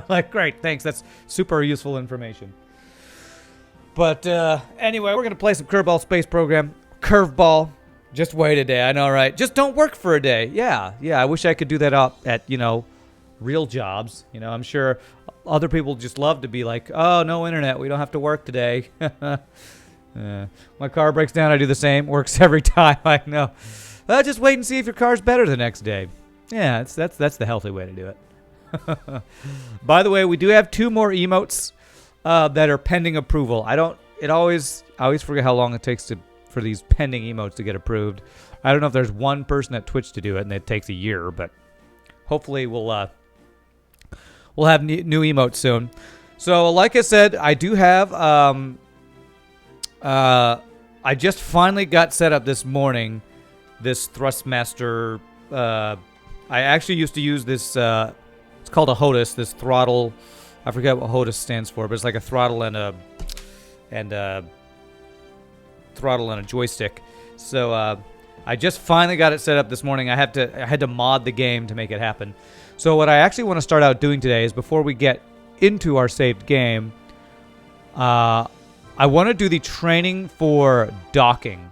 Like, great, thanks. That's super useful information. But anyway, we're going to play some Kerbal Space Program. Curveball. Just wait a day. I know, right? Just don't work for a day. Yeah. I wish I could do that up at, real jobs. I'm sure other people just love to be like, oh, no internet. We don't have to work today. My car breaks down. I do the same. Works every time. I know. Just wait and see if your car's better the next day. Yeah, that's the healthy way to do it. By the way, we do have 2 more emotes that are pending approval. I always forget how long it takes for these pending emotes to get approved. I don't know if there's one person at Twitch to do it, and it takes a year, but hopefully we'll have new emotes soon. So, like I said, I do have I just finally got set up this morning. This Thrustmaster. I actually used to use this. It's called a HOTUS. This throttle. I forget what HOTUS stands for, but it's like a throttle and a joystick. So I just finally got it set up this morning. I had to mod the game to make it happen. So what I actually want to start out doing today is, before we get into our saved game, I want to do the training for docking,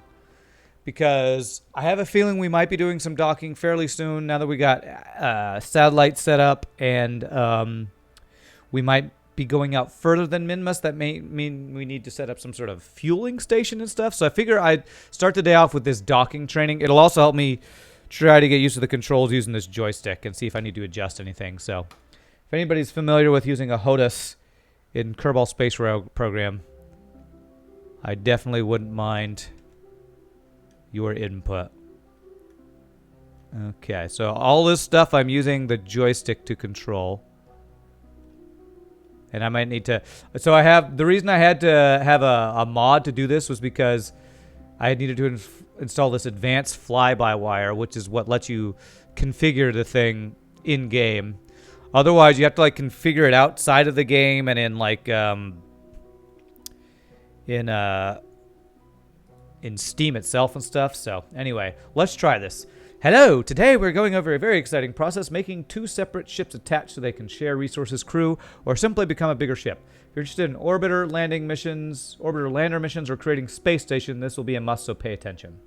because I have a feeling we might be doing some docking fairly soon now that we got satellites set up, and we might be going out further than Minmus. That may mean we need to set up some sort of fueling station and stuff. So I figure I'd start the day off with this docking training. It'll also help me try to get used to the controls using this joystick and see if I need to adjust anything. So if anybody's familiar with using a HOTUS in Kerbal Space Program, I definitely wouldn't mind your input. Okay, so all this stuff I'm using the joystick to control. And I might need to... So I have... The reason I had to have a mod to do this was because I needed to install this advanced fly-by-wire, which is what lets you configure the thing in-game. Otherwise, you have to, like, configure it outside of the game and in, like, in Steam itself and stuff. So, anyway, let's try this. Hello! Today we're going over a very exciting process, making 2 separate ships attached so they can share resources, crew, or simply become a bigger ship. If you're interested in orbiter lander missions, or creating space station, this will be a must, so pay attention.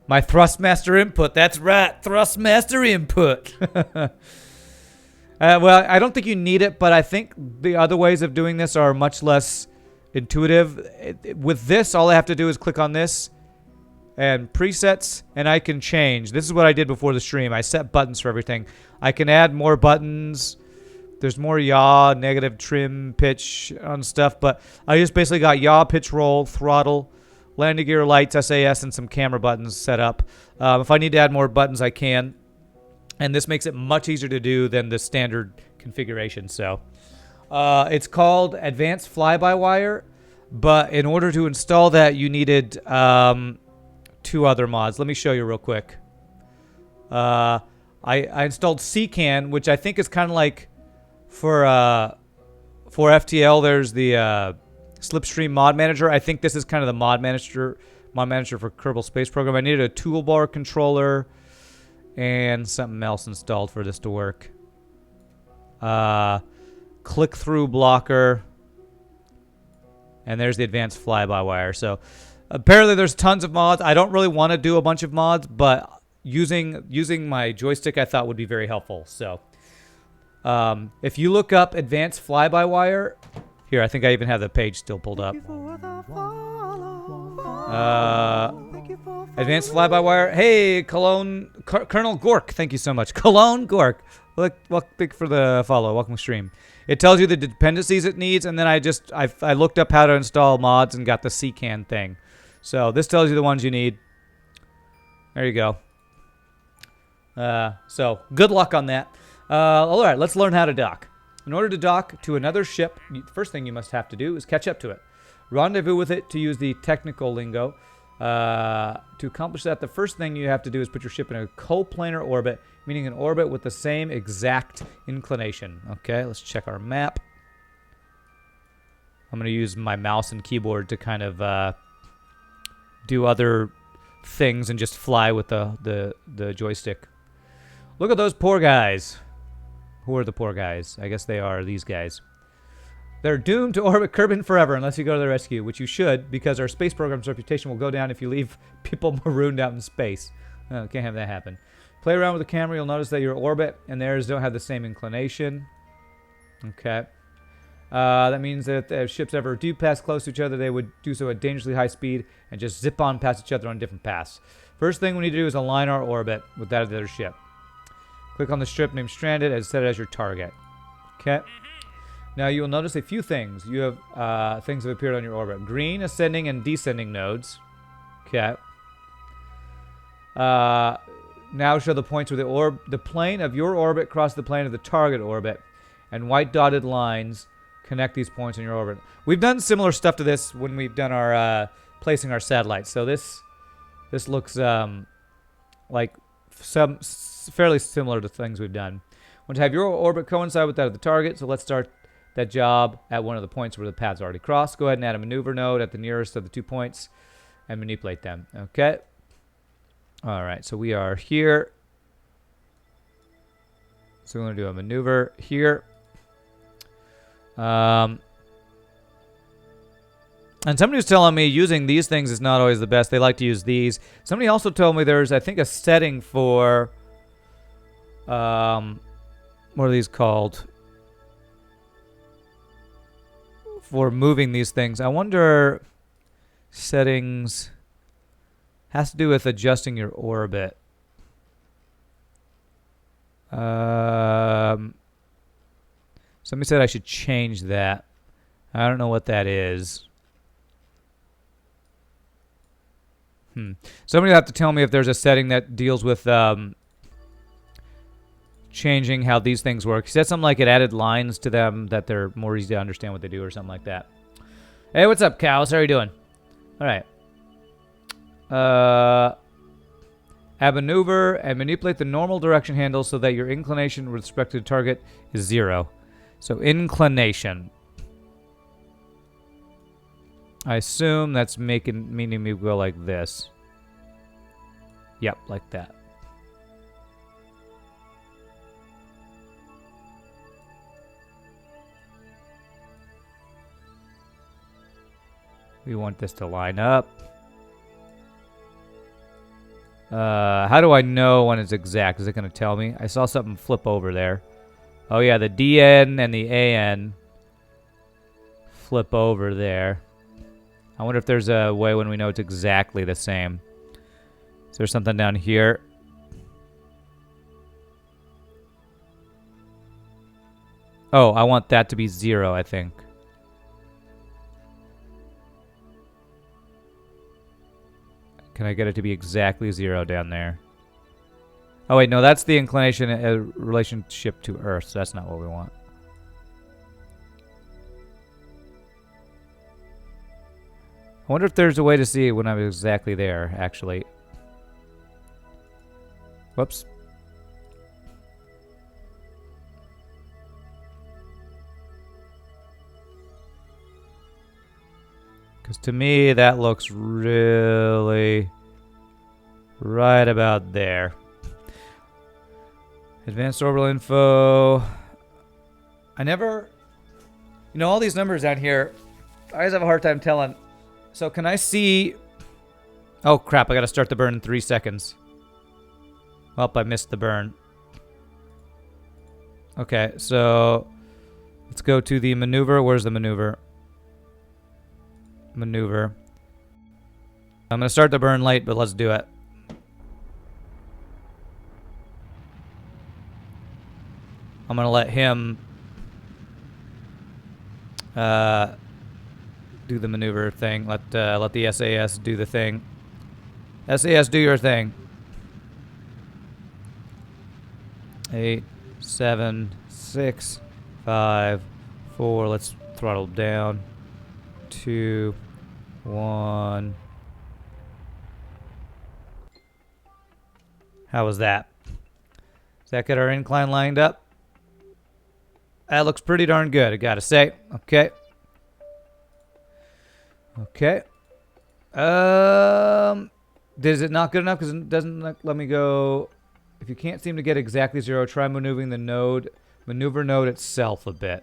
My Thrustmaster input, that's right, Thrustmaster input! Well, I don't think you need it, but I think the other ways of doing this are much less intuitive. With this, all I have to do is click on this, and presets, and I can change. This is what I did before the stream. I set buttons for everything. I can add more buttons. There's more yaw, negative, trim, pitch on stuff, but I just basically got yaw, pitch, roll, throttle, landing gear, lights, SAS, and some camera buttons set up. If I need to add more buttons, I can. And this makes it much easier to do than the standard configuration. So it's called Advanced Fly-by-Wire, but in order to install that, you needed 2 other mods. Let me show you real quick. I installed CCAN, which I think is kind of like for FTL. There's the Slipstream Mod Manager. I think this is kind of the mod manager for Kerbal Space Program. I needed a toolbar controller and something else installed for this to work. Click-through blocker, and there's the advanced fly-by-wire. So apparently there's tons of mods. I don't really want to do a bunch of mods, but using my joystick I thought would be very helpful. So if you look up advanced fly-by-wire, here, I think I even have the page still pulled up. Advanced fly-by-wire. Hey, Colonel Gork, thank you so much. Cologne Gork, thank for the follow. Welcome to stream. It tells you the dependencies it needs, and then I looked up how to install mods and got the CCAN thing. So this tells you the ones you need. There you go. So good luck on that. All right, let's learn how to dock. In order to dock to another ship, the first thing you must have to do is catch up to it. Rendezvous with it, to use the technical lingo. To accomplish that, the first thing you have to do is put your ship in a coplanar orbit, meaning an orbit with the same exact inclination. Okay, let's check our map. I'm going to use my mouse and keyboard to kind of do other things and just fly with the joystick. Look at those poor guys. Who are the poor guys? I guess they are these guys. They're doomed to orbit Kerbin forever unless you go to their rescue, which you should, because our space program's reputation will go down if you leave people marooned out in space. Oh, can't have that happen. Play around with the camera. You'll notice that your orbit and theirs don't have the same inclination. Okay. That means that if ships ever do pass close to each other, they would do so at dangerously high speed and just zip on past each other on different paths. First thing we need to do is align our orbit with that of the other ship. Click on the strip named Stranded and set it as your target. Okay. Now you will notice a few things. You have things have appeared on your orbit. Green ascending and descending nodes. Okay. Now show the points where the plane of your orbit crosses the plane of the target orbit, and white dotted lines connect these points in your orbit. We've done similar stuff to this when we've done our placing our satellites. So this looks like some fairly similar to things we've done. Want to have your orbit coincide with that of the target, so let's start that job at one of the points where the paths already cross. Go ahead and add a maneuver node at the nearest of the 2 points and manipulate them. Okay. All right, so we are here. So we're going to do a maneuver here. And somebody was telling me using these things is not always the best. They like to use these. Somebody also told me there's, I think, a setting for, what are these called? For moving these things. I wonder, settings has to do with adjusting your orbit. Somebody said I should change that. I don't know what that is. Somebody will have to tell me if there's a setting that deals with changing how these things work. He said something like it added lines to them that they're more easy to understand what they do or something like that. Hey, what's up, cows? How are you doing? All right. Add maneuver and manipulate the normal direction handle so that your inclination with respect to the target is 0. So inclination. I assume that's meaning me go like this. Yep, like that. We want this to line up. How do I know when it's exact? Is it going to tell me? I saw something flip over there. Oh, yeah, the DN and the AN flip over there. I wonder if there's a way when we know it's exactly the same. Is there something down here? Oh, I want that to be 0, I think. Can I get it to be exactly 0 down there? Oh, wait, no, that's the inclination relationship to Earth, so that's not what we want. I wonder if there's a way to see when I'm exactly there, actually. Whoops. Because to me, that looks really right about there. Advanced orbital info. I never... You know, all these numbers down here, I always have a hard time telling. So can I see... Oh, crap. I got to start the burn in 3 seconds. Well, I missed the burn. Okay, so let's go to the maneuver. Where's the maneuver? Maneuver. I'm going to start the burn late, but let's do it. I'm going to let him do the maneuver thing. Let the SAS do the thing. SAS, do your thing. 8, 7, 6, 5, 4. Let's throttle down. 2, 1. How was that? Does that get our incline lined up? That looks pretty darn good, I gotta say. Okay. Okay. Is it not good enough because it doesn't let me go? If you can't seem to get exactly 0, try maneuvering the node maneuver node itself a bit.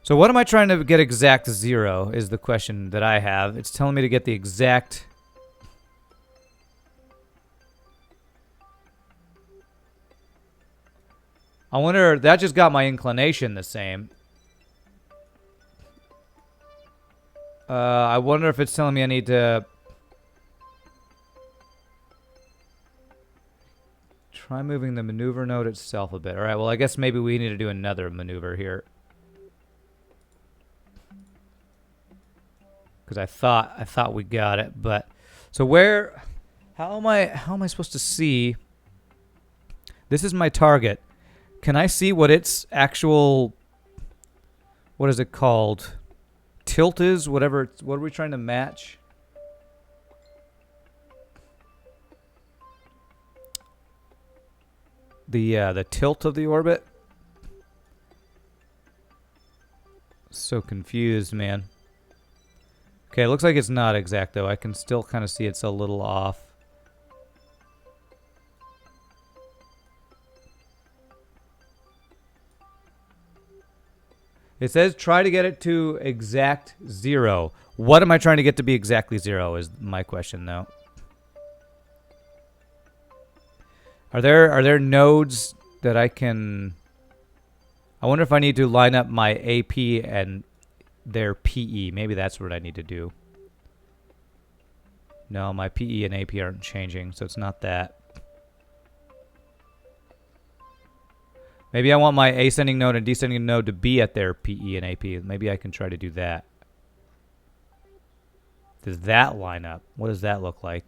So what am I trying to get exact 0 is the question that I have. It's telling me to get the exact... I wonder, that just got my inclination the same. I wonder if it's telling me I need to... Try moving the maneuver node itself a bit. Alright, well I guess maybe we need to do another maneuver here. Because I thought we got it, but... So where... How am I supposed to see... This is my target. Can I see what its actual... What is it called? Tilt is? Whatever. What are we trying to match? The tilt of the orbit? So confused, man. Okay, it looks like it's not exact, though. I can still kind of see it's a little off. It says try to get it to exact 0. What am I trying to get to be exactly 0 is my question, though. Are there nodes that I can... I wonder if I need to line up my AP and their PE. Maybe that's what I need to do. No, my PE and AP aren't changing, so it's not that. Maybe I want my ascending node and descending node to be at their PE and AP. Maybe I can try to do that. Does that line up? What does that look like?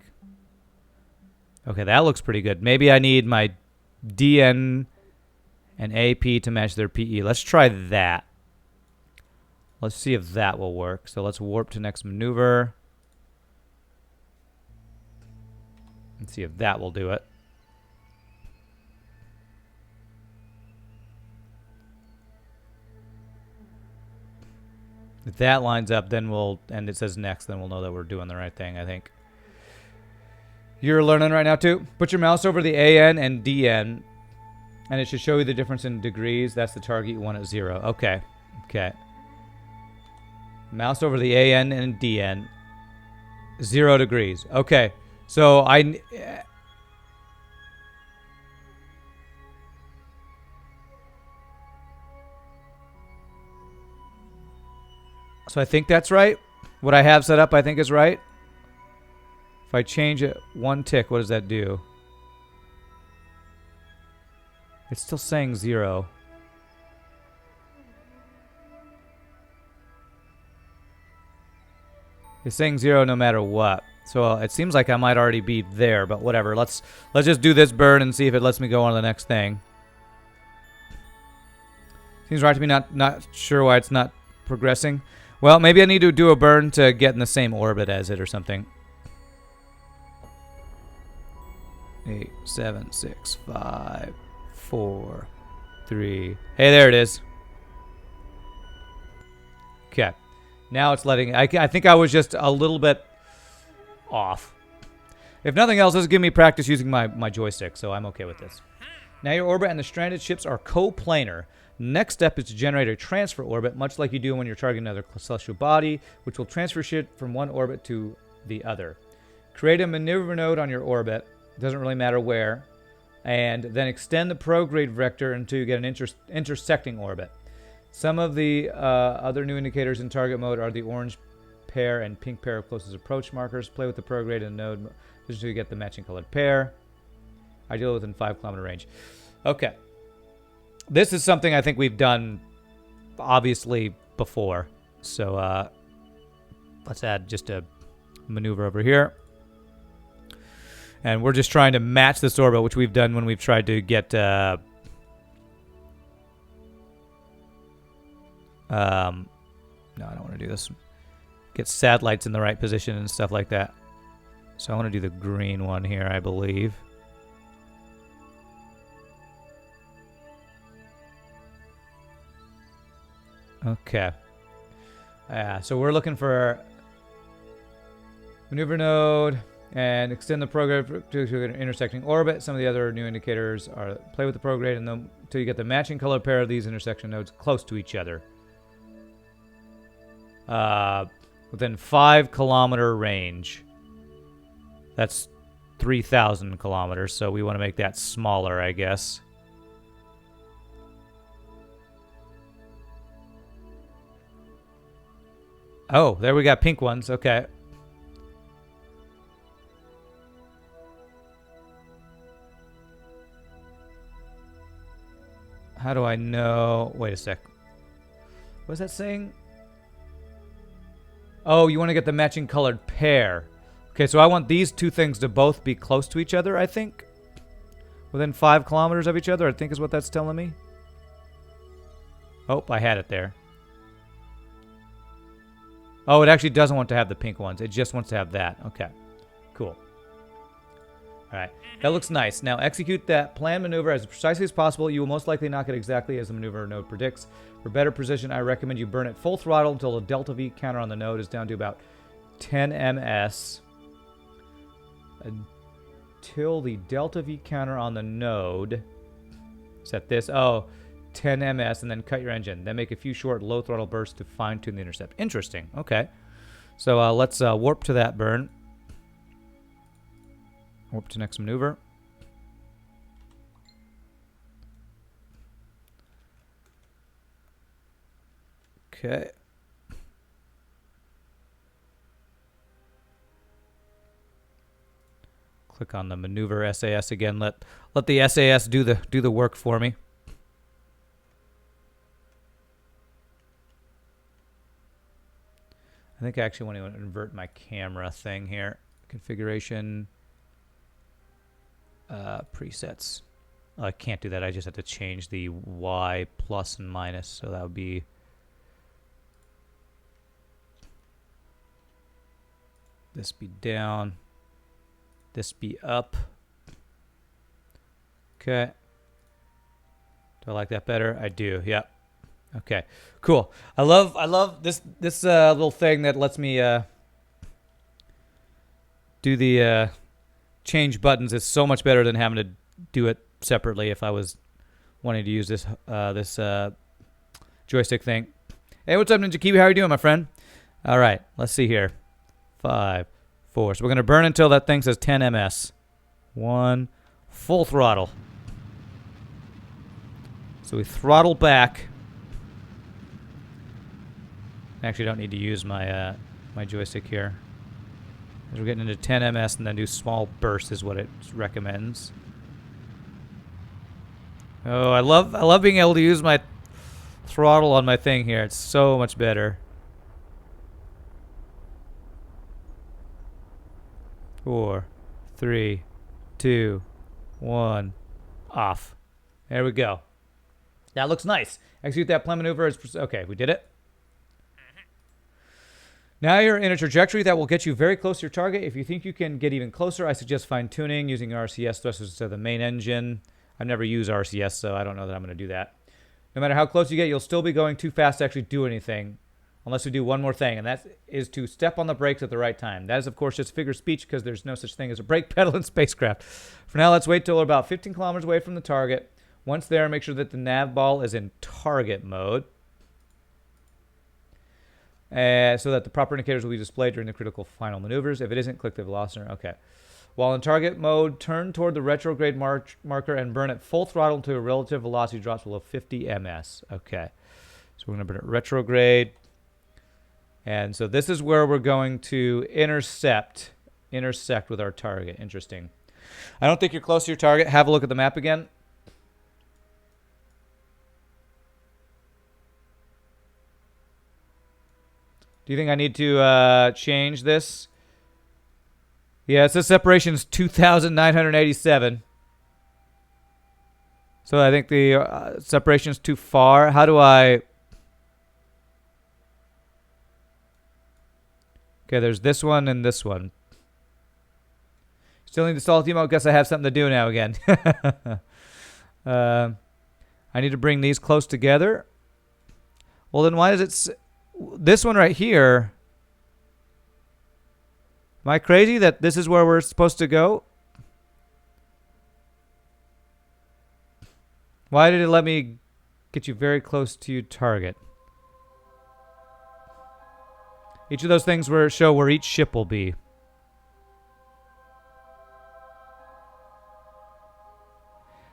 Okay, that looks pretty good. Maybe I need my DN and AP to match their PE. Let's try that. Let's see if that will work. So let's warp to next maneuver. Let's see if that will do it. If that lines up, then we'll, and it says next, then we'll know that we're doing the right thing, I think. You're learning right now, too? Put your mouse over the AN and DN, and it should show you the difference in degrees. That's the target you want at 0. Okay. Okay. Mouse over the AN and DN. 0 degrees. Okay. So So I think that's right. What I have set up, I think, is right. If I change it 1 tick, what does that do? It's still saying 0. It's saying 0 no matter what. So it seems like I might already be there, but whatever. Let's just do this burn and see if it lets me go on to the next thing. Seems right to me. Not sure why it's not progressing. Well, maybe I need to do a burn to get in the same orbit as it or something. 8, 7, 6, 5, 4, 3. Hey, there it is. Okay. Now it's letting... I think I was just a little bit off. If nothing else, this is giving me practice using my joystick, so I'm okay with this. Now your orbit and the stranded ships are coplanar. Next step is to generate a transfer orbit, much like you do when you're targeting another celestial body, which will transfer shit from one orbit to the other. Create a maneuver node on your orbit, doesn't really matter where, and then extend the prograde vector until you get an intersecting orbit. Some of the other new indicators in target mode are the orange pair and pink pair of closest approach markers. Play with the prograde and node until you get the matching colored pair. Ideally within 5-kilometer range. Okay. This is something I think we've done, obviously, before. So, let's add just a maneuver over here. And we're just trying to match this orbit, which we've done when we've tried to get... no, I don't want to do this. Get satellites in the right position and stuff like that. So I want to do the green one here, I believe. Okay. So we're looking for maneuver node. And extend the program to an intersecting orbit. Some of the other new indicators are play with the program until you get the matching color pair of these intersection nodes close to each other. Within 5-kilometer range. That's 3,000 kilometers, so we want to make that smaller, I guess. Oh, there we got pink ones. Okay. How do I know? Wait a sec. What's that saying? Oh, you want to get the matching colored pair. Okay, so I want these two things to both be close to each other, I think. Within 5 kilometers of each other, I think is what that's telling me. Oh, I had it there. Oh, it actually doesn't want to have the pink ones. It just wants to have that. Okay, cool. All right, that looks nice. Now execute that planned maneuver as precisely as possible. You will most likely knock it exactly as the maneuver node predicts. For better precision, I recommend you burn it full throttle until the delta V counter on the node is down to about 10 ms. Until the delta V counter on the node set this 10 ms, and then cut your engine. Then make a few short low throttle bursts to fine tune the intercept. Interesting. Okay, so let's warp to that burn. Warp to next maneuver. Okay. Click on the maneuver SAS again. Let the SAS do the work for me. I think I actually want to invert my camera thing here. Configuration. Presets. Oh, I can't do that. I just have to change the Y plus and minus. So that would be this be down, this be up. Okay. Do I like that better? I do. Yep. Okay. Cool. I love this little thing that lets me do the change buttons. It's so much better than having to do it separately if I was wanting to use this joystick thing. Hey, what's up, Ninja Kiwi? How are you doing, my friend? All right, let's see here. 5, 4. So we're going to burn until that thing says 10 ms. 1, full throttle. So we throttle back. I actually don't need to use my my joystick here. As we're getting into 10 ms and then do small bursts is what it recommends. Oh, I love being able to use my throttle on my thing here. It's so much better. 4, 3, 2, 1, off. There we go. That looks nice. Execute that plan maneuver. Okay, we did it. Now you're in a trajectory that will get you very close to your target. If you think you can get even closer, I suggest fine-tuning using RCS thrusters instead of the main engine. I've never used RCS, so I don't know that I'm going to do that. No matter how close you get, you'll still be going too fast to actually do anything, unless we do one more thing, and that is to step on the brakes at the right time. That is, of course, just figure of speech because there's no such thing as a brake pedal in spacecraft. For now, let's wait till we're about 15 kilometers away from the target. Once there, make sure that the nav ball is in target mode, so that the proper indicators will be displayed during the critical final maneuvers. If it isn't, click the velocity. Okay. While in target mode, turn toward the retrograde marker and burn at full throttle until a relative velocity drops below 50 ms. Okay. So we're going to burn at retrograde. And so this is where we're going to intersect with our target. Interesting. I don't think you're close to your target. Have a look at the map again. Do you think I need to change this? Yeah, it says separation is 2,987. So I think the separation is too far. How do I... Okay, there's this one and this one. Still need to install Timo. Guess I have something to do now again. I need to bring these close together. Well, then why does it... This one right here... Am I crazy that this is where we're supposed to go? Why did it let me get you very close to your target? Each of those things will show where each ship will be.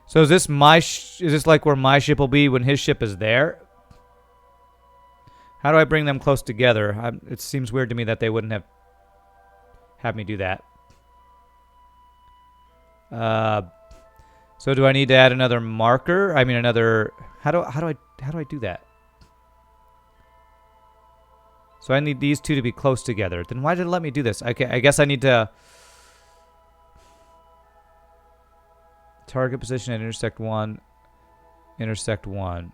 So is this is this like where my ship will be when his ship is there? How do I bring them close together? It seems weird to me that they wouldn't have me do that. So do I need to add another marker? I mean another. How do I do that? So I need these two to be close together. Then why did it let me do this? Okay, I guess I need to target position at intersect 1, intersect 1.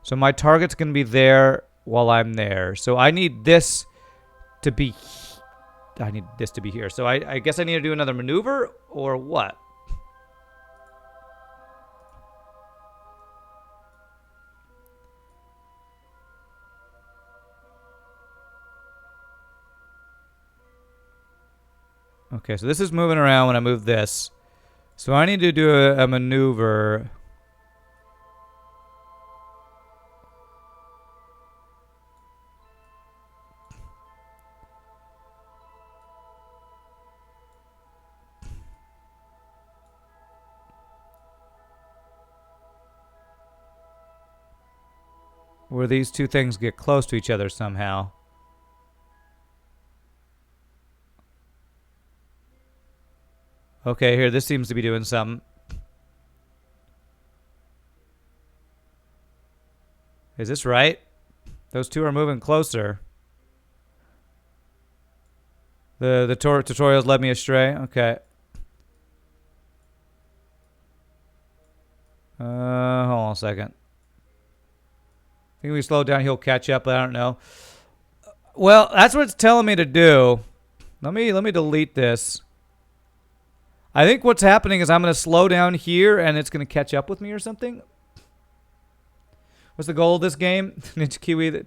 So my target's going to be there while I'm there. So I need this to be here. So I guess I need to do another maneuver or what? Okay, so this is moving around when I move this. So I need to do a maneuver. Where these two things get close to each other somehow. Okay, here, this seems to be doing something. Is this right? Those two are moving closer. The tutorials led me astray. Okay. Hold on a second. I think we slow down, he'll catch up, but I don't know. Well, that's what it's telling me to do. Let me delete this. I think what's happening is I'm going to slow down here and it's going to catch up with me or something. What's the goal of this game? Ninja Kiwi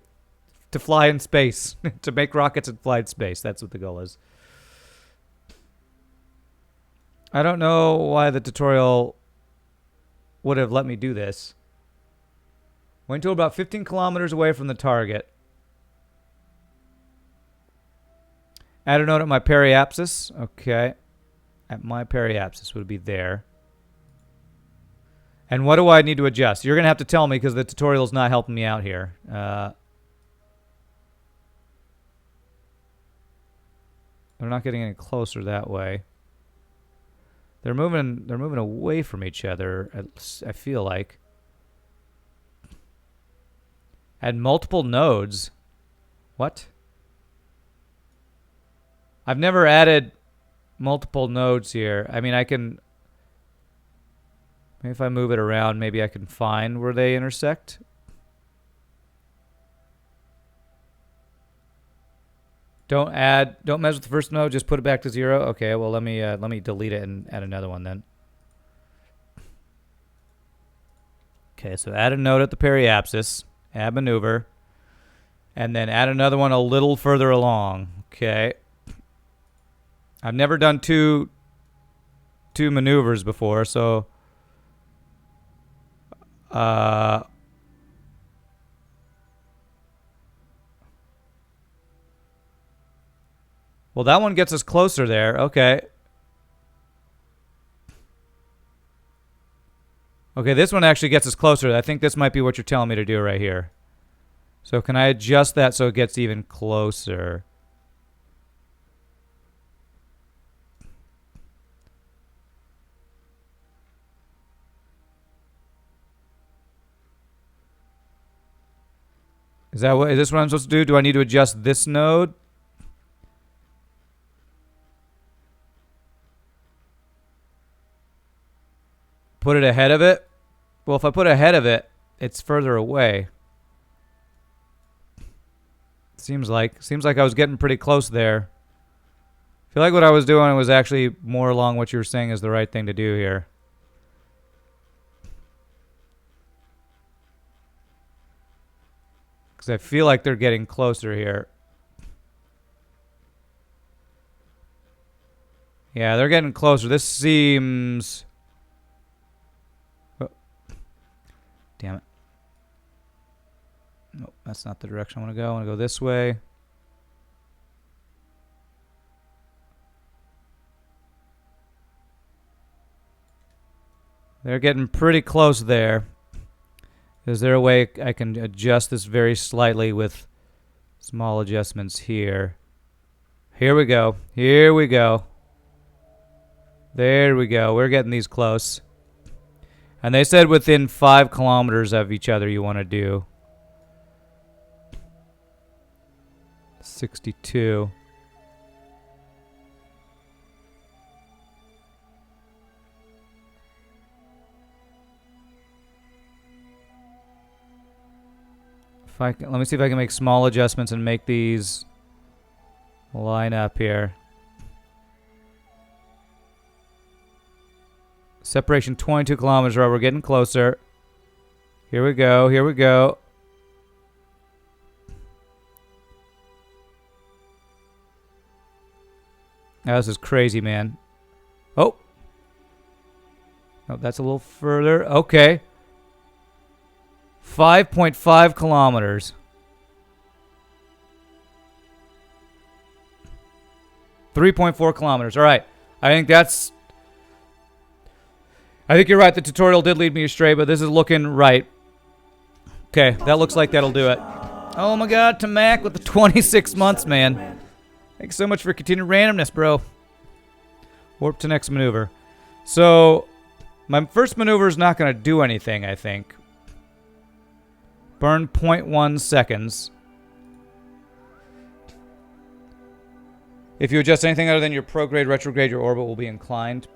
to fly in space. To make rockets and fly in space. That's what the goal is. I don't know why the tutorial would have let me do this. Went to about 15 kilometers away from the target. Add a note at my periapsis. Okay. At my periapsis would be there. And what do I need to adjust? You're going to have to tell me because the tutorial's not helping me out here. They're not getting any closer that way. They're moving away from each other, I feel like. Add multiple nodes. What? I've never added multiple nodes here. I mean, I can... Maybe if I move it around, maybe I can find where they intersect. Don't mess with the first node, just put it back to 0. Okay, well let me delete it and add another one then. Okay, so add a node at the periapsis, add maneuver, and then add another one a little further along. Okay. I've never done two maneuvers before, so well, that one gets us closer there. Okay. Okay, this one actually gets us closer. I think this might be what you're telling me to do right here. So can I adjust that so it gets even closer? Is this what I'm supposed to do? Do I need to adjust this node? Put it ahead of it? Well, if I put it ahead of it, it's further away. Seems like I was getting pretty close there. I feel like what I was doing was actually more along what you were saying is the right thing to do here. Because I feel like they're getting closer here. Yeah, they're getting closer. This seems... Oh. Damn it. Nope, that's not the direction I want to go. I want to go this way. They're getting pretty close there. Is there a way I can adjust this very slightly with small adjustments here? Here we go. Here we go. There we go. We're getting these close. And they said within 5 kilometers of each other you want to do. 62. Let me see if I can make small adjustments and make these line up here. Separation 22 kilometers. Right, we're getting closer. Here we go. Here we go. Now, this is crazy, man. Oh. Oh, that's a little further. Okay. 5.5 kilometers. 3.4 kilometers. All right. I think you're right. The tutorial did lead me astray, but this is looking right. Okay, that looks like that'll do it. Oh my god, to Mac with the 26 months, man. Thanks so much for continued randomness, bro. Warp to next maneuver. So, my first maneuver is not going to do anything, I think. Burn 0.1 seconds. If you adjust anything other than your prograde, retrograde, your orbit will be inclined.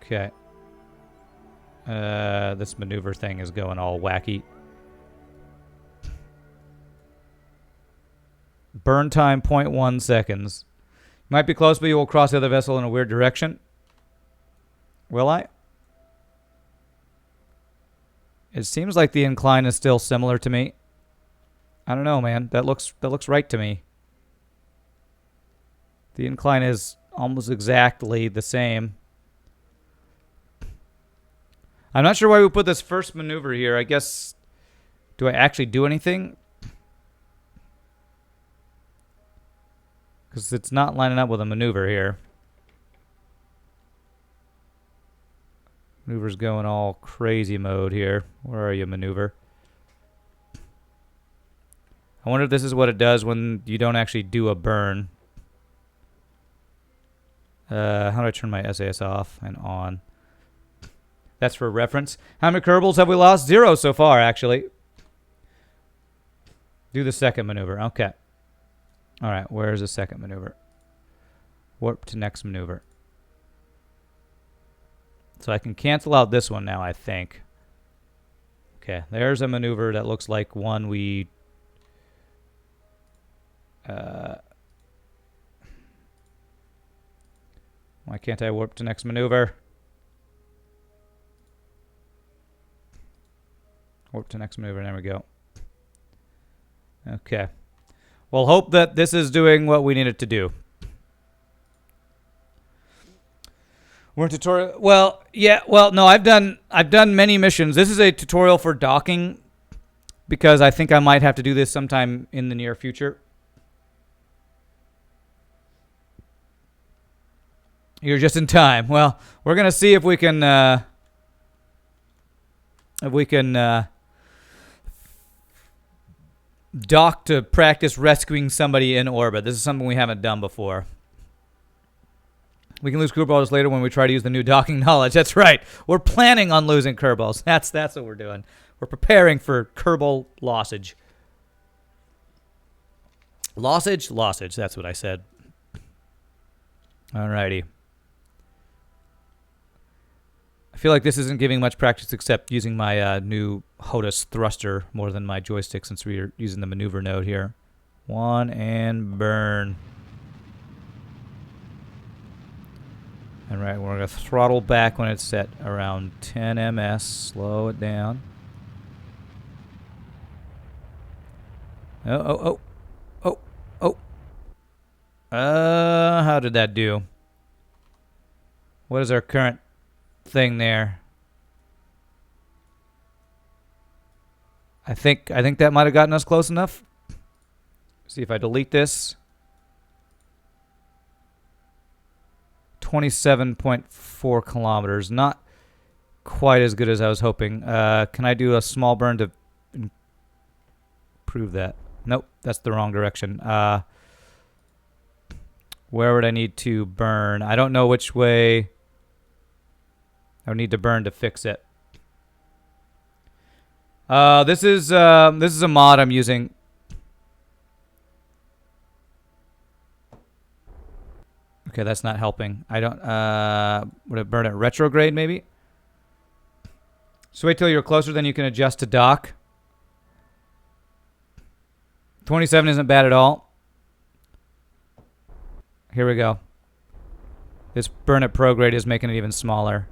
Okay. This maneuver thing is going all wacky. Burn time 0.1 seconds. Might be close, but you will cross the other vessel in a weird direction. Will I? It seems like the incline is still similar to me. I don't know, man. That looks right to me. The incline is almost exactly the same. I'm not sure why we put this first maneuver here. I guess... Do I actually do anything? Because it's not lining up with a maneuver here. Maneuver's going all crazy mode here. Where are you, maneuver? I wonder if this is what it does when you don't actually do a burn. How do I turn my SAS off and on? That's for reference. How many Kerbals have we lost? 0 so far, actually. Do the second maneuver. Okay. All right, where's the second maneuver? Warp to next maneuver. So I can cancel out this one now, I think. Okay, there's a maneuver that looks like one we... Why can't I warp to next maneuver? Warp to next maneuver, there we go. Okay. Well, hope that this is doing what we need it to do. We're in tutorial. Well, yeah. Well, no, I've done many missions. This is a tutorial for docking because I think I might have to do this sometime in the near future. You're just in time. Well, we're gonna see if we can dock to practice rescuing somebody in orbit. This is something we haven't done before. We can lose Kerbals later when we try to use the new docking knowledge. That's right. We're planning on losing Kerbals. That's what we're doing. We're preparing for Kerbal lossage. Lossage. That's what I said. Alrighty. I feel like this isn't giving much practice except using my new HOTUS thruster more than my joystick since we're using the maneuver node here. 1 and burn. And right, we're going to throttle back when it's set around 10 ms. Slow it down. Oh. How did that do? What is our current thing there? I think that might have gotten us close enough. See if I delete this. 27.4 kilometers. Not quite as good as I was hoping. Can I do a small burn to improve that? Nope, that's the wrong direction. Where would I need to burn? I don't know which way I would need to burn to fix it. This is a mod I'm using. Okay, that's not helping. I don't. Would it burn at retrograde maybe? So wait till you're closer, then you can adjust to dock. 27 isn't bad at all. Here we go. This burn at prograde is making it even smaller.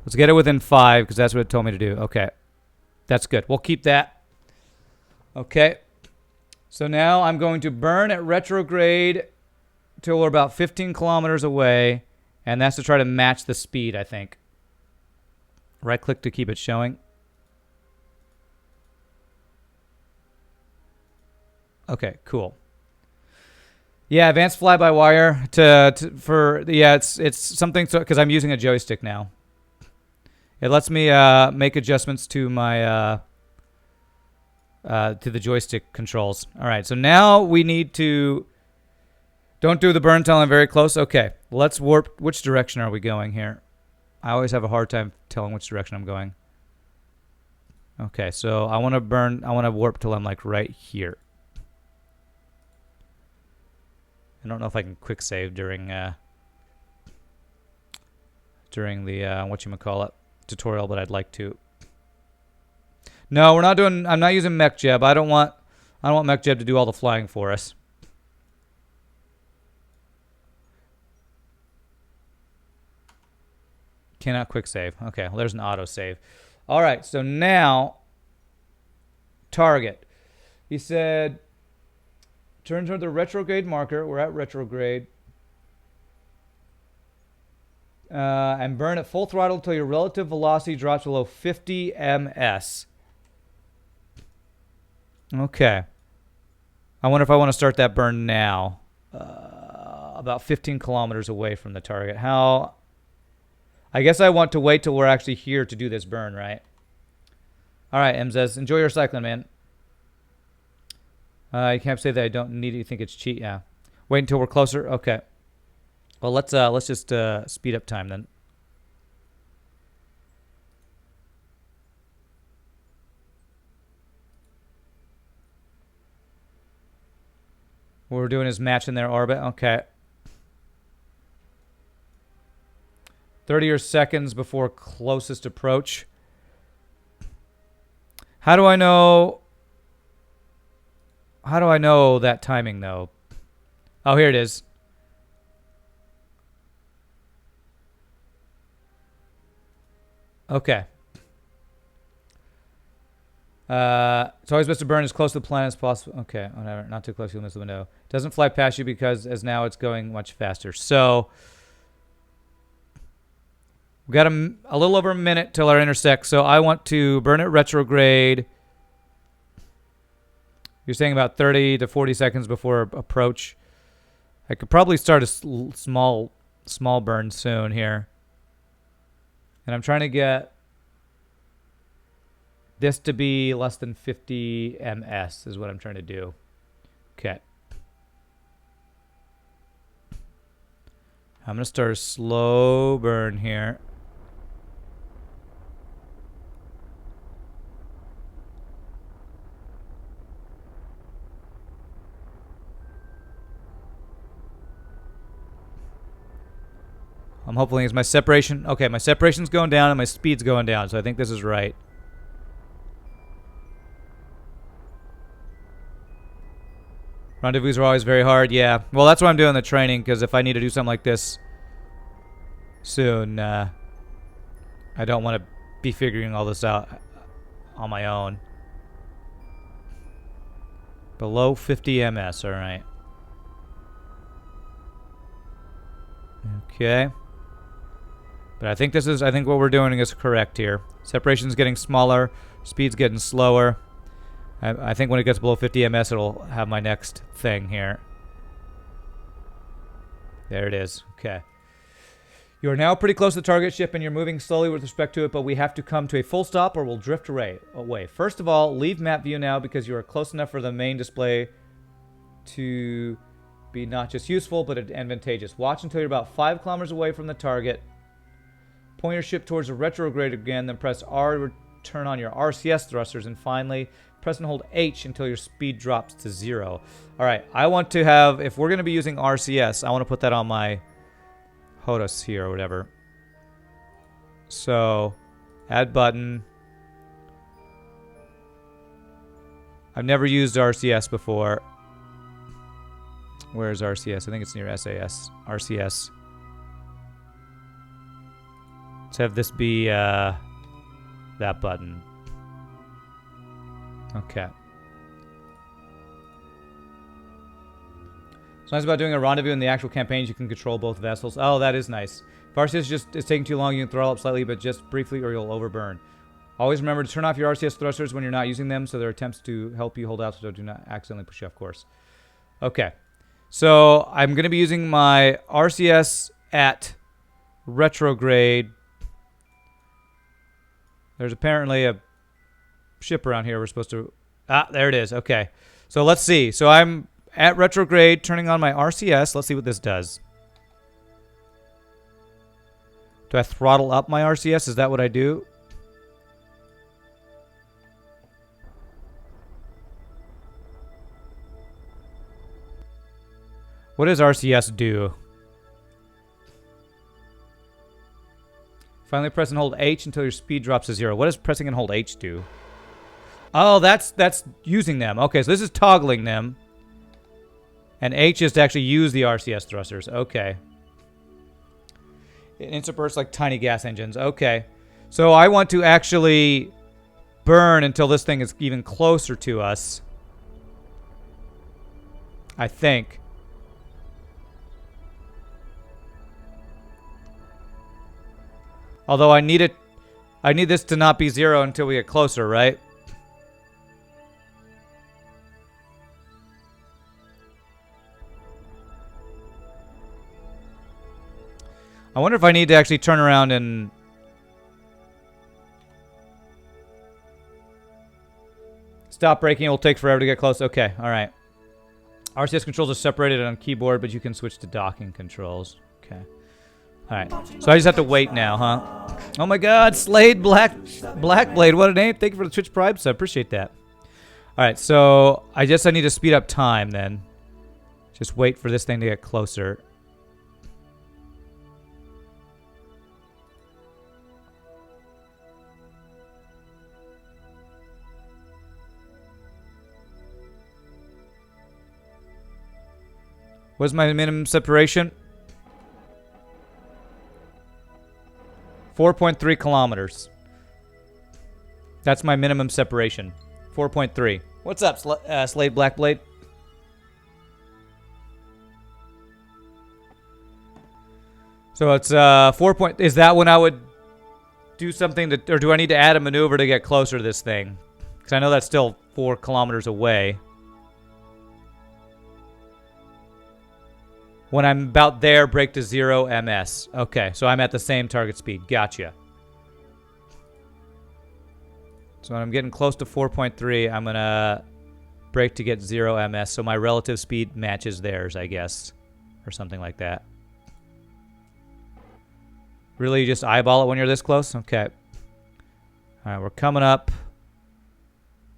Let's get it within 5 because that's what it told me to do. Okay. That's good. We'll keep that. Okay. So now I'm going to burn at retrograde till we're about 15 kilometers away, and that's to try to match the speed, I think. Right click to keep it showing. Okay, cool. Yeah, advanced fly-by-wire it's something because I'm using a joystick now. It lets me make adjustments to my to the joystick controls. All right, so now we need to don't do the burn till I'm very close. Okay, let's warp. Which direction are we going here? I always have a hard time telling which direction I'm going. Okay, so I want to warp till I'm like right here. I don't know if I can quick save during the whatchamacallit tutorial, but I'd like to. No, we're not doing. I'm not using MechJeb. I don't want MechJeb to do all the flying for us. Cannot quick save. Okay, well, there's an auto save. All right, so now target. He said turn toward the retrograde marker. We're at retrograde. And burn at full throttle until your relative velocity drops below 50 ms. Okay. I wonder if I want to start that burn now. About 15 kilometers away from the target. How? I guess I want to wait till we're actually here to do this burn, right? All right, Mzez, enjoy your cycling, man. You can't say that I don't need it. You think it's cheat? Yeah. Wait until we're closer. Okay. Well, let's just speed up time then. What we're doing is matching their orbit. Okay. 30 seconds before closest approach. How do I know? How do I know that timing though? Oh, here it is. Okay. It's always best to burn as close to the planet as possible. Okay, whatever. Not too close, you'll miss the window. Doesn't fly past you because as now it's going much faster. So we got a little over a minute till our intersect. So I want to burn it retrograde. You're saying about 30 to 40 seconds before approach. I could probably start a small burn soon here. And I'm trying to get this to be less than 50 ms is what I'm trying to do. Okay. I'm going to start a slow burn here. I'm hoping it's my separation. Okay, my separation's going down and my speed's going down, so I think this is right. Rendezvous are always very hard. Yeah. Well, that's why I'm doing the training, because if I need to do something like this soon, I don't want to be figuring all this out on my own. Below 50 ms, all right. Okay. But I think what we're doing is correct here. Separation's getting smaller. Speed's getting slower. I think when it gets below 50 ms, it'll have my next thing here. There it is. Okay. You are now pretty close to the target ship, and you're moving slowly with respect to it, but we have to come to a full stop or we'll drift away. First of all, leave map view now because you are close enough for the main display to be not just useful, but advantageous. Watch until you're about 5 kilometers away from the target. Point your ship towards the retrograde again, then press R to turn on your RCS thrusters, and finally, press and hold H until your speed drops to 0. Alright, I want to have, if we're going to be using RCS, I want to put that on my HOTAS here or whatever. So, add button. I've never used RCS before. Where's RCS? I think it's near SAS. RCS. Let's have this be that button. Okay. It's nice about doing a rendezvous in the actual campaigns. You can control both vessels. Oh, that is nice. If RCS is taking too long, you can throttle up slightly, but just briefly or you'll overburn. Always remember to turn off your RCS thrusters when you're not using them, so there are attempts to help you hold out so do not accidentally push you off course. Okay. So I'm going to be using my RCS at retrograde. There's apparently a ship around here we're supposed to... Ah, there it is. Okay. So let's see. So I'm at retrograde, turning on my RCS. Let's see what this does. Do I throttle up my RCS? Is that what I do? What does RCS do? Finally press and hold H until your speed drops to 0. What does pressing and hold H do? Oh, that's using them. Okay, so this is toggling them. And H is to actually use the RCS thrusters. Okay. Insert bursts like tiny gas engines. Okay. So I want to actually burn until this thing is even closer to us. I think. Although I need this to not be 0 until we get closer, right? I wonder if I need to actually turn around and... Stop braking. It will take forever to get close. Okay, alright. RCS controls are separated on keyboard, but you can switch to docking controls. Okay. Alright. So I just have to wait now, huh? Oh my god, Slade Blackblade. What a name. Thank you for the Twitch Prime sub. Appreciate that. Alright, so I guess I need to speed up time then. Just wait for this thing to get closer. What's my minimum separation? 4.3 kilometers. That's my minimum separation. 4.3. What's up, Slade Blackblade? So it's 4 point. Is that when I would do something to, or do I need to add a maneuver to get closer to this thing? Because I know that's still 4 kilometers away. When I'm about there, brake to 0 ms. Okay, so I'm at the same target speed. Gotcha. So when I'm getting close to 4.3, I'm going to brake to get 0 ms, so my relative speed matches theirs, I guess. Or something like that. Really, you just eyeball it when you're this close? Okay. Alright, we're coming up.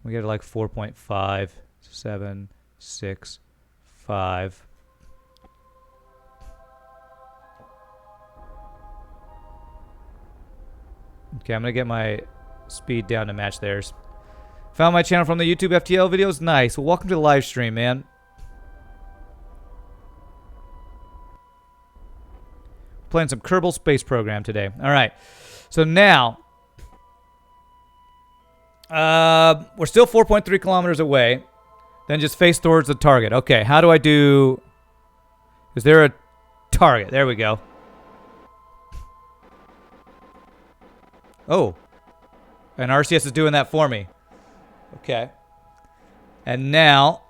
We get like 4.5, 7, 6, 5... Okay, I'm going to get my speed down to match theirs. Found my channel from the YouTube FTL videos? Nice. Well, welcome to the live stream, man. Playing some Kerbal Space Program today. All right. So now, we're still 4.3 kilometers away. Then just face towards the target. Okay, how do I do... Is there a target? There we go. Oh. And RCS is doing that for me. Okay. And now...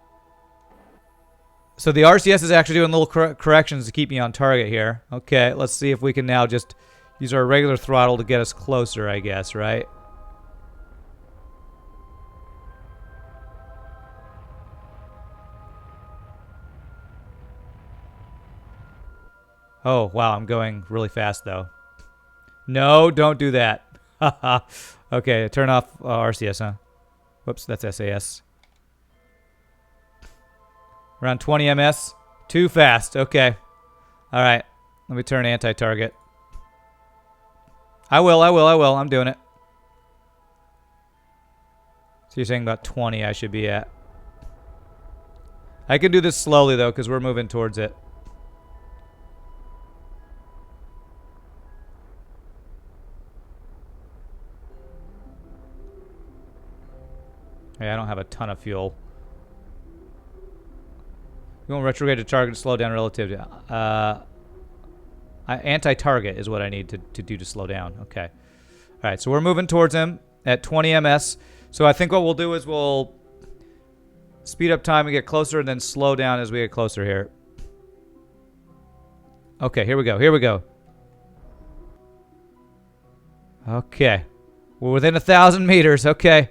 So the RCS is actually doing little corrections to keep me on target here. Okay, let's see if we can now just use our regular throttle to get us closer, I guess, right? Oh, wow, I'm going really fast, though. No, don't do that. Okay, turn off RCS, huh? Whoops, that's SAS. Around 20 ms. Too fast. Okay. All right. Let me turn anti-target. I will. I'm doing it. So you're saying about 20 I should be at. I can do this slowly, though, because we're moving towards it. Hey, I don't have a ton of fuel. You want retrograde to target to slow down relative to... anti-target is what I need to do to slow down. Okay. All right, so we're moving towards him at 20 ms. So I think what we'll do is we'll speed up time and get closer and then slow down as we get closer here. Okay, here we go. Here we go. Okay. We're within 1,000 meters. Okay.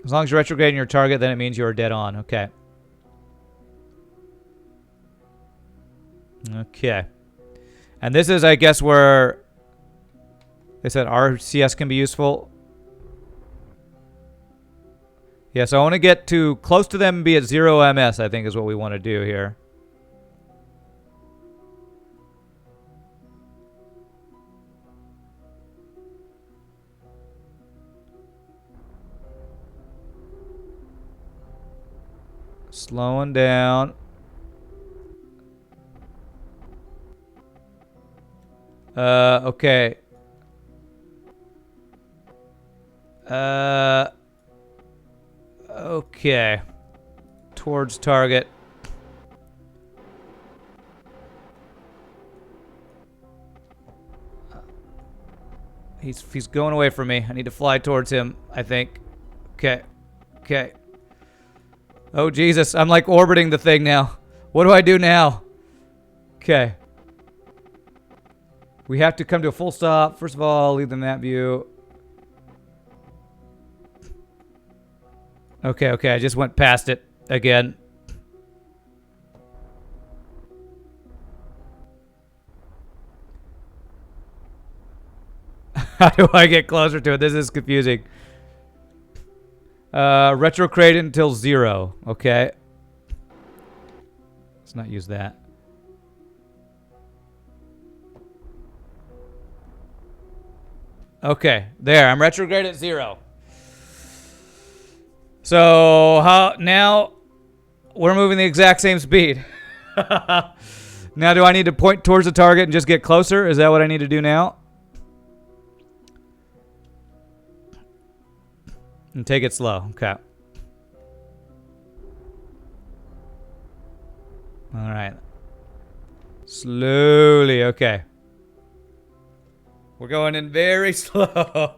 As long as you're retrograding your target, then it means you're dead on. Okay. Okay. And this is, I guess, where they said RCS can be useful. Yeah, so I want to get to close to them and be at 0 ms, I think is what we want to do here. Slowing down. Okay. Okay. Towards target. He's going away from me. I need to fly towards him, I think. Okay. Okay. Oh, Jesus. I'm like orbiting the thing now. What do I do now? Okay. We have to come to a full stop. First of all, leave the map view. Okay, okay. I just went past it again. How do I get closer to it? This is confusing. Retrograde until 0. Okay. Let's not use that. Okay, there. I'm retrograde at 0. So how now we're moving the exact same speed. Now do I need to point towards the target and just get closer? Is that what I need to do now? And take it slow. Okay. All right. Slowly. Okay. We're going in very slow.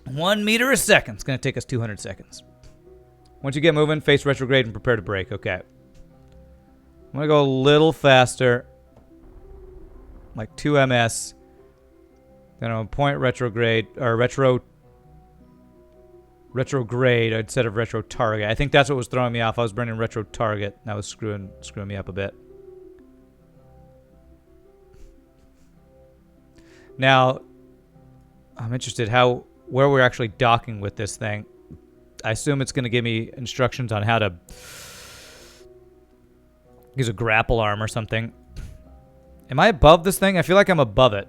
1 meter a second. It's going to take us 200 seconds. Once you get moving, face retrograde and prepare to brake. Okay. I'm going to go a little faster. Like 2 ms. Then I'm going to point retrograde, or retrograde instead of retro target. I think that's what was throwing me off. I was burning retro target. That was screwing me up a bit. Now, I'm interested where we're actually docking with this thing. I assume it's going to give me instructions on how to use a grapple arm or something. Am I above this thing? I feel like I'm above it.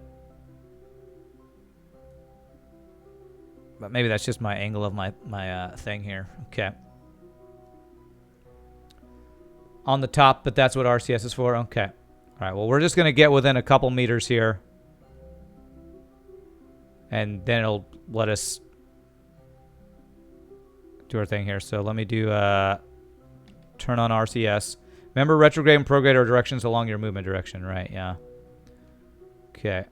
But maybe that's just my angle of my thing here. Okay. On the top, but that's what RCS is for? Okay. All right, well, we're just going to get within a couple meters here. And then it'll let us do our thing here. So let me do turn on RCS. Remember, retrograde and prograde are directions along your movement direction, right? Yeah. Okay.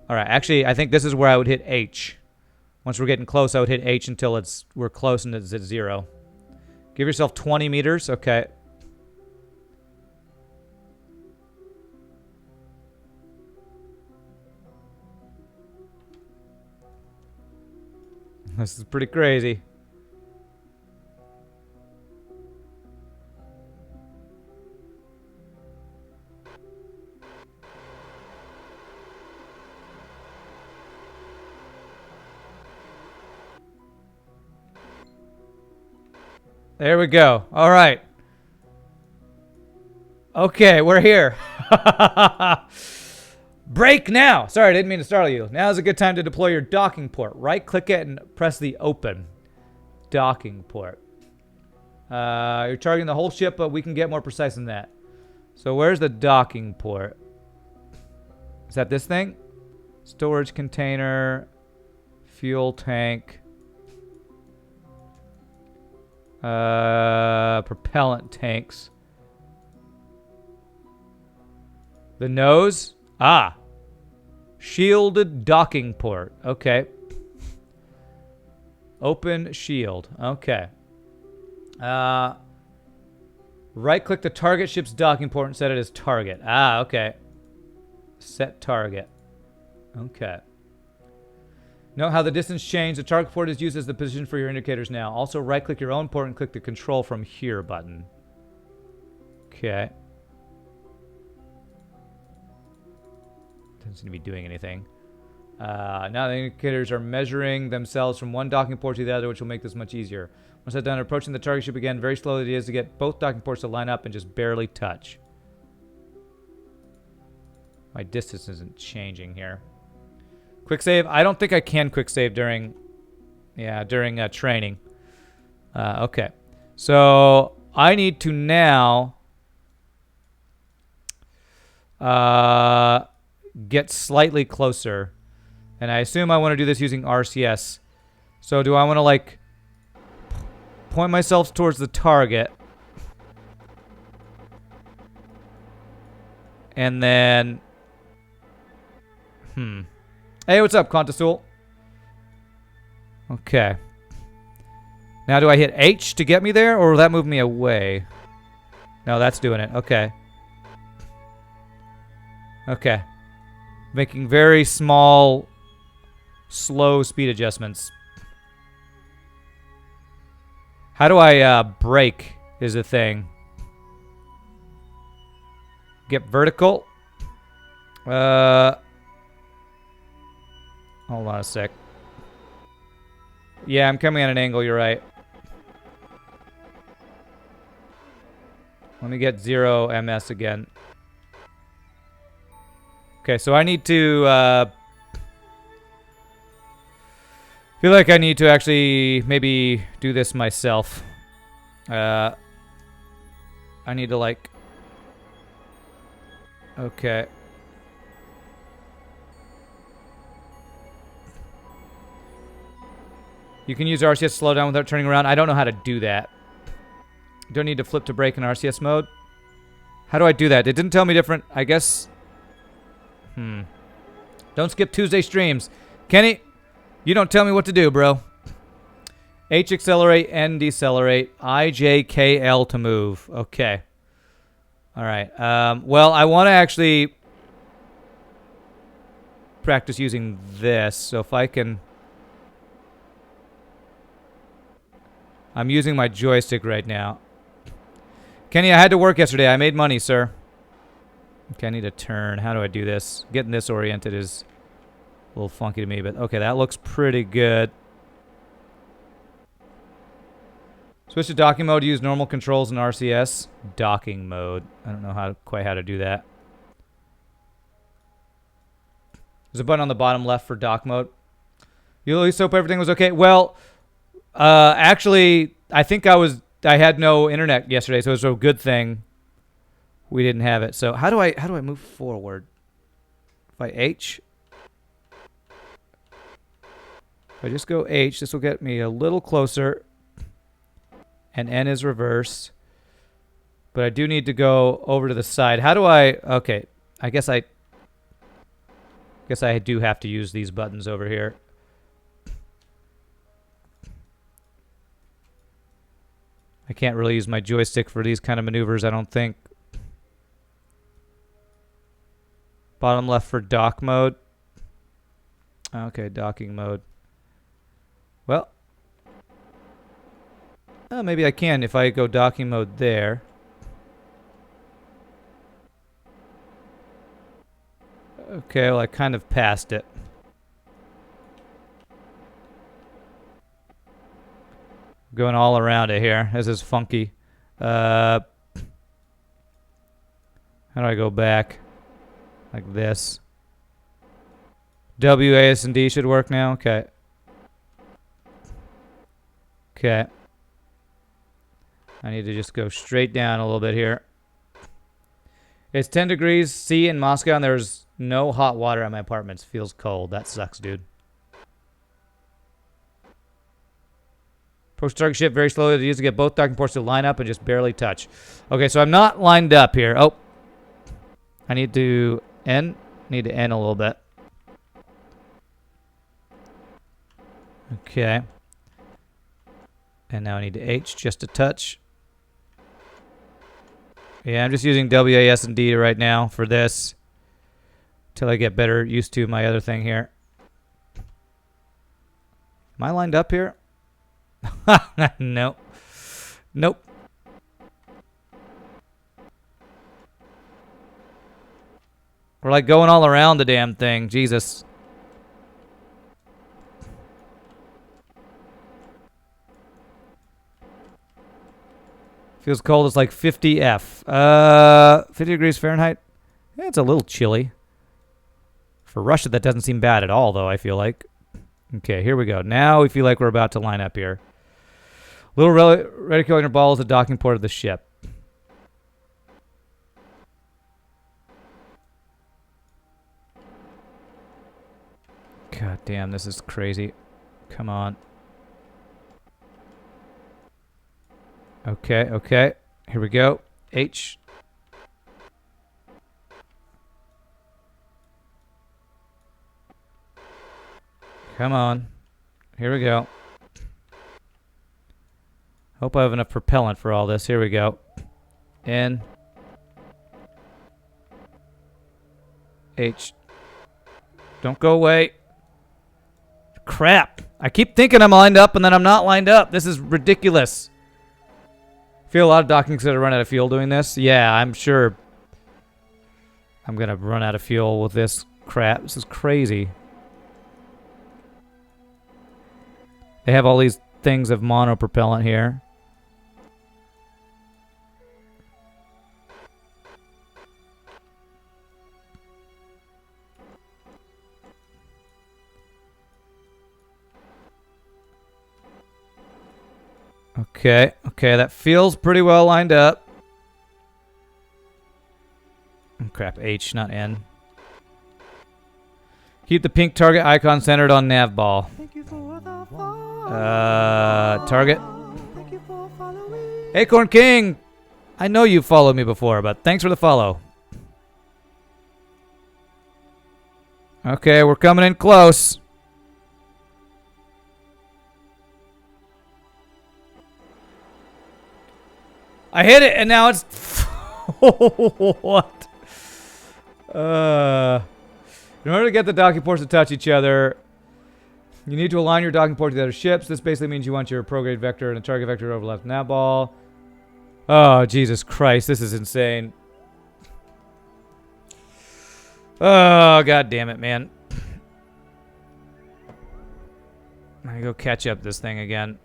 All right. Actually, I think this is where I would hit H. Once we're getting close, I would hit H until we're close and it's at 0. Give yourself 20 meters. Okay. This is pretty crazy. There we go. All right. Okay, we're here. Break now. Sorry, I didn't mean to startle you. Now is a good time to deploy your docking port. Right-click it and press the open docking port. You're targeting the whole ship, but we can get more precise than that. So where's the docking port? Is that this thing? Storage container, fuel tank, propellant tanks. The nose? Ah. Shielded docking port. Okay. Open shield. Okay. Right-click the target ship's docking port and set it as target. Ah, okay. Set target. Okay. Note how the distance changed. The target port is used as the position for your indicators now. Also, right-click your own port and click the control from here button. Okay. Doesn't seem to be doing anything. Now the indicators are measuring themselves from one docking port to the other, which will make this much easier. Once that's done, approaching the target ship again very slowly. It is to get both docking ports to line up and just barely touch. My distance isn't changing here. Quick save. I don't think I can quick save during training. Okay. So I need to now get slightly closer. And I assume I want to do this using RCS. So do I want to like point myself towards the target? And then Hey, what's up, Contasul? Okay. Now do I hit H to get me there, or will that move me away? No, that's doing it. Okay. Okay. Making very small, slow speed adjustments. How do I brake is a thing. Get vertical. Hold on a sec. Yeah, I'm coming at an angle, you're right. Let me get 0 MS again. Okay, so I need to feel like I need to actually maybe do this myself. I need to like... Okay. You can use RCS to slow down without turning around. I don't know how to do that. Don't need to flip to brake in RCS mode. How do I do that? It didn't tell me different. I guess... Don't skip Tuesday streams. Kenny, you don't tell me what to do, bro. H accelerate, N decelerate, I, J, K, L to move. Okay. All right. Well, I want to actually practice using this. So if I can... I'm using my joystick right now. Kenny, I had to work yesterday. I made money, sir. Okay, I need to turn. How do I do this? Getting this oriented is a little funky to me, but okay, that looks pretty good. Switch to docking mode. Use normal controls in RCS. Docking mode. I don't know quite how to do that. There's a button on the bottom left for dock mode. You at least hope everything was okay. Well, actually, I think I had no internet yesterday, so it's a good thing we didn't have it. So how do I move forward? If I H. If I just go H, this will get me a little closer. And N is reverse. But I do need to go over to the side. How do I... Okay. I guess I do have to use these buttons over here. I can't really use my joystick for these kind of maneuvers, I don't think. Bottom left for dock mode. Okay, docking mode. Well, maybe I can if I go docking mode there. Okay, well, I kind of passed it. Going all around it here. This is funky. How do I go back? Like this. W, A, S, and D should work now. Okay. Okay. I need to just go straight down a little bit here. It's 10 degrees C in Moscow, and there's no hot water at my apartment. It feels cold. That sucks, dude. Approach target ship very slowly. Use to get both docking ports to line up and just barely touch. Okay, so I'm not lined up here. Oh. I need to end. Need to end a little bit. Okay. And now I need to H just a touch. Yeah, I'm just using W, A, S, and D right now for this. Till I get better used to my other thing here. Am I lined up here? Nope. Nope. We're like going all around the damn thing. Jesus. Feels cold. It's like 50 F. 50 degrees Fahrenheit. Yeah, it's a little chilly. For Russia, that doesn't seem bad at all, though, I feel like. Okay, here we go. Now we feel like we're about to line up here. Little reticular ball is the docking port of the ship. God damn, this is crazy. Come on. Okay, okay. Here we go. H. Come on. Here we go. Hope I have enough propellant for all this. Here we go. N. H. Don't go away. Crap. I keep thinking I'm lined up and then I'm not lined up. This is ridiculous. I feel a lot of docking's going to run out of fuel doing this. Yeah, I'm sure I'm going to run out of fuel with this crap. This is crazy. They have all these things of monopropellant here. Okay, okay, that feels pretty well lined up. Oh, crap, H, not N. Keep the pink target icon centered on nav ball. Target. Acorn King! I know you've followed me before, but thanks for the follow. Okay, we're coming in close. I hit it, and now it's... What? In order to get the docking ports to touch each other, you need to align your docking port to the other ships. This basically means you want your prograde vector and a target vector to overlap nav ball. Oh, Jesus Christ. This is insane. Oh, God damn it, man. I'm gonna go catch up this thing again.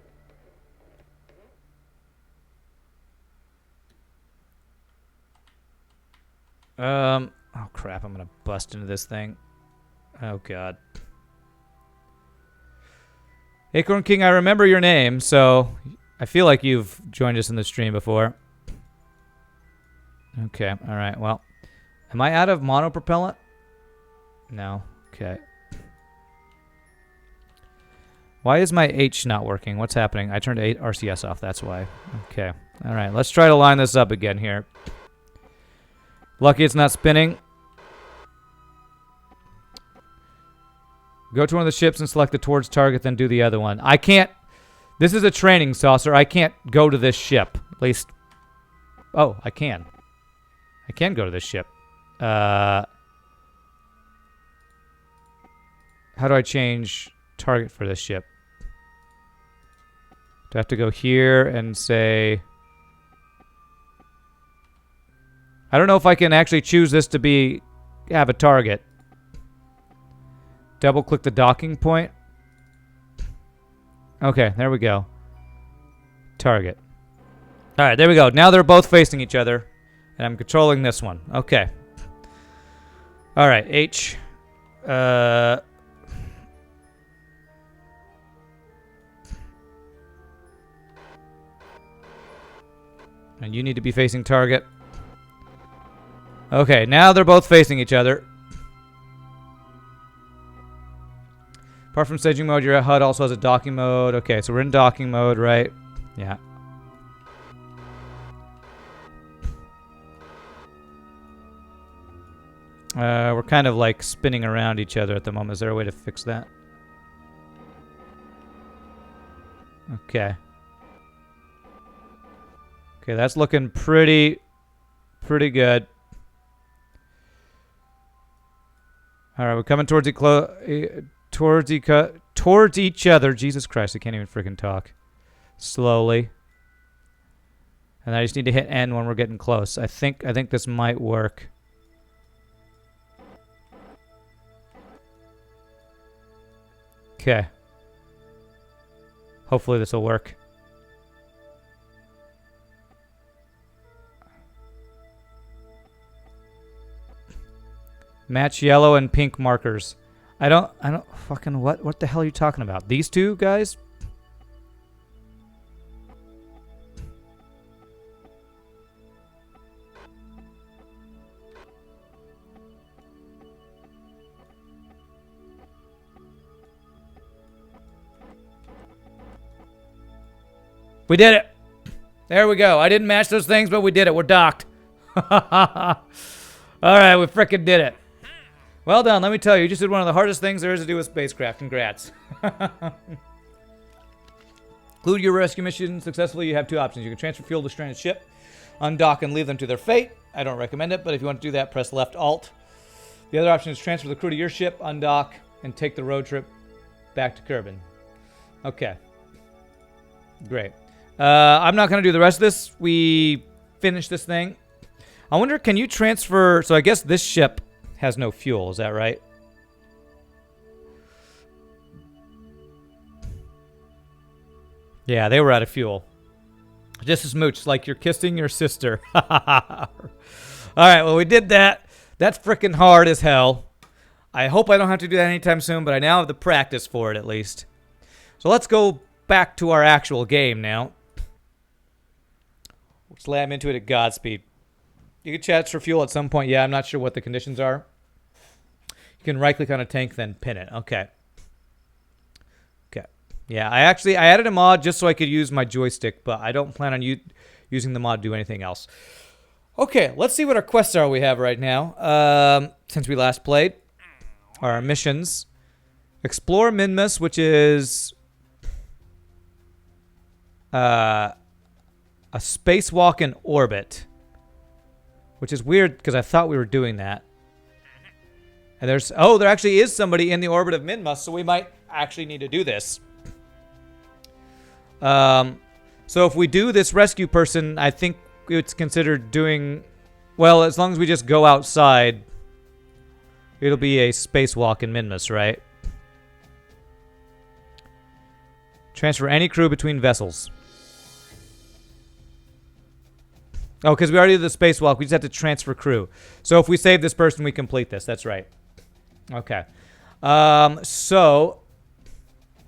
Oh crap, I'm gonna bust into this thing. Oh god. Acorn King, I remember your name, so I feel like you've joined us in the stream before. Okay, alright, well. Am I out of monopropellant? No. Okay. Why is my H not working? What's happening? I turned RCS off, that's why. Okay. All right, let's try to line this up again here. Lucky it's not spinning. Go to one of the ships and select the towards target, then do the other one. I can't. This is a training saucer. I can't go to this ship. At least. Oh, I can. I can go to this ship. How do I change target for this ship? Do I have to go here and say... I don't know if I can actually choose this to have a target. Double click the docking point. Okay, there we go. Target. All right, there we go. Now they're both facing each other, and I'm controlling this one. Okay. All right, H. And you need to be facing target. Okay, now they're both facing each other. Apart from staging mode, your HUD also has a docking mode. Okay, so we're in docking mode, right? Yeah. We're kind of like spinning around each other at the moment. Is there a way to fix that? Okay. Okay, that's looking pretty good. All right, we're coming towards each other. Jesus Christ, I can't even freaking talk. Slowly. And I just need to hit N when we're getting close. I think this might work. Okay. Hopefully this will work. Match yellow and pink markers. I don't fucking what the hell are you talking about? These two guys? We did it. There we go. I didn't match those things, but we did it. We're docked. All right, we frickin' did it. Well done, let me tell you, you just did one of the hardest things there is to do with spacecraft. Congrats. Conclude your rescue mission successfully. You have two options. You can transfer fuel to a stranded ship, undock and leave them to their fate. I don't recommend it, but if you want to do that, press left alt. The other option is transfer the crew to your ship, undock, and take the road trip back to Kerbin. Okay. Great. I'm not going to do the rest of this. We finished this thing. I wonder, can you transfer... So I guess this ship has no fuel. Is that right? Yeah, they were out of fuel. Just a smooch, like you're kissing your sister. All right, well, we did that. That's freaking hard as hell. I hope I don't have to do that anytime soon, but I now have the practice for it at least. So let's go back to our actual game now. We'll slam into it at Godspeed. You can chat for fuel at some point. Yeah, I'm not sure what the conditions are. You can right-click on a tank, then pin it. Okay. Okay. Yeah, I added a mod just so I could use my joystick, but I don't plan on using the mod to do anything else. Okay, let's see what our quests are we have right now. Since we last played. Our missions. Explore Minmus, which is... a spacewalk in orbit. Which is weird, because I thought we were doing that. And there actually is somebody in the orbit of Minmus, so we might actually need to do this. So if we do this rescue person, I think it's considered doing... Well, as long as we just go outside, it'll be a spacewalk in Minmus, right? Transfer any crew between vessels. Oh, because we already did the spacewalk. We just have to transfer crew. So if we save this person, we complete this. That's right. Okay. So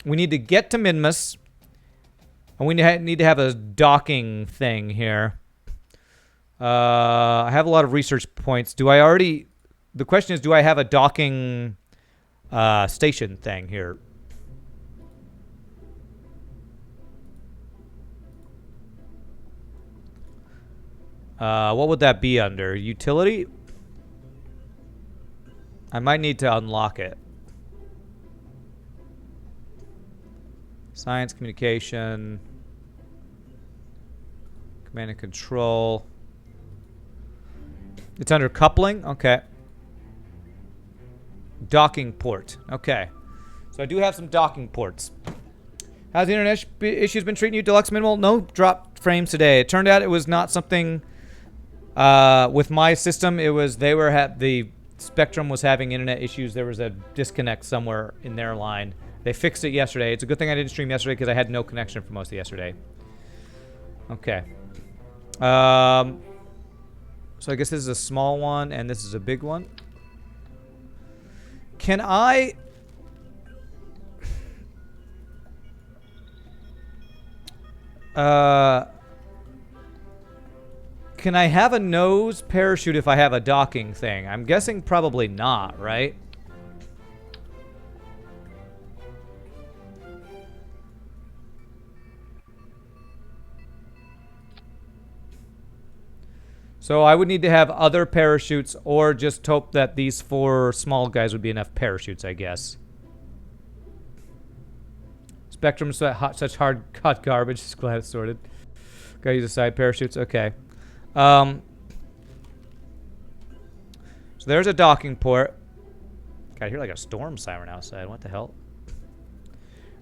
we need to get to Minmus. And we need to have a docking thing here. I have a lot of research points. The question is, do I have a docking station thing here? What would that be under? Utility? I might need to unlock it. Science, communication, command and control. It's under coupling? Okay. Docking port. Okay. So I do have some docking ports. How's the internet issues been treating you, Deluxe Minimal? No drop frames today. It turned out it was not something with my system. It was the Spectrum was having internet issues. There was a disconnect somewhere in their line. They fixed it yesterday. It's a good thing I didn't stream yesterday because I had no connection for most of yesterday. Okay. So I guess this is a small one and this is a big one. Can I... can I have a nose parachute if I have a docking thing? I'm guessing probably not, right? So I would need to have other parachutes or just hope that these 4 small guys would be enough parachutes, I guess. Spectrum's such hot garbage. Just glad it's sorted. Gotta use the side parachutes. Okay. So there's a docking port. God, I hear like a storm siren outside. What the hell?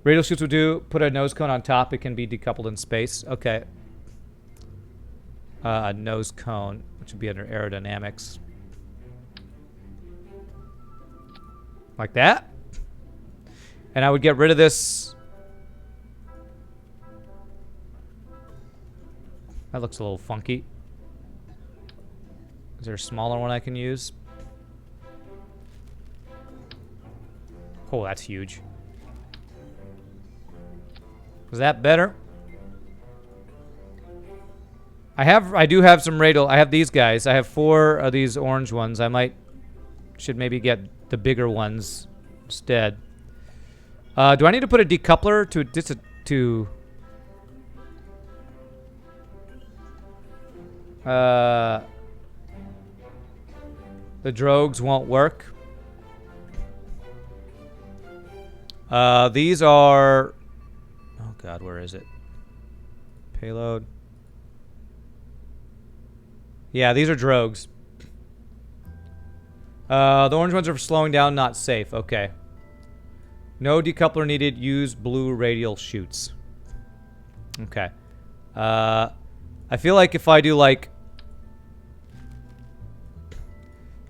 Radial chutes will do. Put a nose cone on top. It can be decoupled in space. Okay. A nose cone, which would be under aerodynamics. Like that. And I would get rid of this. That looks a little funky. Is there a smaller one I can use? Oh, that's huge. Is that better? I do have some radial. I have these guys. I have 4 of these orange ones. Should maybe get the bigger ones instead. Do I need to put a decoupler to the drogues won't work. These are... Oh god, where is it? Payload. Yeah, these are drogues. The orange ones are for slowing down, not safe. Okay. No decoupler needed. Use blue radial chutes. Okay. I feel like if I do like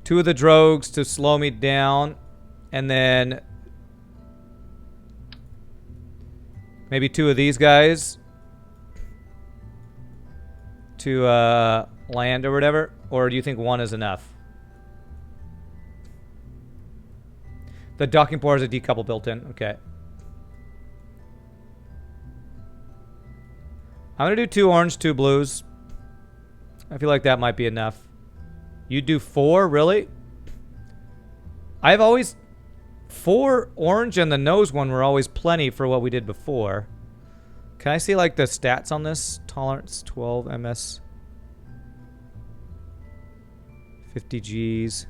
2 of the drogues to slow me down, and then maybe 2 of these guys to land or whatever, or do you think 1 is enough? The docking port has a decouple built in. Okay. I'm gonna do 2 orange, 2 blues. I feel like that might be enough. You do 4, really? I've always... 4 orange and the nose one were always plenty for what we did before. Can I see like the stats on this? Tolerance 12 ms. 50 Gs.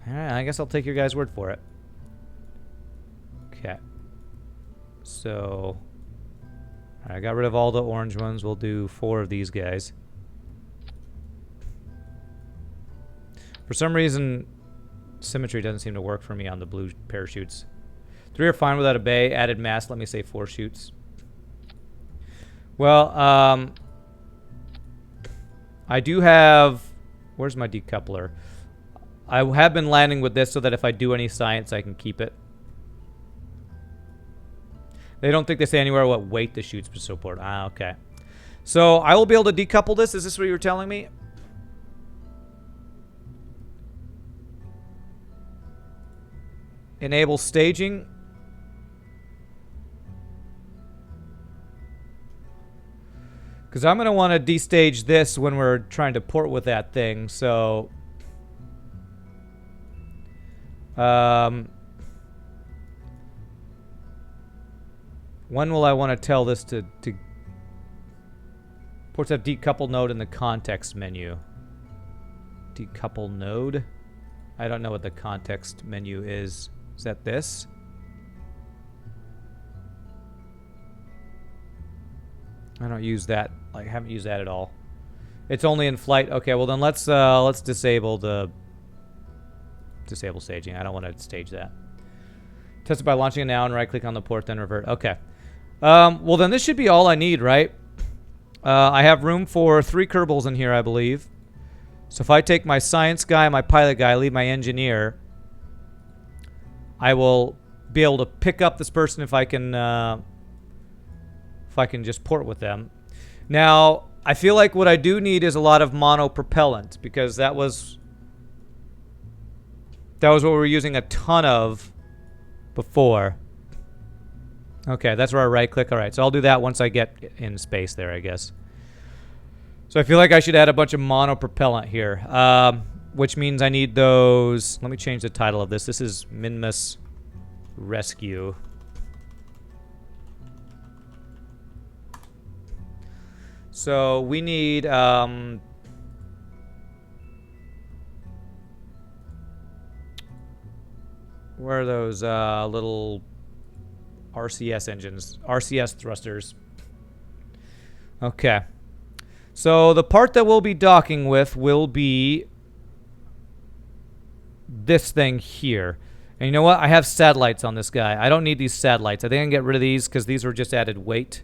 Alright, I guess I'll take your guys' word for it. Okay. So... I got rid of all the orange ones. We'll do 4 of these guys. For some reason, symmetry doesn't seem to work for me on the blue parachutes. 3 are fine without a bay. Added mass, let me say 4 shoots. Well, I do have... Where's my decoupler? I have been landing with this so that if I do any science, I can keep it. They don't think they say anywhere what weight the chutes support. Ah, okay. So I will be able to decouple this. Is this what you were telling me? Enable staging. Because I'm going to want to destage this when we're trying to port with that thing. So... when will I want to tell this to Ports have decouple node in the context menu. Decouple node? I don't know what the context menu is. Is that this? I don't use that. I haven't used that at all. It's only in flight. Okay, well then let's disable staging. I don't want to stage that. Test it by launching it now and right-click on the port, then revert. Okay. Well then this should be all I need, right? I have room for 3 Kerbals in here, I believe. So if I take my science guy, my pilot guy, leave my engineer, I will be able to pick up this person if I can just port with them. Now, I feel like what I do need is a lot of monopropellant, because that was what we were using a ton of before. Okay, that's where I right-click. All right, so I'll do that once I get in space there, I guess. So I feel like I should add a bunch of monopropellant here, which means I need those. Let me change the title of this. This is Minmus Rescue. So we need where are those little RCS engines, RCS thrusters? Okay. So the part that we'll be docking with will be this thing here. And you know what? I have satellites on this guy. I don't need these satellites. I think I can get rid of these because these were just added weight.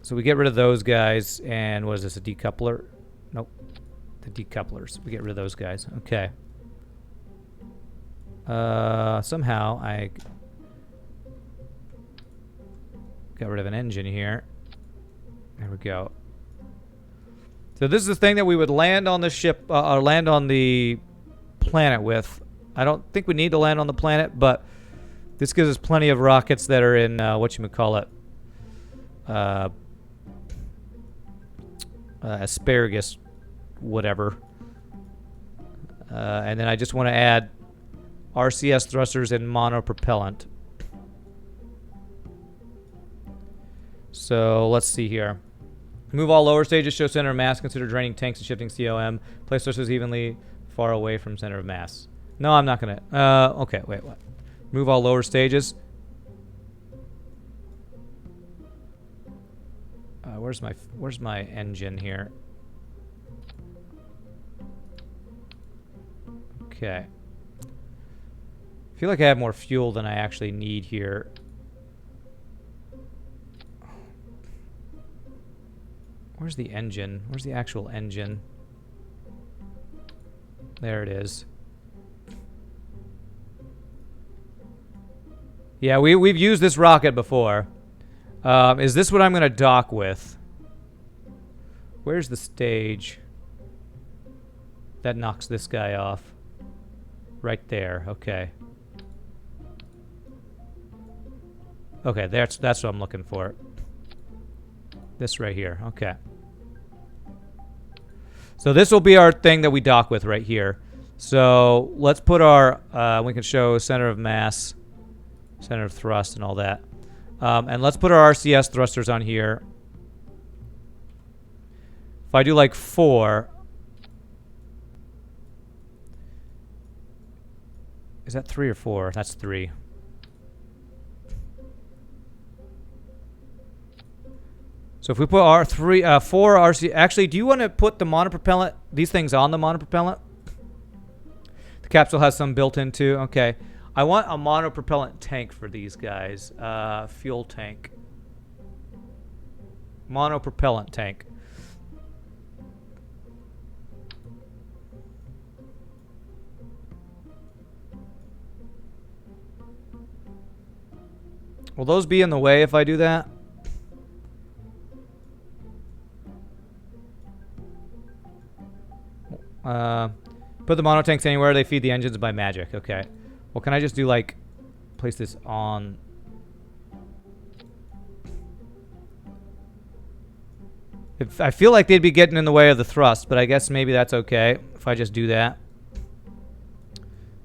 So we get rid of those guys. And what is this, a decoupler? Nope. The decouplers. We get rid of those guys. Okay. Somehow I got rid of an engine here. There we go. So this is the thing that we would land on the ship, or land on the planet with. I don't think we need to land on the planet, but this gives us plenty of rockets that are in, whatchamacallit, asparagus, whatever. And then I just want to add RCS thrusters and monopropellant. So let's see here. Move all lower stages, show center of mass, consider draining tanks and shifting COM. Place thrusters evenly far away from center of mass. No, I'm not gonna. Okay, wait, what? Move all lower stages. Where's my engine here? Okay. I feel like I have more fuel than I actually need here. Where's the engine? Where's the actual engine? There it is. Yeah, we've used this rocket before. Is this what I'm going to dock with? Where's the stage? That knocks this guy off. Right there. Okay. Okay, that's what I'm looking for. This right here. Okay. So this will be our thing that we dock with right here. So let's put our, we can show center of mass, center of thrust, and all that. And let's put our RCS thrusters on here. If I do like 4. Is that 3 or 4? That's 3. So if we put our 4 RC, actually, do you want to put the monopropellant, these things on the monopropellant? The capsule has some built into. Okay. I want a monopropellant tank for these guys. Fuel tank. Monopropellant tank. Will those be in the way if I do that? Put the monotanks anywhere. They feed the engines by magic. Okay. Well, can I just do, like, place this on? I feel like they'd be getting in the way of the thrust, but I guess maybe that's okay if I just do that.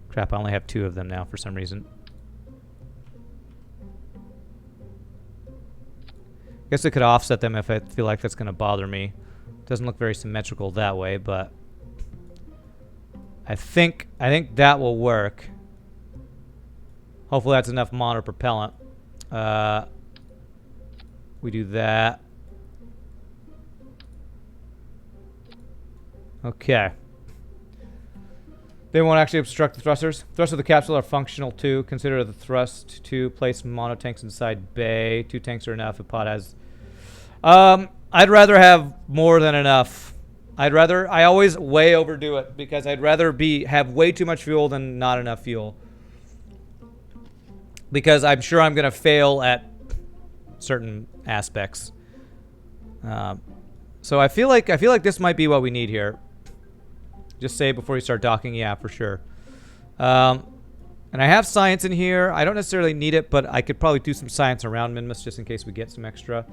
Crap, I only have 2 of them now for some reason. Guess I could offset them if I feel like that's going to bother me. Doesn't look very symmetrical that way, but I think that will work. Hopefully that's enough mono propellant. We do that. Okay. They won't actually obstruct the thrusters. Thrust of the capsule are functional too. Consider the thrust to place mono tanks inside bay. 2 tanks are enough. A pod has. I'd rather have more than enough. I always way overdo it because I'd rather have way too much fuel than not enough fuel. Because I'm sure I'm gonna fail at certain aspects. So I feel like this might be what we need here. Just say before you start docking, yeah, for sure. And I have science in here. I don't necessarily need it, but I could probably do some science around Minmus just in case we get some extra.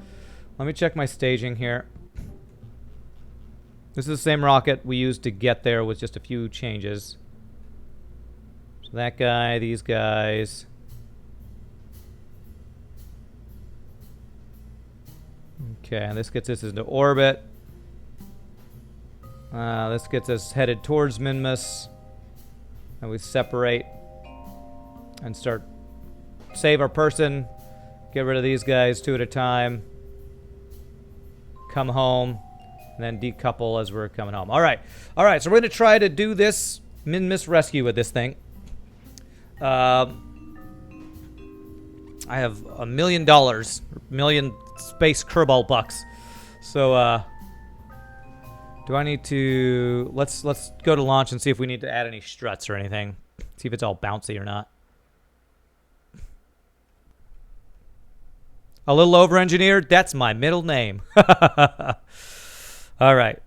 Let me check my staging here. This is the same rocket we used to get there with just a few changes. So that guy, these guys. Okay, and this gets us into orbit. This gets us headed towards Minmus. And we separate and start save our person. Get rid of these guys 2 at a time. Come home. And then decouple as we're coming home. Alright. Alright, so we're going to try to do this Minmus rescue with this thing. I have $1 million. Million space Kerbal bucks. So, do I need to... Let's go to launch and see if we need to add any struts or anything. See if it's all bouncy or not. A little over-engineered? That's my middle name. All right.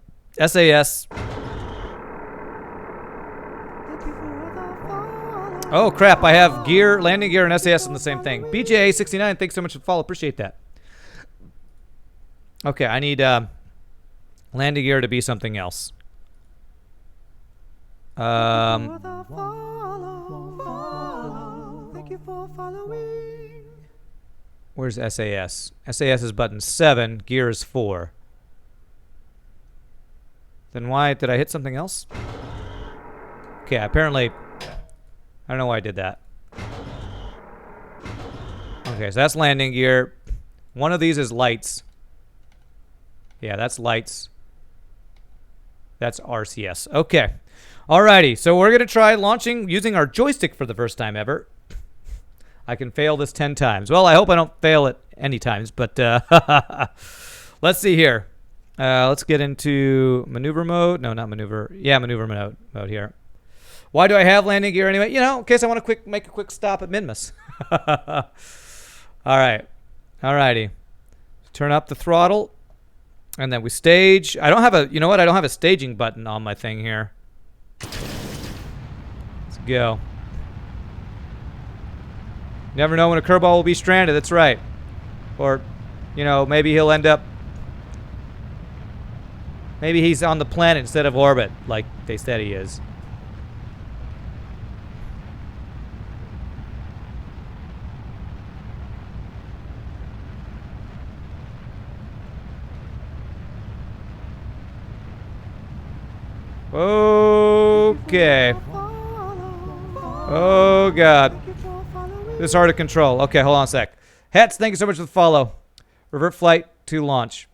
SAS. Oh, crap. I have gear, landing gear, and SAS in the same thing. BJA69, thanks so much for the follow. Appreciate that. Okay, I need landing gear to be something else. Where's SAS? SAS is button 7. Gear is 4. Then why did I hit something else? Okay, apparently I don't know why I did that. Okay, so that's landing gear. One of these is lights. Yeah, that's lights. That's RCS. Okay. Alrighty, so we're going to try launching using our joystick for the first time ever. I can fail this 10 times. Well, I hope I don't fail it any times, but let's see here. Let's get into maneuver mode. No, not maneuver. Yeah, maneuver mode here. Why do I have landing gear anyway? You know, in case I want to make a quick stop at Minmus. All right. Alrighty. Turn up the throttle. And then we stage. I don't have a, you know what? I don't have a staging button on my thing here. Let's go. Never know when a Kerbal will be stranded. That's right. Or, you know, maybe he'll end up. Maybe he's on the planet instead of orbit, like they said he is. Okay. Oh, God. This is hard to control. Okay, hold on a sec. Hats, thank you so much for the follow. Revert flight to launch.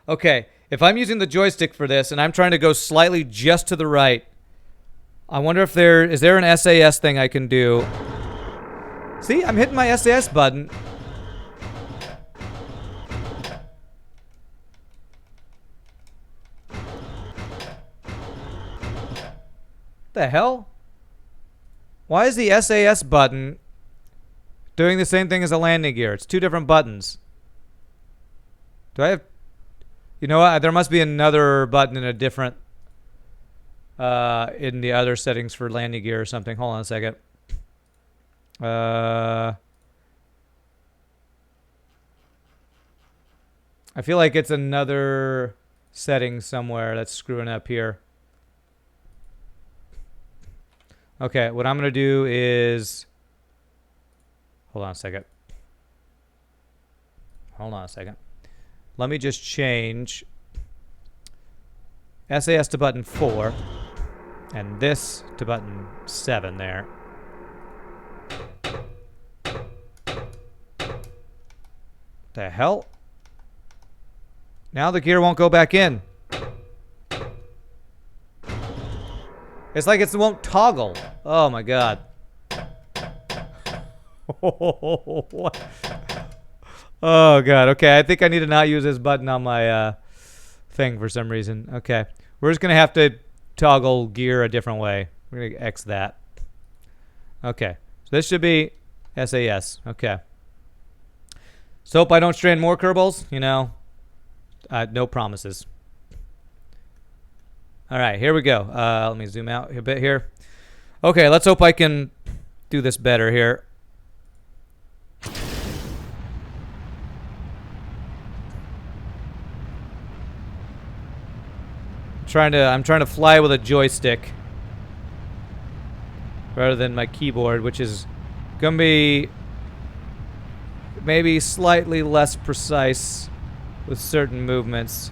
Okay, if I'm using the joystick for this and I'm trying to go slightly just to the right, I wonder if is there an SAS thing I can do? See, I'm hitting my SAS button. The hell? Why is the SAS button doing the same thing as the landing gear? It's 2 different buttons. Do I have... You know what? There must be another button in a different... in the other settings for landing gear or something. Hold on a second. I feel like it's another setting somewhere that's screwing up here. Okay, what I'm going to do is... Hold on a second. hold on a second. Let me just change SAS to button 4 and this to button 7 there. The hell? Now the gear won't go back in. It's like it won't toggle. Oh my god. What? Oh god. Okay, I think I need to not use this button on my thing for some reason. Okay. We're just going to have to toggle gear a different way. We're going to X that. Okay. So this should be SAS. Okay. So hope I don't strand more Kerbals, you know. No promises. All right, here we go. Let me zoom out a bit here. Okay, let's hope I can do this better here. I'm trying to fly with a joystick rather than my keyboard, which is gonna be maybe slightly less precise with certain movements.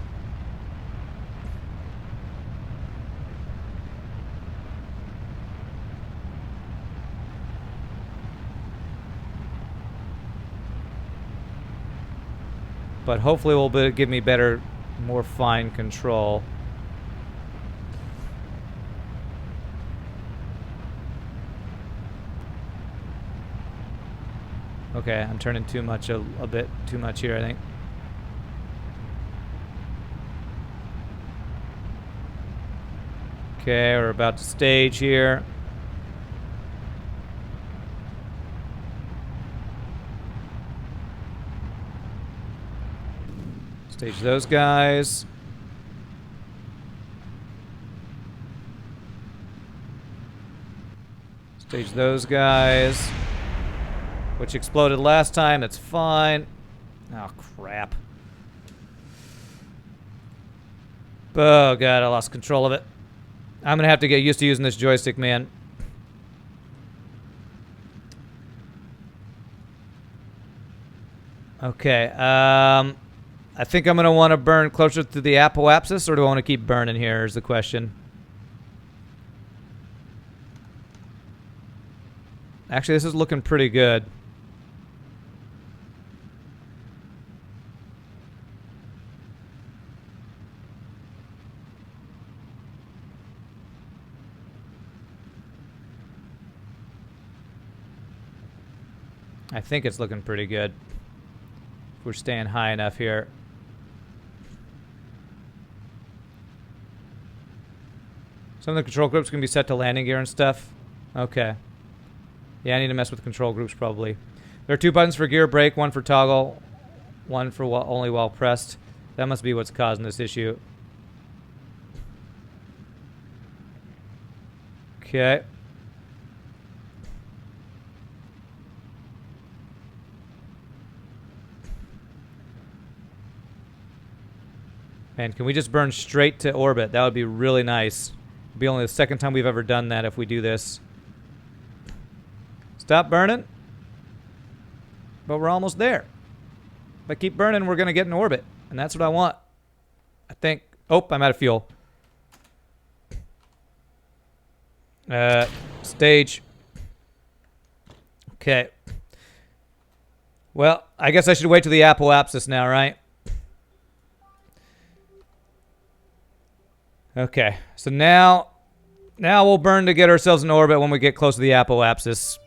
But hopefully it will give me better, more fine control. Okay, I'm turning too much, a bit too much here, I think. Okay, we're about to stage here. Stage those guys. Stage those guys. Which exploded last time, that's fine. Oh, crap. Oh, God, I lost control of it. I'm gonna have to get used to using this joystick, man. Okay, I think I'm gonna want to burn closer to the apoapsis, or do I want to keep burning here is the question. Actually, this is looking pretty good. I think it's looking pretty good. We're staying high enough here. Some of the control groups can be set to landing gear and stuff. Okay. Yeah, I need to mess with control groups probably. There are 2 buttons for gear brake, one for toggle, one for only while pressed. That must be what's causing this issue. Okay. Man, can we just burn straight to orbit? That would be really nice. It'll be only the second time we've ever done that if we do this. Stop burning. But we're almost there. If I keep burning, we're going to get in orbit. And that's what I want. I think. Oh, I'm out of fuel. Stage. Okay. Well, I guess I should wait till the apoapsis now, right? Okay, so now we'll burn to get ourselves in orbit when we get close to the apoapsis.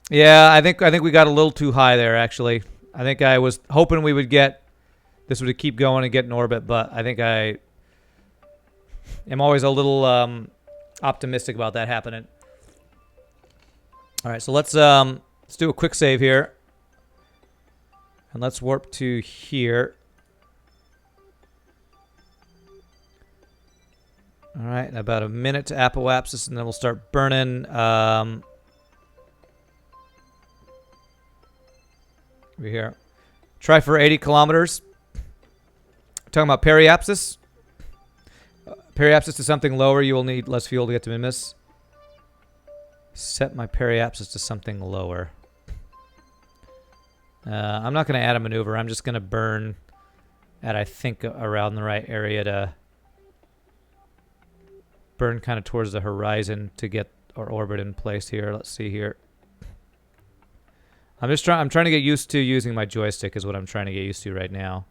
Yeah, I think we got a little too high there, actually. I think I was hoping we would get this would keep going and get in orbit, but I think I am always a little optimistic about that happening. All right, so let's do a quick save here. And let's warp to here. All right, about a minute to apoapsis, and then we'll start burning. Over here. Try for 80 kilometers. Talking about periapsis. Periapsis is something lower. You will need less fuel to get to Minmus. Set my periapsis to something lower. I'm not going to add a maneuver. I'm just going to burn at, I think, around the right area to burn kind of towards the horizon to get our orbit in place here. Let's see here. I'm trying to get used to using my joystick is what I'm trying to get used to right now.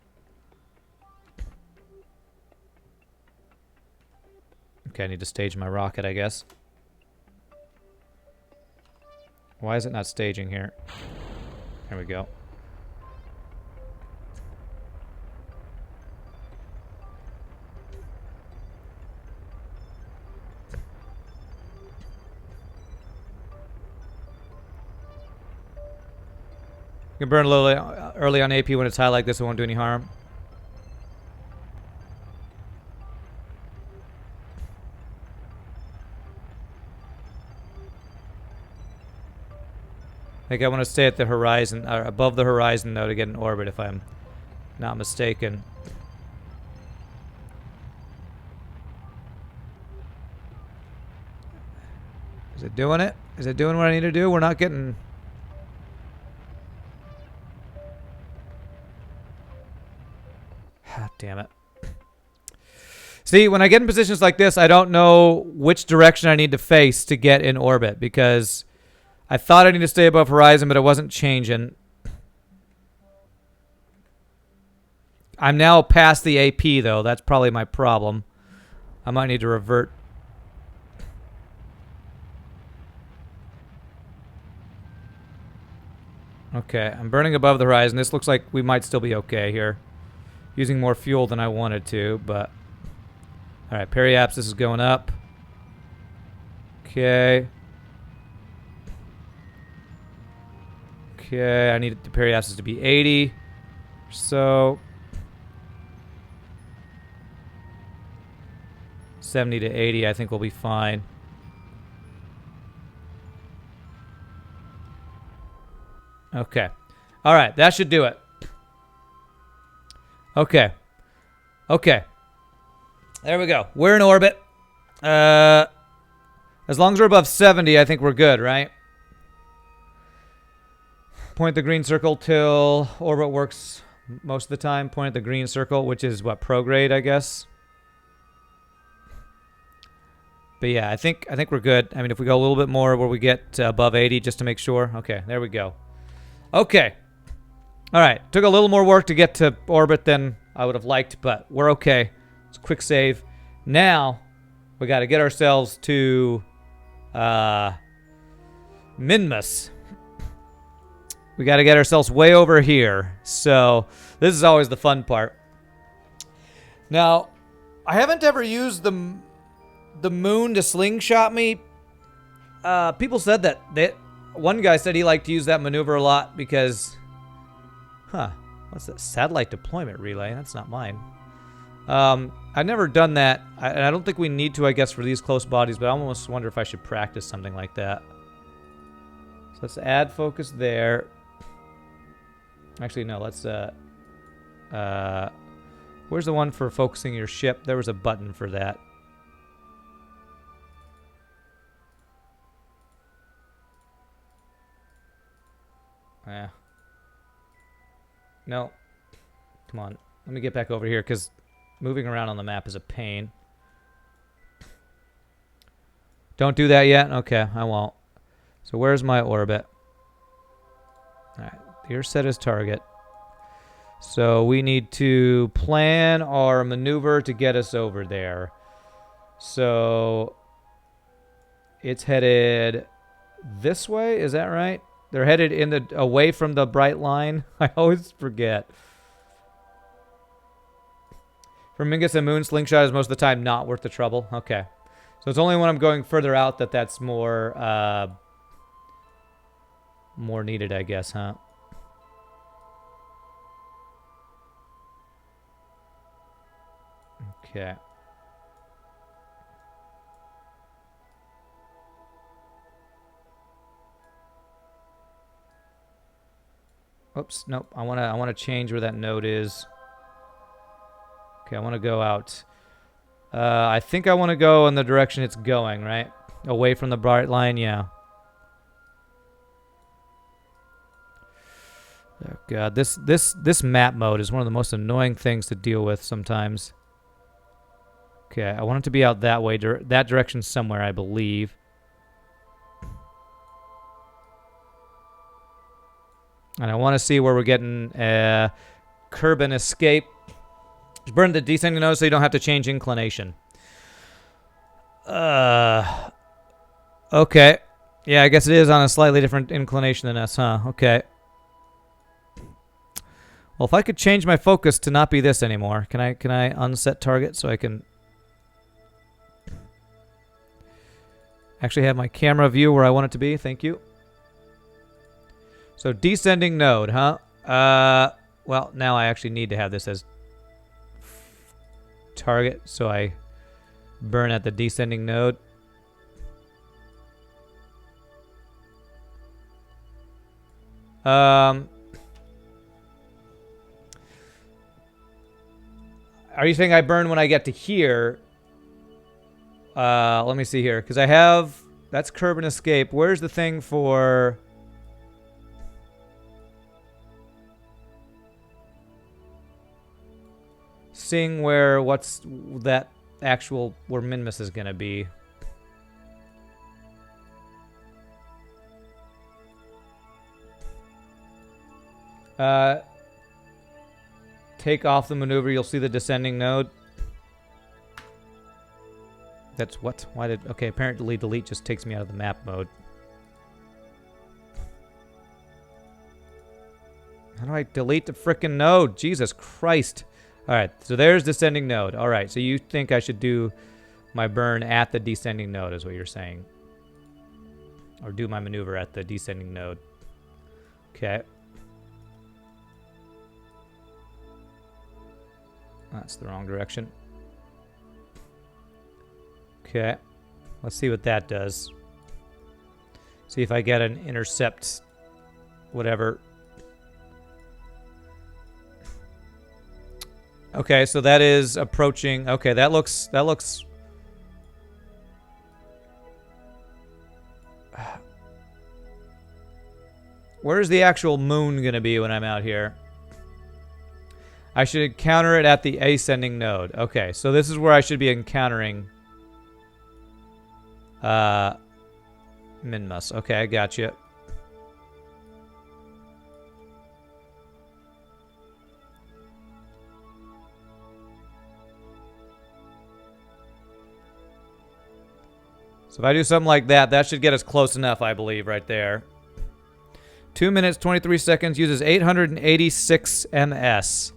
Okay, I need to stage my rocket, I guess. Why is it not staging here? There we go. You can burn a little early on AP when it's high like this. It won't do any harm. I think I want to stay at the horizon, or above the horizon, though, to get an orbit, if I'm not mistaken. Is it doing it? Is it doing what I need to do? We're not getting... Damn it. See, when I get in positions like this, I don't know which direction I need to face to get in orbit, because I thought I need to stay above horizon, but it wasn't changing. I'm now past the AP, though. That's probably my problem. I might need to revert. Okay, I'm burning above the horizon. This looks like we might still be okay here. Using more fuel than I wanted to, but... Alright, periapsis is going up. Okay. Okay, I need the periapsis to be 80. So... 70 to 80, I think we'll be fine. Okay. Alright, that should do it. Okay. Okay. There we go. We're in orbit. As long as we're above 70, I think we're good, right? Point the green circle till orbit works most of the time. Point at the green circle, which is what, prograde, I guess. But yeah, I think we're good. I mean, if we go a little bit more where we get above 80 just to make sure. Okay, there we go. Okay. All right. Took a little more work to get to orbit than I would have liked, but we're okay. It's a quick save. Now, we got to get ourselves to Minmus. We got to get ourselves way over here. So, this is always the fun part. Now, I haven't ever used the moon to slingshot me. People said that one guy said he liked to use that maneuver a lot because... Huh. What's that? Satellite deployment relay. That's not mine. I've never done that. And I don't think we need to, I guess, for these close bodies, but I almost wonder if I should practice something like that. So let's add focus there. Actually, no. Let's... where's the one for focusing your ship? There was a button for that. Yeah. No. Come on. Let me get back over here, because moving around on the map is a pain. Don't do that yet? Okay, I won't. So where's my orbit? Alright, here's set as target. So we need to plan our maneuver to get us over there. So it's headed this way, is that right? They're headed away from the bright line. I always forget. For Mingus and Moon, slingshot is most of the time not worth the trouble. Okay. So it's only when I'm going further out that's more needed, I guess, huh? Okay. Oops, nope. I wanna change where that node is. Okay, I want to go out. I think I want to go in the direction it's going, right? Away from the bright line, yeah. Oh god, this map mode is one of the most annoying things to deal with sometimes. Okay, I want it to be out that way, that direction somewhere, I believe. And I want to see where we're getting Kerbal escape. Just burn the descending node so you don't have to change inclination. Okay. Yeah, I guess it is on a slightly different inclination than us, huh? Okay. Well, if I could change my focus to not be this anymore, can I unset target so I can actually have my camera view where I want it to be? Thank you. So descending node, huh? Well, now I actually need to have this as target, so I burn at the descending node. Are you saying I burn when I get to here? Let me see here, because I have... That's Kerbal escape. Where's the thing for... Seeing where... What's that actual... Where Minmus is going to be. Take off the maneuver. You'll see the descending node. That's what? Why did... Okay, apparently delete just takes me out of the map mode. How do I delete the frickin' node? Jesus Christ. Alright, so there's descending node. Alright, so you think I should do my burn at the descending node is what you're saying. Or do my maneuver at the descending node. Okay. That's the wrong direction. Okay. Let's see what that does. See if I get an intercept. Whatever. Okay, so that is approaching. Okay, that looks... Where's the actual moon going to be when I'm out here? I should encounter it at the ascending node. Okay, so this is where I should be encountering Minmus. Okay, I got you. So if I do something like that, that should get us close enough, I believe, right there. 2 minutes, 23 seconds, uses 886 ms.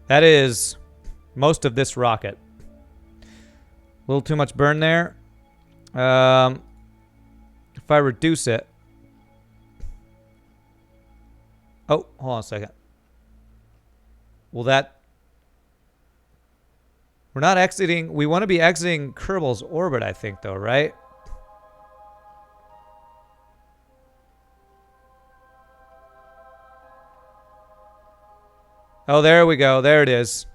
That is most of this rocket. A little too much burn there. If I reduce it... Oh, hold on a second. Will that... We're not exiting... We want to be exiting Kerbal's orbit, I think, though, right? Oh, there we go. There it is.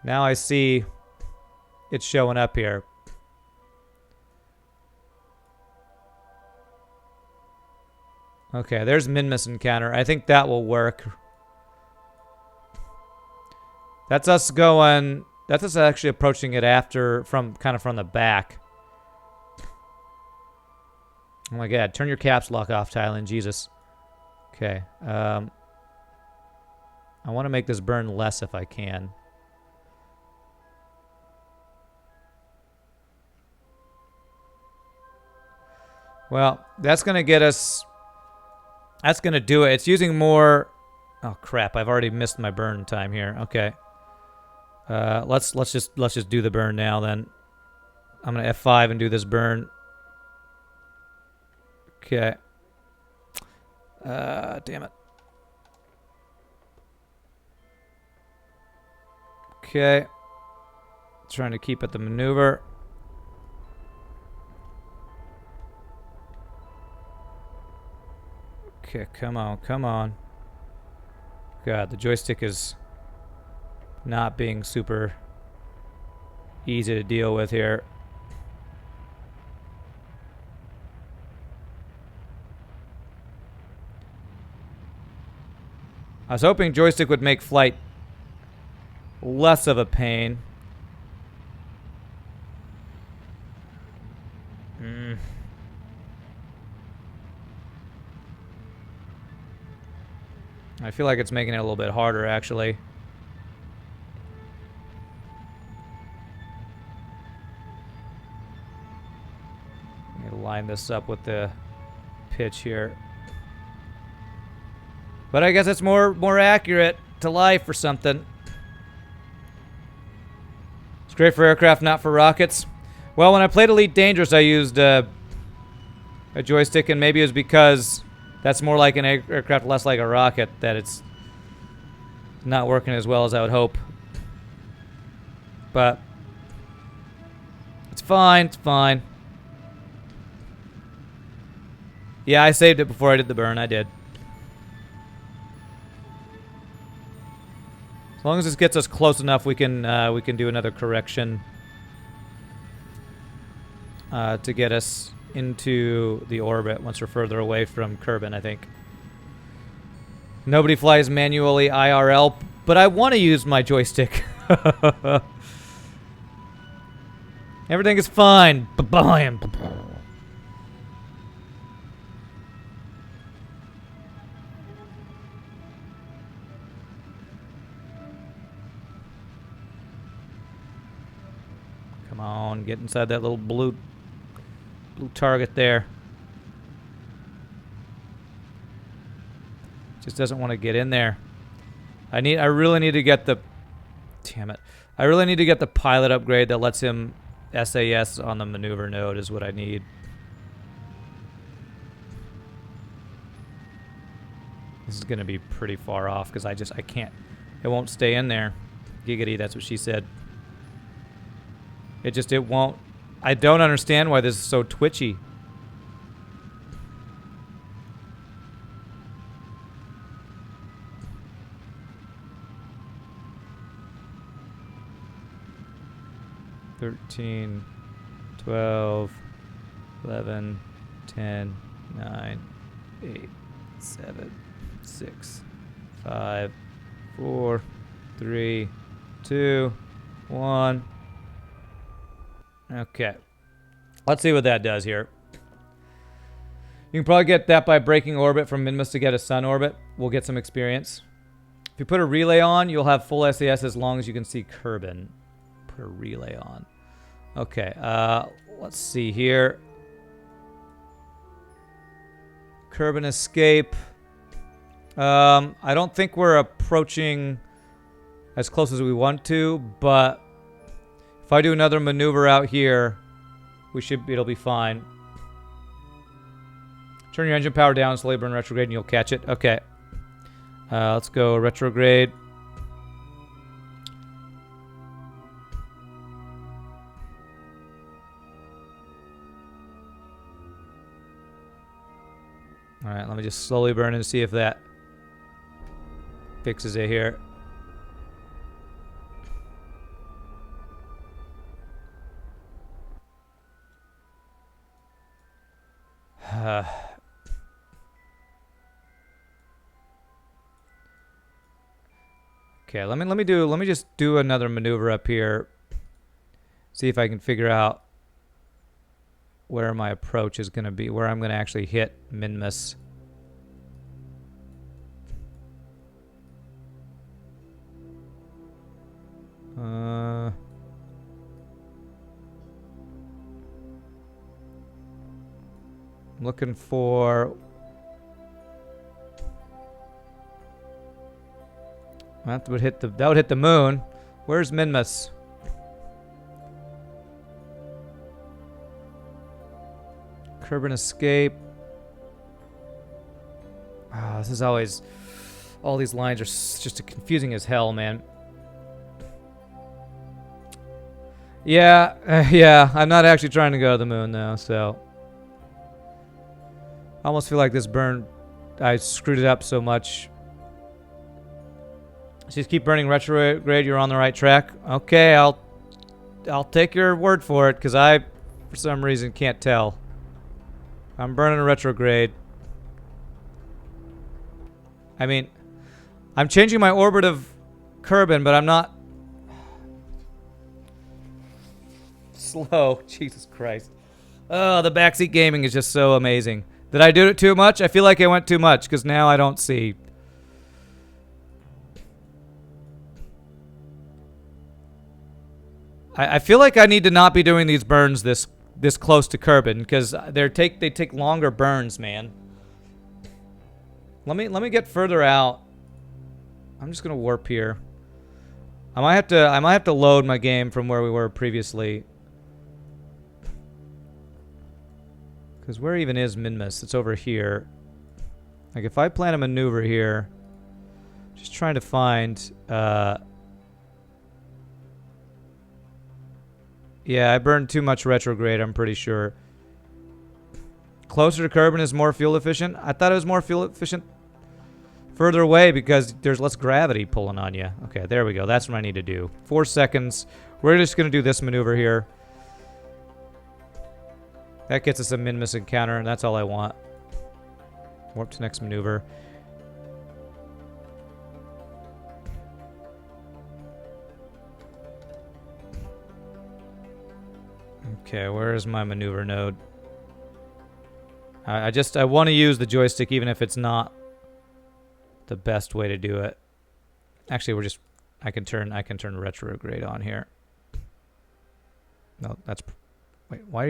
Now I see it's showing up here. Okay, there's Minmus encounter. I think that will work. That's us going... That's us actually approaching it after... kind of from the back. Oh my god. Turn your caps lock off, Thailand. Jesus. Okay. I want to make this burn less if I can. Well, that's going to get us... That's going to do it. It's using more... Oh, crap. I've already missed my burn time here. Okay. Let's just do the burn now, then. I'm going to F5 and do this burn. Okay. Damn it. Okay. Trying to keep at the maneuver. Okay, come on, come on. God, the joystick is not being super easy to deal with here. I was hoping joystick would make flight less of a pain. I feel like it's making it a little bit harder, actually. Let me line this up with the pitch here. But I guess it's more accurate to life or something. It's great for aircraft, not for rockets. Well, when I played Elite Dangerous, I used a joystick, and maybe it was because that's more like an aircraft, less like a rocket, that it's not working as well as I would hope. But it's fine, it's fine. Yeah, I saved it before I did the burn, I did. As long as this gets us close enough, we can do another correction to get us into the orbit once we're further away from Kerbin, I think. Nobody flies manually IRL, but I want to use my joystick. Everything is fine. Ba-bam. Come on, get inside that little blue target there. Just doesn't want to get in there. I really need to get the... Damn it. I really need to get the pilot upgrade that lets him SAS on the maneuver node is what I need. This is going to be pretty far off because I can't... It won't stay in there. Giggity, that's what she said. It won't... I don't understand why this is so twitchy. $13, $12, $11, $10, $9, $8, $7, $6, $5, $4, $3, $2, $1. Okay. Let's see what that does here. You can probably get that by breaking orbit from Minmus to get a sun orbit. We'll get some experience. If you put a relay on, you'll have full SAS as long as you can see Kerbin. Put a relay on. Okay. Let's see here. Kerbin escape. I don't think we're approaching as close as we want to, but if I do another maneuver out here, it'll be fine. Turn your engine power down, slowly burn retrograde, and you'll catch it. Okay. Let's go retrograde. Alright, let me just slowly burn and see if that fixes it here. Okay, let me just do another maneuver up here. See if I can figure out where my approach is going to be, where I'm going to actually hit Minmus. I'm looking for... That would hit the moon. Where's Minmus? Kerbin escape. Ah, this is always... All these lines are just confusing as hell, man. Yeah, yeah. I'm not actually trying to go to the moon, though, so... I almost feel like this burn... I screwed it up so much. Just keep burning retrograde, you're on the right track. Okay, I'll take your word for it, because I, for some reason, can't tell. I'm burning a retrograde. I mean, I'm changing my orbit of Kerbin, but I'm not slow. Jesus Christ. Oh, the backseat gaming is just so amazing. Did I do it too much? I feel like I went too much because now I don't see. I feel like I need to not be doing these burns this close to Kerbin because they take longer burns, man. Let me get further out. I'm just gonna warp here. I might have to load my game from where we were previously. Because where even is Minmus? It's over here. Like if I plan a maneuver here, just trying to find. Yeah, I burned too much retrograde, I'm pretty sure. Closer to Kerbin is more fuel efficient. I thought it was more fuel efficient further away because there's less gravity pulling on you. Okay, there we go. That's what I need to do. 4 seconds. We're just going to do this maneuver here. That gets us a Minmus encounter, and that's all I want. Warp to next maneuver. Okay, where is my maneuver node? I want to use the joystick even if it's not the best way to do it. Actually, I can turn retrograde on here. No, that's wait, what are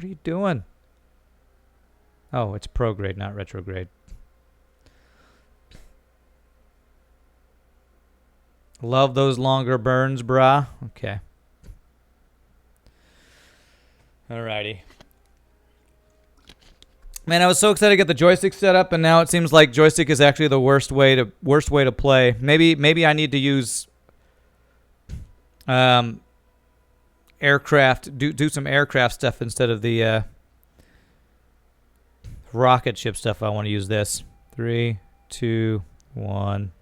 you doing? Oh, it's prograde, not retrograde. Love those longer burns, brah. Okay. Alrighty. Man, I was so excited to get the joystick set up, and now it seems like joystick is actually the worst way to play. Maybe I need to use aircraft, do some aircraft stuff instead of the rocket ship stuff. I want to use this. 3, 2, 1.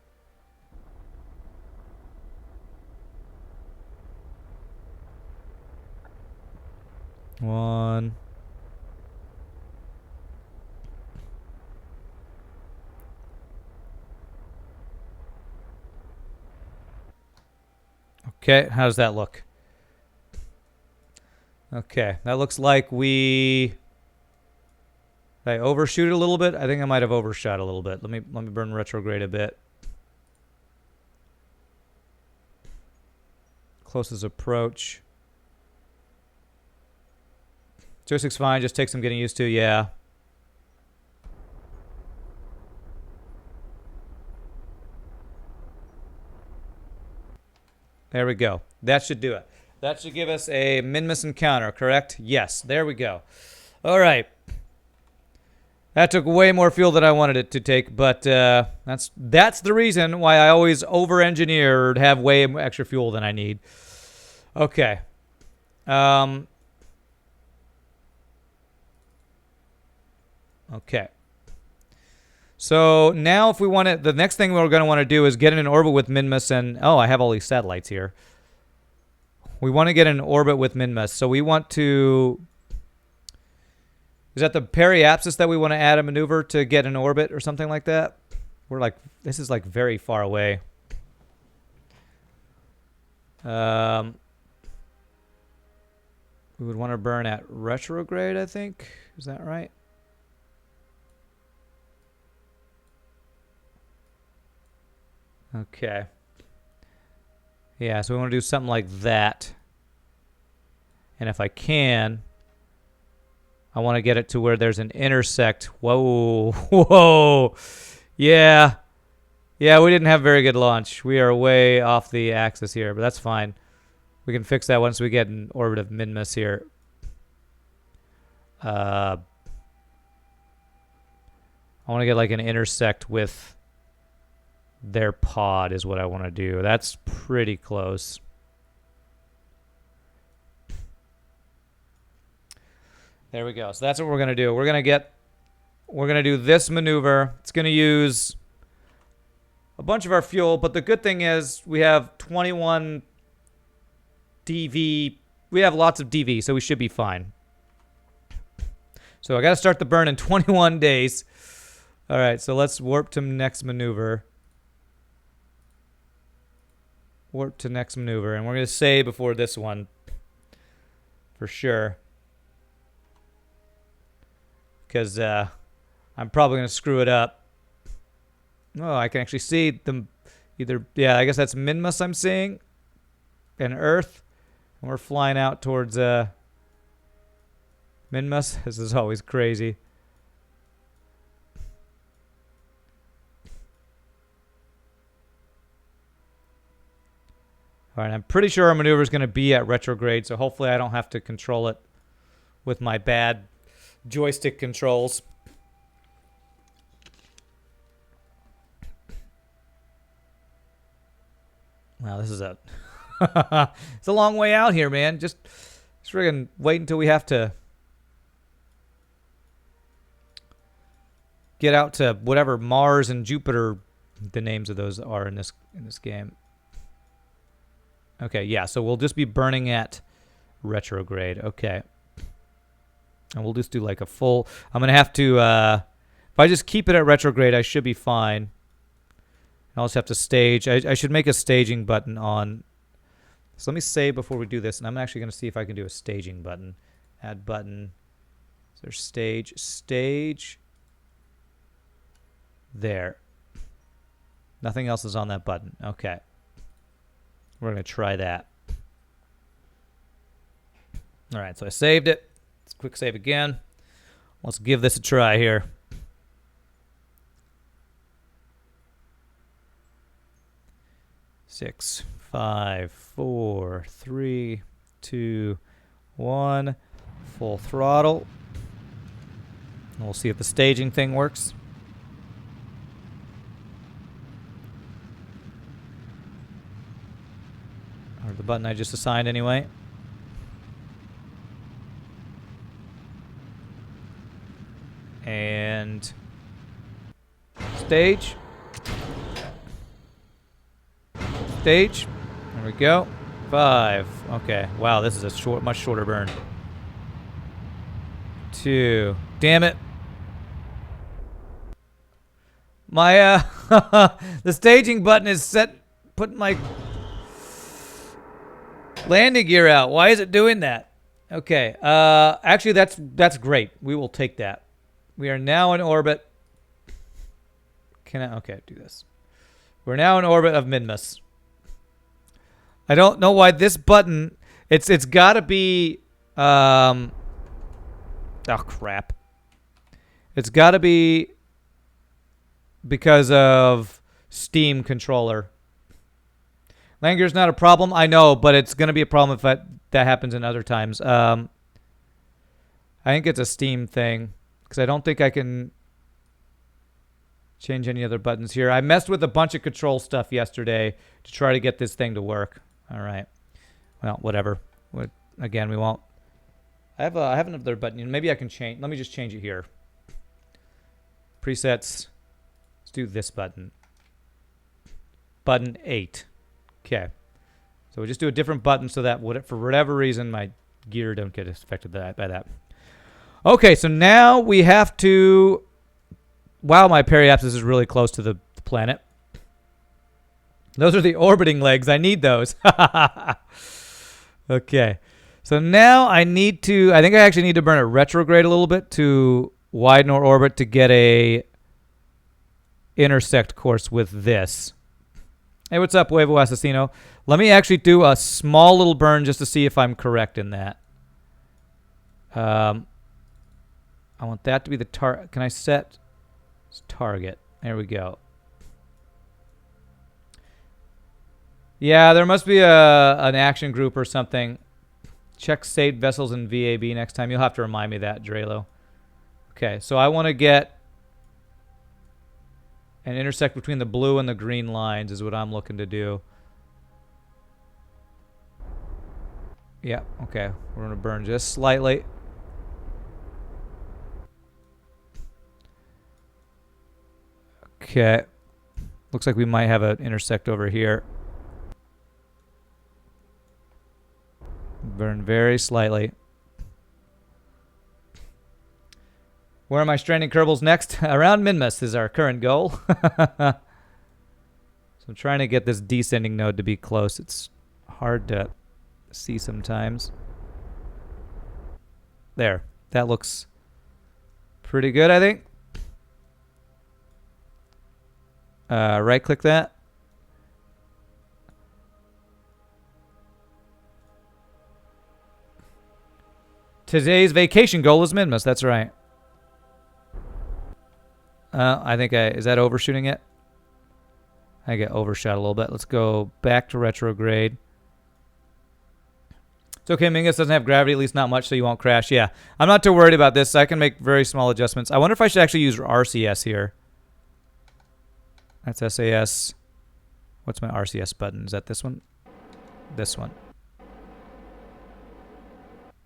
One. Okay, how does that look? Okay, that looks like did I overshoot it a little bit? I think I might have overshot a little bit. Let me burn retrograde a bit. Closest approach. Joystick's fine, just takes some getting used to, yeah. There we go. That should do it. That should give us a Minmus encounter, correct? Yes, there we go. All right. That took way more fuel than I wanted it to take, but that's the reason why I always over-engineer or have way extra fuel than I need. Okay. Okay. So now if we want to, the next thing we're going to want to do is get in an orbit with Minmus and, oh, I have all these satellites here. We want to get in orbit with Minmus. So we want to, is that the periapsis that we want to add a maneuver to get in orbit or something like that? We're like, this is like very far away. We would want to burn at retrograde, I think. Is that right? Okay. Yeah, so we want to do something like that. And if I can, I want to get it to where there's an intersect. Whoa. Whoa. Yeah. Yeah, we didn't have very good launch. We are way off the axis here, but that's fine. We can fix that once we get in orbit of Minmus here. I want to get like an intersect with their pod is what I want to do. That's pretty close. There we go. So that's what we're going to do. We're going to do this maneuver. It's going to use a bunch of our fuel, but the good thing is we have 21 DV. We have lots of DV, so we should be fine. So I got to start the burn in 21 days. All right, so let's warp to next maneuver. Warp to next maneuver. And we're going to save before this one. For sure. Because I'm probably going to screw it up. Oh, I can actually see them either. Yeah, I guess that's Minmus I'm seeing. And Earth. And we're flying out towards Minmus. This is always crazy. All right, I'm pretty sure our maneuver is going to be at retrograde, so hopefully I don't have to control it with my bad joystick controls. Wow, this is a it's a long way out here, man. Just friggin' wait until we have to get out to whatever Mars and Jupiter the names of those are in this game. Okay, yeah, so we'll just be burning at retrograde. Okay. And we'll just do like a full... I'm going to have to... if I just keep it at retrograde, I should be fine. I'll just have to stage. I should make a staging button on... So let me save before we do this, and I'm actually going to see if I can do a staging button. Add button. Is there stage? Stage. There. Nothing else is on that button. Okay. We're going to try that. All right, so I saved it. Let's quick save again. Let's give this a try here. Six, 5, 4, 3, 2, 1. Full throttle. And we'll see if the staging thing works. Or the button I just assigned anyway. And stage. Stage. There we go. 5. Okay. Wow, this is a much shorter burn. 2. Damn it. My the staging button is set. Putting my landing gear out. Why is it doing that? Okay. Actually, that's great. We will take that. We are now in orbit. Okay, do this. We're now in orbit of Minmus. I don't know why this button. It's got to be. Oh crap! It's got to be because of Steam controller. Landing gear's not a problem, I know, but it's going to be a problem if that happens in other times. I think it's a Steam thing. Because I don't think I can change any other buttons here. I messed with a bunch of control stuff yesterday to try to get this thing to work. All right. Well, whatever. Again, we won't. I have another button. Maybe I can change. Let me just change it here. Presets. Let's do this button. Button 8. Okay. So we just do a different button so that for whatever reason my gear don't get affected by that. Okay, so now we have to... Wow, my periapsis is really close to the planet. Those are the orbiting legs. I need those. Okay. So now I need to... I think I actually need to burn a retrograde a little bit to widen our orbit to get a intersect course with this. Hey, what's up, Huevo Asesino? Let me actually do a small little burn just to see if I'm correct in that. I want that to be the target. Can I set target? There we go. Yeah, there must be an action group or something. Check saved vessels in VAB next time. You'll have to remind me of that, Drelo. Okay, so I want to get an intersect between the blue and the green lines is what I'm looking to do. Yeah, okay. We're going to burn just slightly. Okay. Looks like we might have an intersect over here. Burn very slightly. Where am I stranding Kerbals next? Around Minmus is our current goal. So So I'm trying to get this descending node to be close. It's hard to see sometimes. There. That looks pretty good, I think. Right click that. Today's vacation goal is Minmus. That's right. I think is that overshooting it? I get overshot a little bit. Let's go back to retrograde. It's okay, Mingus doesn't have gravity, at least not much, so you won't crash. Yeah, I'm not too worried about this. I can make very small adjustments. I wonder if I should actually use RCS here. That's SAS. What's my RCS button? Is that this one? This one.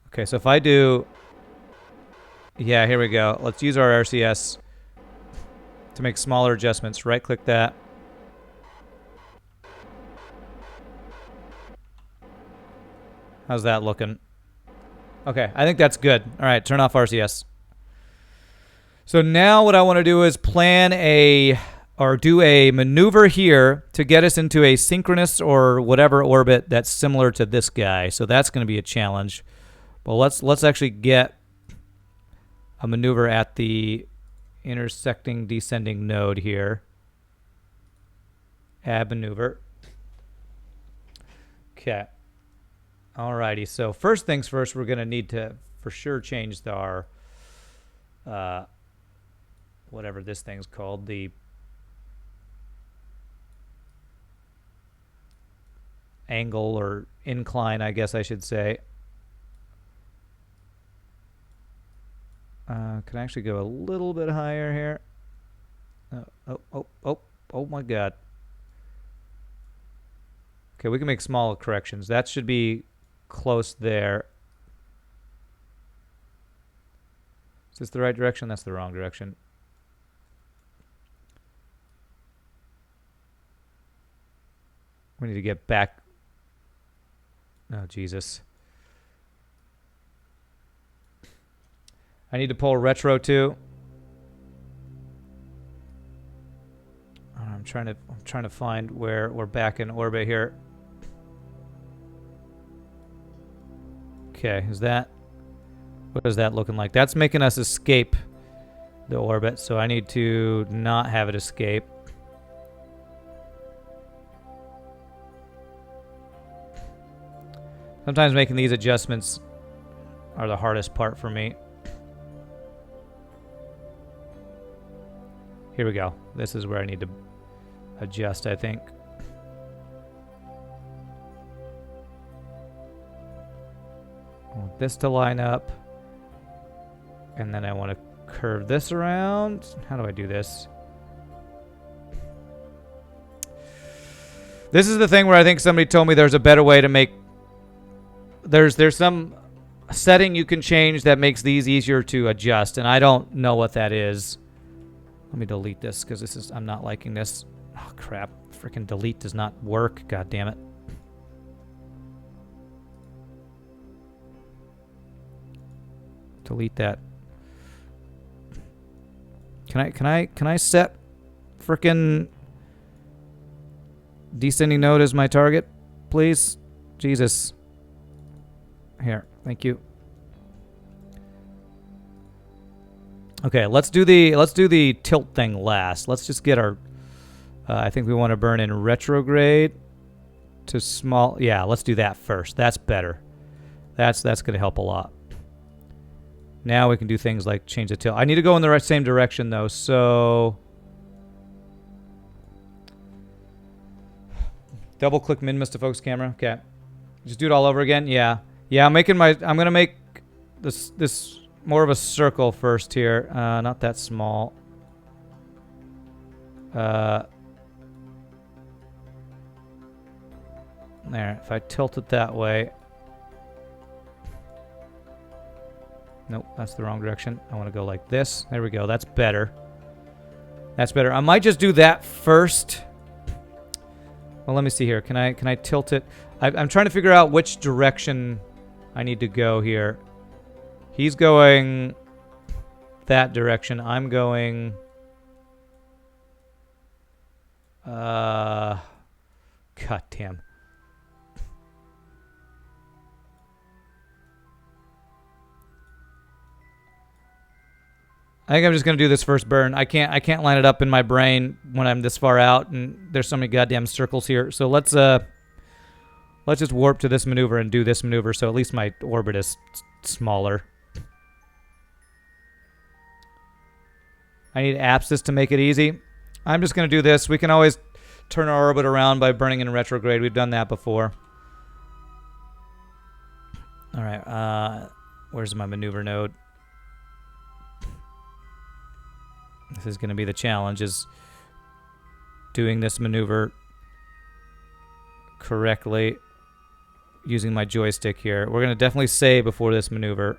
Okay, so if I do... Yeah, here we go. Let's use our RCS to make smaller adjustments. Right-click that. How's that looking? Okay, I think that's good. All right, turn off RCS. So now what I want to do is plan do a maneuver here to get us into a synchronous or whatever orbit that's similar to this guy. So that's going to be a challenge. Well, let's actually get a maneuver at the intersecting descending node here. Add maneuver. Okay. Alrighty, so first things first, we're going to need to for sure change our whatever this thing's called, the angle or incline, I guess I should say. Can I actually go a little bit higher here? Oh my God. Okay, we can make small corrections. That should be close there. Is this the right direction? That's the wrong direction. We need to get back. Oh, Jesus. I need to pull retro too. I'm trying to find where we're back in orbit here. Okay, what is that looking like? That's making us escape the orbit, so I need to not have it escape. Sometimes making these adjustments are the hardest part for me. Here we go. This is where I need to adjust, I think. I want this to line up. And then I want to curve this around. How do I do this? This is the thing where I think somebody told me there's a better way to make... There's some setting you can change that makes these easier to adjust, and I don't know what that is. Let me delete this because I'm not liking this. Oh, crap. Freaking delete does not work. God damn it. Delete that. Can I set freaking descending node as my target, please? Jesus. Here. Thank you. Okay, let's do the tilt thing last. Let's just get our I think we want to burn in retrograde to small. Yeah, let's do that first. That's better. That's going to help a lot. Now we can do things like change the tilt. I need to go in the same direction though. So double click Minmus to focus camera. Okay. Just do it all over again. Yeah. Yeah, I'm going to make this more of a circle first here. Not that small. There. If I tilt it that way. Nope, that's the wrong direction. I want to go like this. There we go. That's better. That's better. I might just do that first. Well, let me see here. Can I tilt it? I'm trying to figure out which direction I need to go here. He's going that direction. I'm going... God damn. I think I'm just gonna do this first burn. I can't line it up in my brain when I'm this far out, and there's so many goddamn circles here. So let's just warp to this maneuver and do this maneuver, so at least my orbit is smaller. I need abscess to make it easy. I'm just gonna do this. We can always turn our orbit around by burning in retrograde. We've done that before. All right. Where's my maneuver node? This is going to be the challenge, is doing this maneuver correctly using my joystick here. We're going to definitely save before this maneuver.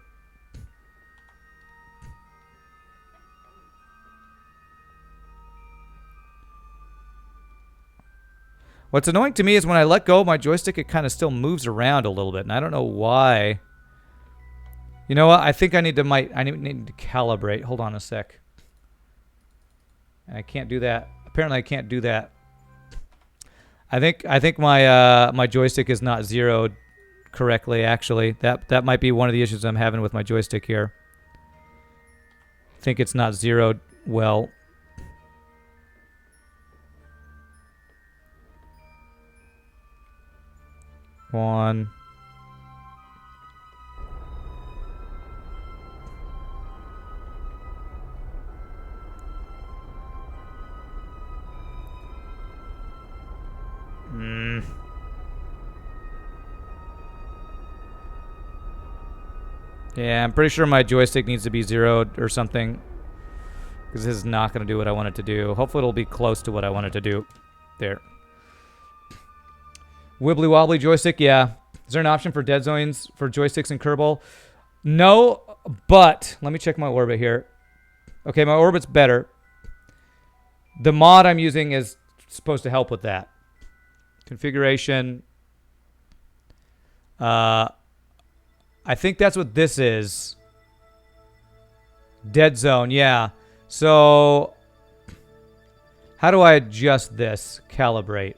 What's annoying to me is when I let go of my joystick, it kind of still moves around a little bit, and I don't know why. You know what? I think I need to calibrate. Hold on a sec. And I can't do that. Apparently, I can't do that. I think my my joystick is not zeroed correctly. Actually, that might be one of the issues I'm having with my joystick here. I think it's not zeroed well. One. Yeah, I'm pretty sure my joystick needs to be zeroed or something, because this is not going to do what I want it to do. Hopefully it'll be close to what I want it to do. There. Wibbly wobbly joystick, yeah. Is there an option for dead zones for joysticks in Kerbal? No, but let me check my orbit here. Okay, my orbit's better. The mod I'm using is supposed to help with that. Configuration. I think that's what this is. Dead zone, yeah. So, how do I adjust this? Calibrate.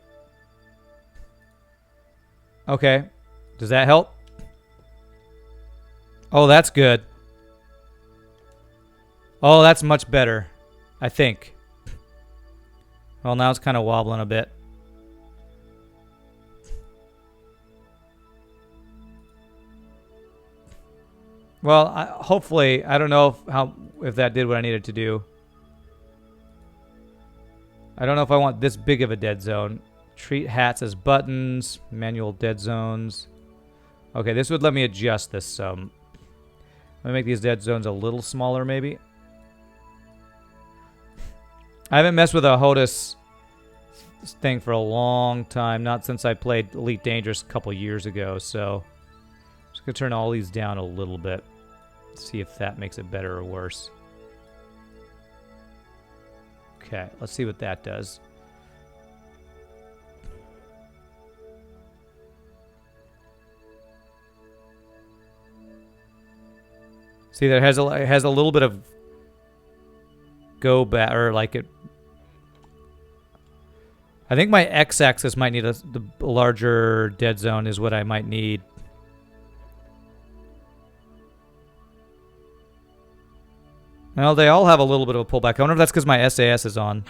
Okay. Does that help? Oh, that's good. Oh, that's much better, I think. Well, now it's kind of wobbling a bit. Well, hopefully, I don't know if that did what I needed to do. I don't know if I want this big of a dead zone. Treat hats as buttons. Manual dead zones. Okay, this would let me adjust this some. Let me make these dead zones a little smaller, maybe. I haven't messed with a HOTUS thing for a long time. Not since I played Elite Dangerous a couple years ago, so I'm just going to turn all these down a little bit. See if that makes it better or worse. Okay, let's see what that does. See, there has a little bit of go back, or like it. I think my x-axis might need the larger dead zone is what I might need. Well, they all have a little bit of a pullback. I wonder if that's because my SAS is on.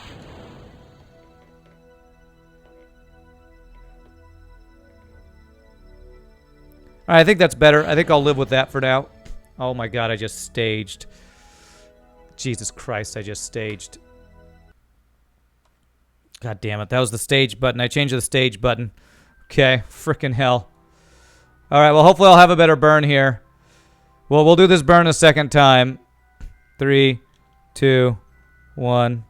All right, I think that's better. I think I'll live with that for now. Oh my god, I just staged. Jesus Christ, I just staged. God damn it, that was the stage button. I changed the stage button. Okay, frickin' hell. All right, well, hopefully I'll have a better burn here. Well, we'll do this burn a second time. 3, 2, 1.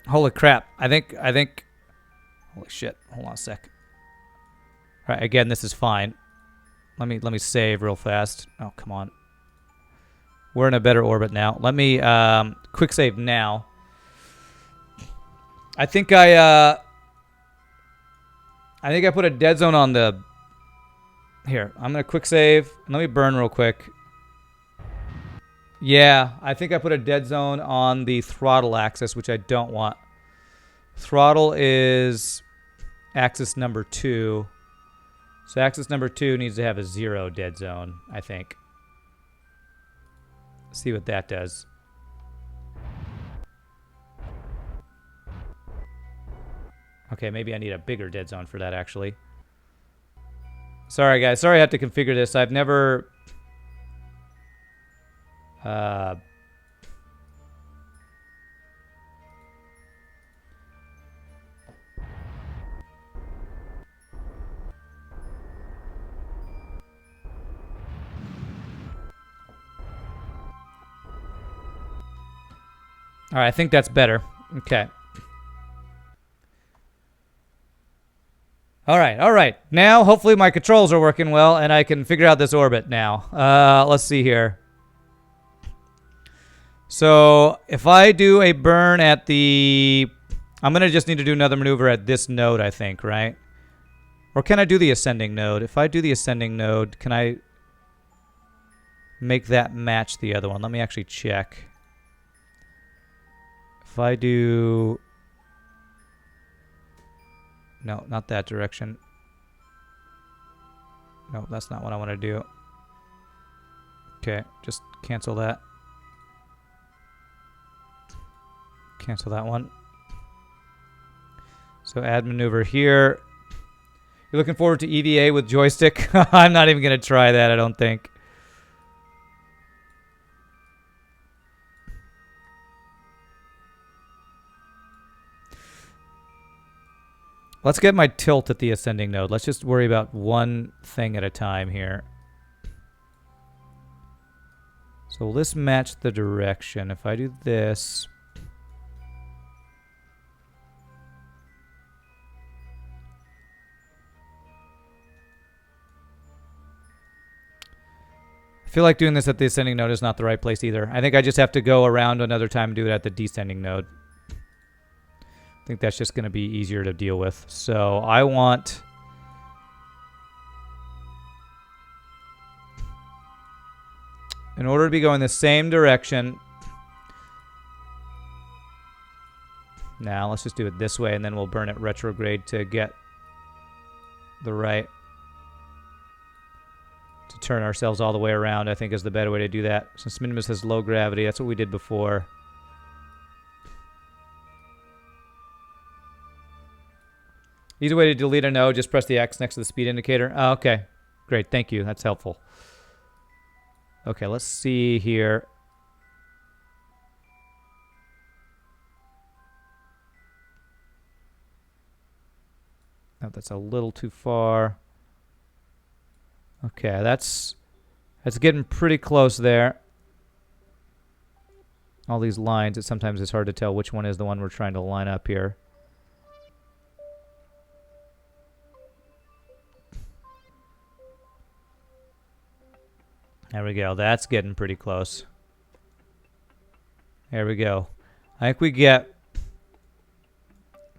Holy crap. I think holy shit. Hold on a sec. All right, again, this is fine. Let me save real fast. Oh, come on. We're in a better orbit now. Let me quick save now. I think I put a dead zone on the... Here, I'm going to quick save. Let me burn real quick. Yeah, I think I put a dead zone on the throttle axis, which I don't want. Throttle is axis number 2. So axis number 2 needs to have a 0 dead zone, I think. See what that does. Okay, maybe I need a bigger dead zone for that, actually. Sorry, guys. Sorry I have to configure this. I've never... All right, I think that's better. Okay. All right. Now, hopefully my controls are working well, and I can figure out this orbit now. Let's see here. So, if I do a burn at the... I'm going to just need to do another maneuver at this node, I think, right? Or can I do the ascending node? If I do the ascending node, can I make that match the other one? Let me actually check. If I do... No, not that direction. No, that's not what I want to do. Okay, just cancel that. Cancel that one. So add maneuver here. You're looking forward to EVA with joystick? I'm not even going to try that, I don't think. Let's get my tilt at the ascending node. Let's just worry about one thing at a time here. So will this match the direction? If I do this... I feel like doing this at the ascending node is not the right place either. I think I just have to go around another time and do it at the descending node. I think that's just going to be easier to deal with. So I want... In order to be going the same direction... Now let's just do it this way, and then we'll burn it retrograde to get the right... To turn ourselves all the way around, I think is the better way to do that. Since Minimus has low gravity, that's what we did before. Easy way to delete a node, just press the X next to the speed indicator. Oh, okay, great, thank you, that's helpful. Okay, let's see here. Oh, that's a little too far. Okay, that's getting pretty close there. All these lines, sometimes it's hard to tell which one is the one we're trying to line up here. There we go. That's getting pretty close. There we go. I think we get...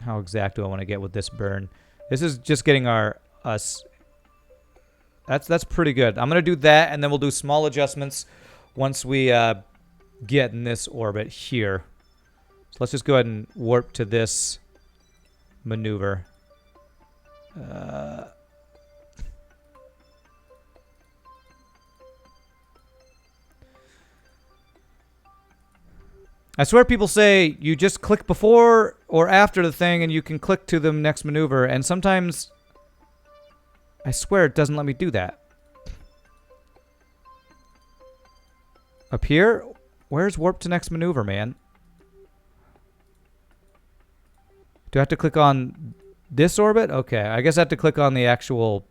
How exact do I want to get with this burn? This is just getting us... That's pretty good. I'm going to do that, and then we'll do small adjustments once we get in this orbit here. So let's just go ahead and warp to this maneuver. I swear people say you just click before or after the thing and you can click to the next maneuver, and sometimes I swear it doesn't let me do that. Up here? Where's warp to next maneuver, man? Do I have to click on this orbit? Okay, I guess I have to click on the actual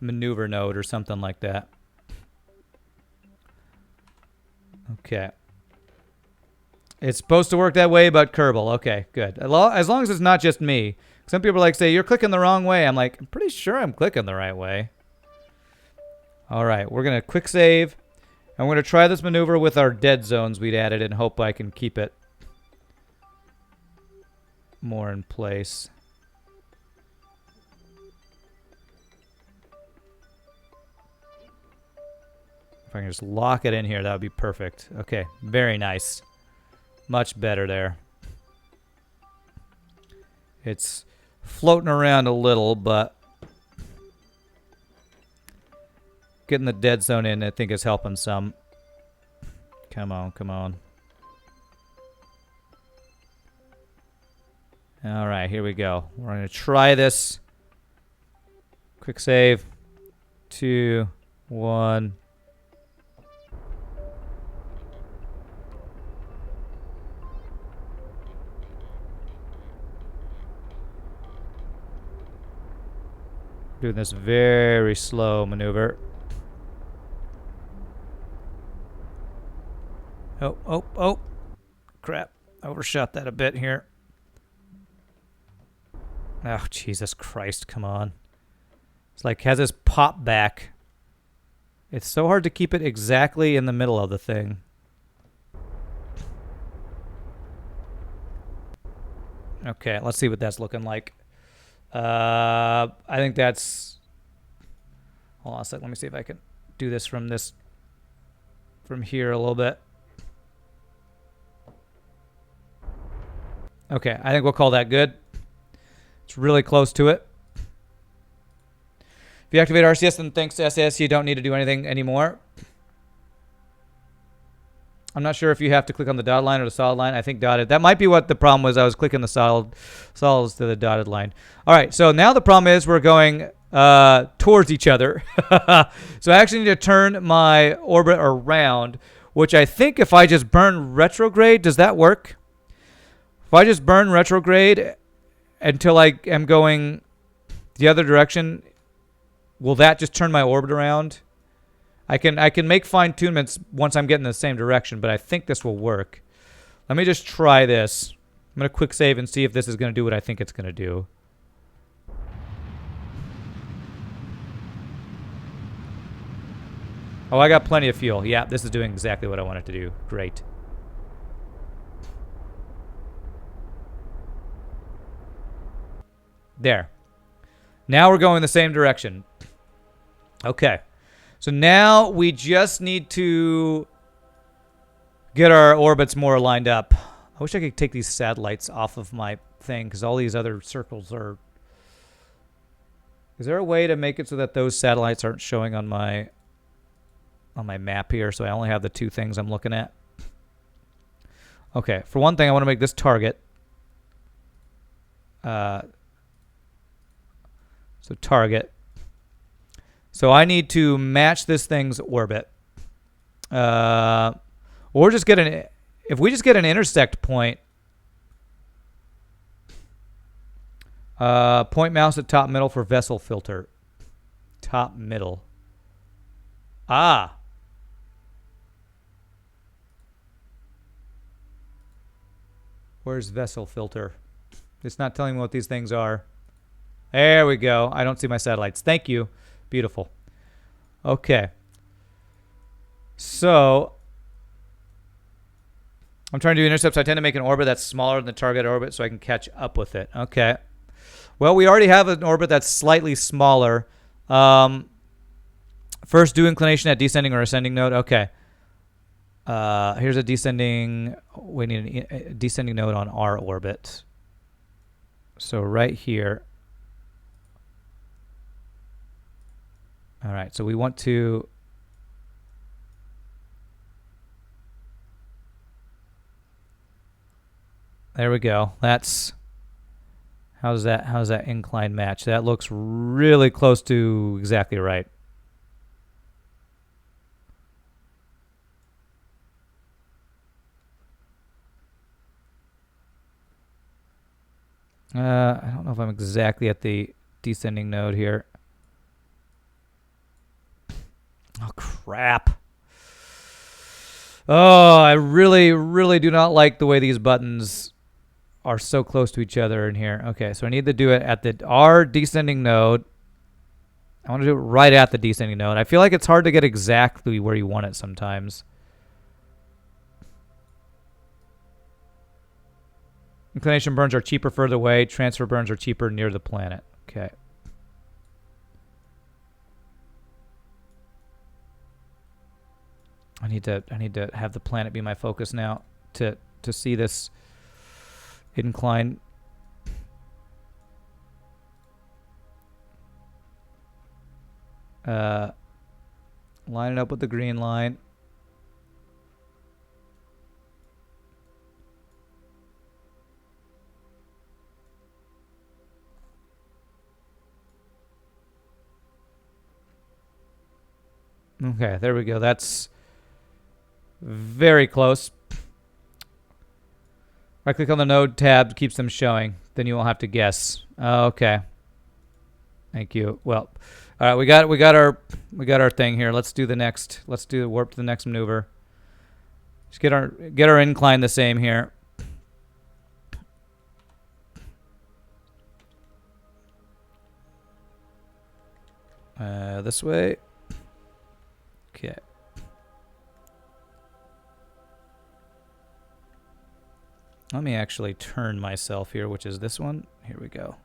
maneuver node or something like that. Okay. It's supposed to work that way, but Kerbal. Okay, good. As long as it's not just me. Some people like say, you're clicking the wrong way. I'm like, I'm pretty sure I'm clicking the right way. All right, we're going to quick save. And we're going to try this maneuver with our dead zones we'd added and hope I can keep it more in place. If I can just lock it in here, that would be perfect. Okay, very nice. Much better there. It's floating around a little, but getting the dead zone in, I think, is helping some. Come on, come on. All right, here we go. We're going to try this. Quick save. 2, 1. Doing this very slow maneuver. Oh, oh, oh. Crap. Overshot that a bit here. Oh, Jesus Christ, come on. It's like has this pop back. It's so hard to keep it exactly in the middle of the thing. Okay, let's see what that's looking like. I think that's... Hold on a sec, let me see if I can do this from here a little bit. Okay, I think we'll call that good. It's really close to it. If you activate RCS, then thanks to SAS, you don't need to do anything anymore. I'm not sure if you have to click on the dotted line or the solid line. I think dotted. That might be what the problem was. I was clicking the solids to the dotted line. All right, so now the problem is we're going towards each other. So I actually need to turn my orbit around, which I think if I just burn retrograde, does that work? If I just burn retrograde until I am going the other direction, will that just turn my orbit around? I can make fine-tunements once I'm getting the same direction, but I think this will work. Let me just try this. I'm going to quick save and see if this is going to do what I think it's going to do. Oh, I got plenty of fuel. Yeah, this is doing exactly what I want it to do. Great. There. Now we're going the same direction. Okay. So now we just need to get our orbits more lined up. I wish I could take these satellites off of my thing because all these other circles are... Is there a way to make it so that those satellites aren't showing on my map here, so I only have the two things I'm looking at? Okay, for one thing, I want to make this target. So target. So I need to match this thing's orbit. Or just get an... If we just get an intersect point... point mouse at top middle for vessel filter. Top middle. Ah! Where's vessel filter? It's not telling me what these things are. There we go. I don't see my satellites. Thank you. Beautiful. Okay. So, I'm trying to do intercepts. I tend to make an orbit that's smaller than the target orbit so I can catch up with it. Okay. Well, we already have an orbit that's slightly smaller. First, do inclination at descending or ascending node. Okay. Here's a descending... We need a descending node on our orbit. So right here... All right, so we want to... There we go. That's... How's that incline match? That looks really close to exactly right. I don't know if I'm exactly at the descending node here. Oh, crap. Oh, I really, really do not like the way these buttons are so close to each other in here. Okay, so I need to do it at our descending node. I want to do it right at the descending node. I feel like it's hard to get exactly where you want it sometimes. Inclination burns are cheaper further away. Transfer burns are cheaper near the planet. Okay. I need to have the planet be my focus now to see this incline. Line it up with the green line. Okay, there we go. That's very close. Right click on the node tab, keeps them showing. Then you won't have to guess. Okay. Thank you. Well, all right, we got our thing here. Let's do the next. Let's do the warp to the next maneuver. Just get our incline the same here. This way. Okay. Let me actually turn myself here, which is this one. Here we go.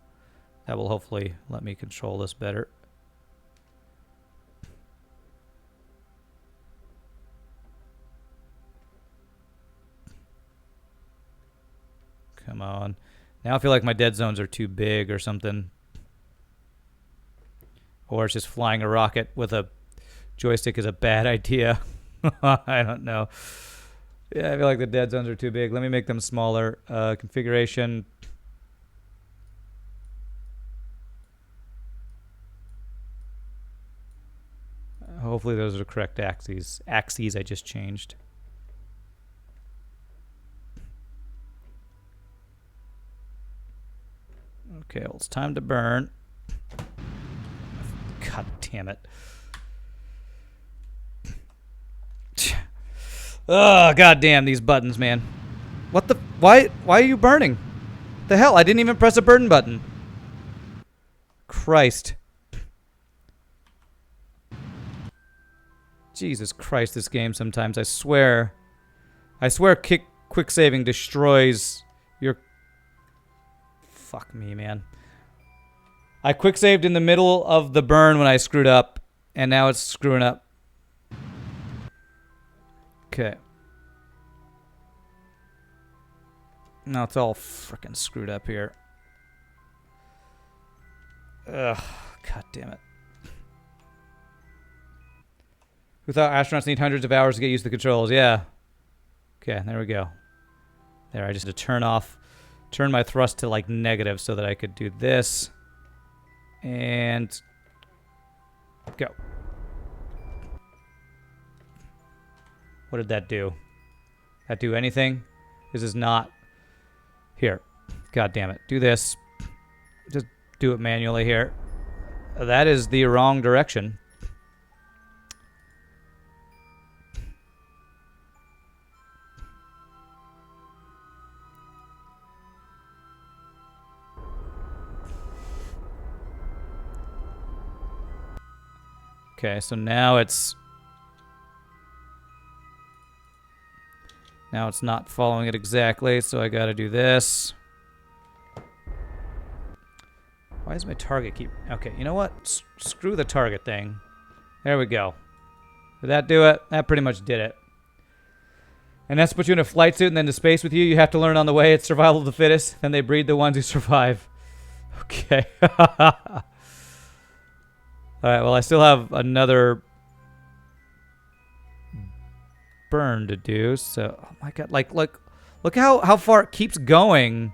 That will hopefully let me control this better. Come on. Now I feel like my dead zones are too big or something. Or it's just flying a rocket with a joystick is a bad idea. I don't know. Yeah, I feel like the dead zones are too big. Let me make them smaller. Configuration. Hopefully those are the correct axes. Axes I just changed. Okay, well, it's time to burn. God damn it. Oh, god damn these buttons, man. What the... Why are you burning? The hell? I didn't even press a burn button. Christ. Jesus Christ, this game sometimes, I swear. I swear quick saving destroys your... Fuck me, man. I quick saved in the middle of the burn when I screwed up, and now it's screwing up. Okay. Now it's all frickin' screwed up here. Ugh, god damn it. Who thought astronauts need hundreds of hours to get used to the controls? Yeah. Okay, there we go. There, I just had to turn my thrust to like negative so that I could do this. And go. What did that do? That do anything? This is not... Here. God damn it. Do this. Just do it manually here. That is the wrong direction. Okay, so now it's not following it exactly, so I gotta do this. Why does my target keep... Okay, you know what? Screw the target thing. There we go. Did that do it? That pretty much did it. And that's put you in a flight suit and then to space with you. You have to learn on the way. It's survival of the fittest. Then they breed the ones who survive. Okay. Alright, well, I still have another burn to do, so... Oh my god, like, look how far it keeps going.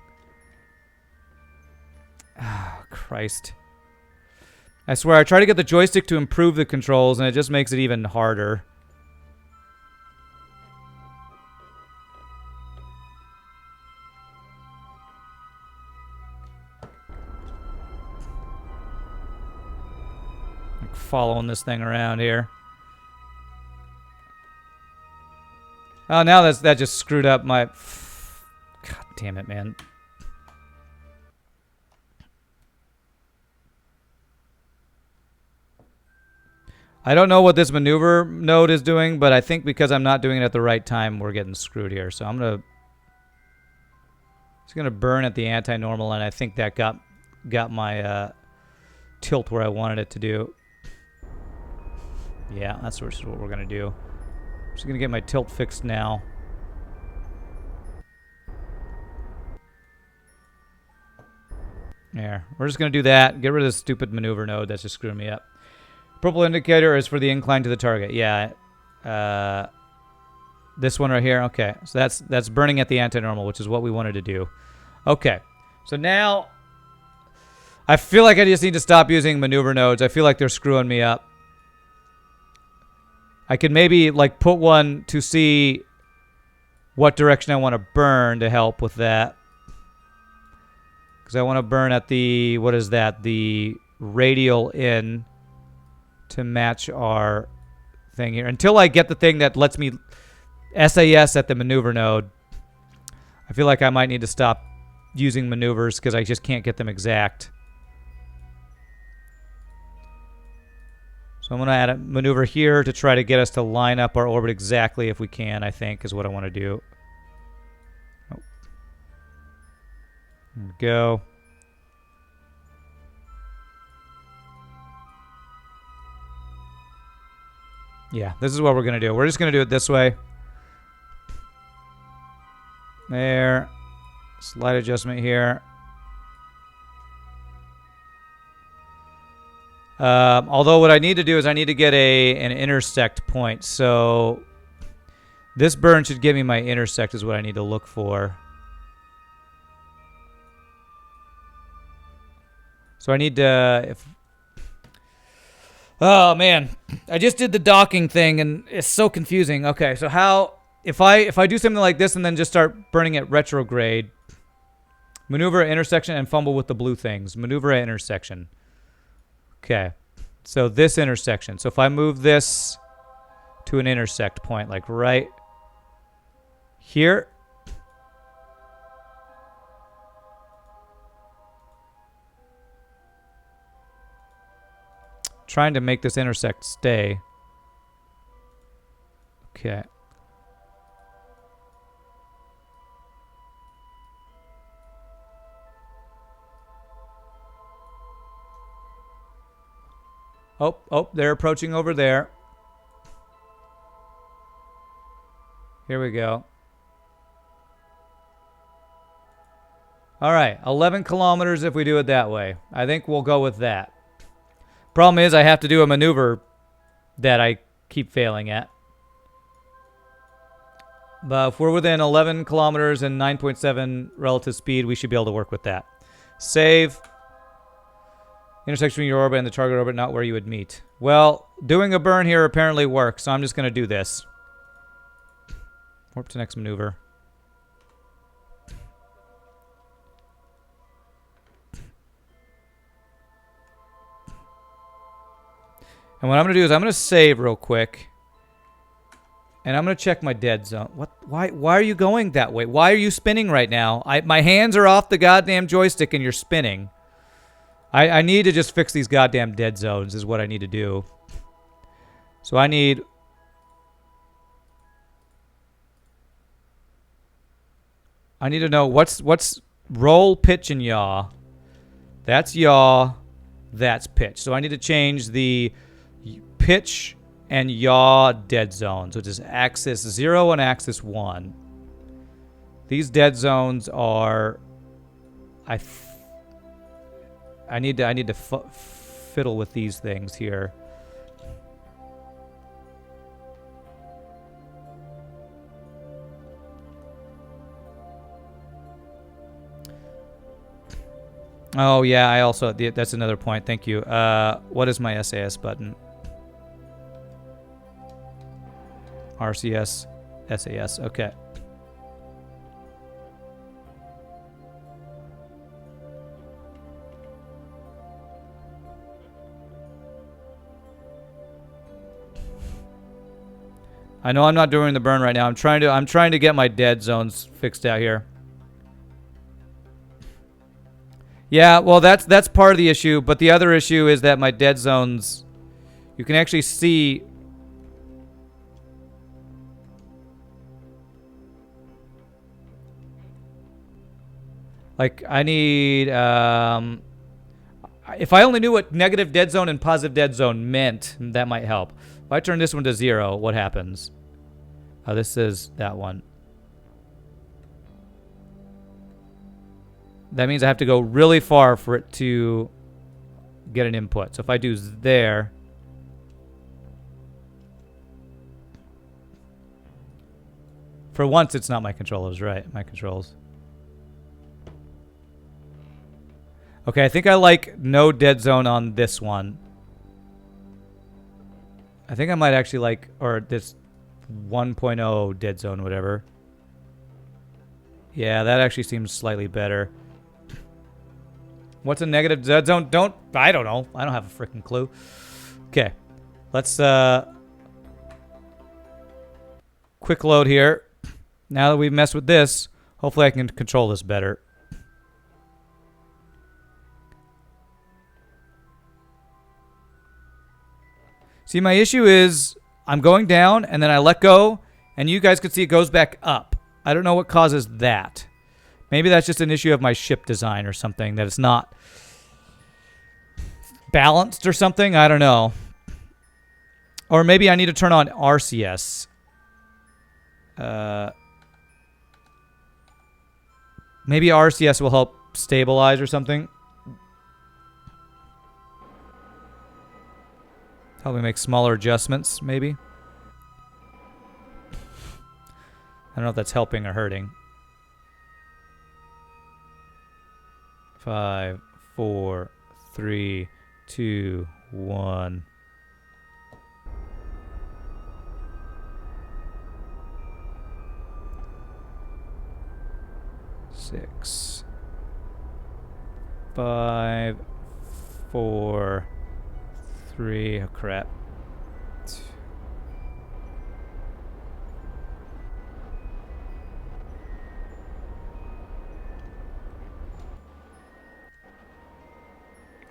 Oh, Christ. I swear, I try to get the joystick to improve the controls, and it just makes it even harder. Like following this thing around here. Oh, now that just screwed up my... God damn it, man. I don't know what this maneuver node is doing, but I think because I'm not doing it at the right time, we're getting screwed here. So I'm gonna... It's gonna burn at the anti-normal, and I think that got my tilt where I wanted it to do. Yeah, that's what we're gonna do. Just gonna get my tilt fixed now. There. We're just gonna do that. Get rid of this stupid maneuver node that's just screwing me up. Purple indicator is for the incline to the target. Yeah. This one right here. Okay. So that's burning at the anti-normal, which is what we wanted to do. Okay. So now I feel like I just need to stop using maneuver nodes. I feel like they're screwing me up. I could maybe like put one to see what direction I want to burn to help with that. Because I want to burn at the, what is that? The radial in to match our thing here. Until I get the thing that lets me SAS at the maneuver node, I feel like I might need to stop using maneuvers because I just can't get them exact. So I'm going to add a maneuver here to try to get us to line up our orbit exactly if we can, I think, is what I want to do. Oh. There we go. Yeah, this is what we're going to do. We're just going to do it this way. There. Slight adjustment here. Although what I need to do is I need to get an intersect point. So this burn should give me my intersect is what I need to look for. So I need to... Oh, man. I just did the docking thing, and it's so confusing. Okay, so how... If I do something like this and then just start burning at retrograde, maneuver at intersection and fumble with the blue things. Maneuver at intersection. Okay, so this intersection. So if I move this to an intersect point, like right here. Trying to make this intersect stay. Okay. Oh, they're approaching over there. Here we go. All right, 11 kilometers if we do it that way. I think we'll go with that. Problem is I have to do a maneuver that I keep failing at. But if we're within 11 kilometers and 9.7 relative speed, we should be able to work with that. Save. Intersection between your orbit and the target orbit, not where you would meet. Well, doing a burn here apparently works, so I'm just going to do this. Warp to next maneuver. And what I'm going to do is I'm going to save real quick. And I'm going to check my dead zone. What? Why are you going that way? Why are you spinning right now? My hands are off the goddamn joystick and you're spinning. I need to just fix these goddamn dead zones is what I need to do. So I need... to know what's roll, pitch, and yaw. That's yaw. That's pitch. So I need to change the pitch and yaw dead zones, which is axis 0 and axis 1. These dead zones are... I need to fiddle with these things here. Oh yeah, I also that's another point. Thank you. What is my SAS button? RCS, SAS. Okay. I know I'm not doing the burn right now. I'm trying to get my dead zones fixed out here. Yeah, well that's part of the issue, but the other issue is that my dead zones, you can actually see like I need if I only knew what negative dead zone and positive dead zone meant, that might help. If I turn this one to 0, what happens? Oh, this is that one. That means I have to go really far for it to get an input. So if I do there... For once, it's not my controllers, right? My controls. Okay, I think I like no dead zone on this one. I think I might actually like, or this 1.0 dead zone, whatever. Yeah, that actually seems slightly better. What's a negative dead zone? I don't know. I don't have a freaking clue. Okay. Let's, quick load here. Now that we've messed with this, hopefully I can control this better. See, my issue is I'm going down, and then I let go, and you guys can see it goes back up. I don't know what causes that. Maybe that's just an issue of my ship design or something, that it's not balanced or something. I don't know. Or maybe I need to turn on RCS. Maybe RCS will help stabilize or something. Help me make smaller adjustments, maybe. I don't know if that's helping or hurting. 5, 4, 3, 2, 1. Six, 5, 4, 3. Oh crap.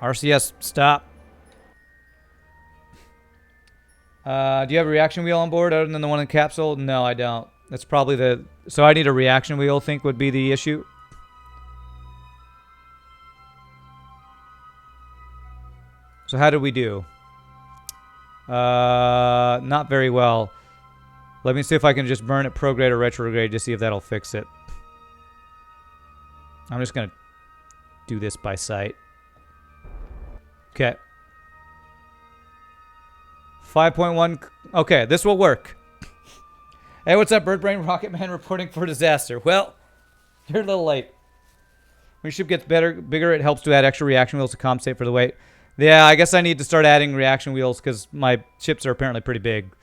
RCS, stop. Do you have a reaction wheel on board other than the one in the capsule? No, I don't. That's probably the... So I need a reaction wheel, I think, would be the issue. So how did we do? Not very well. Let me see if I can just burn it prograde or retrograde to see if that'll fix it. I'm just going to do this by sight. Okay. 5.1. Okay, this will work. Hey, what's up, Bird Brain Rocket Man reporting for disaster. Well, you're a little late. When your ship gets bigger, it helps to add extra reaction wheels to compensate for the weight. Yeah, I guess I need to start adding reaction wheels because my ships are apparently pretty big.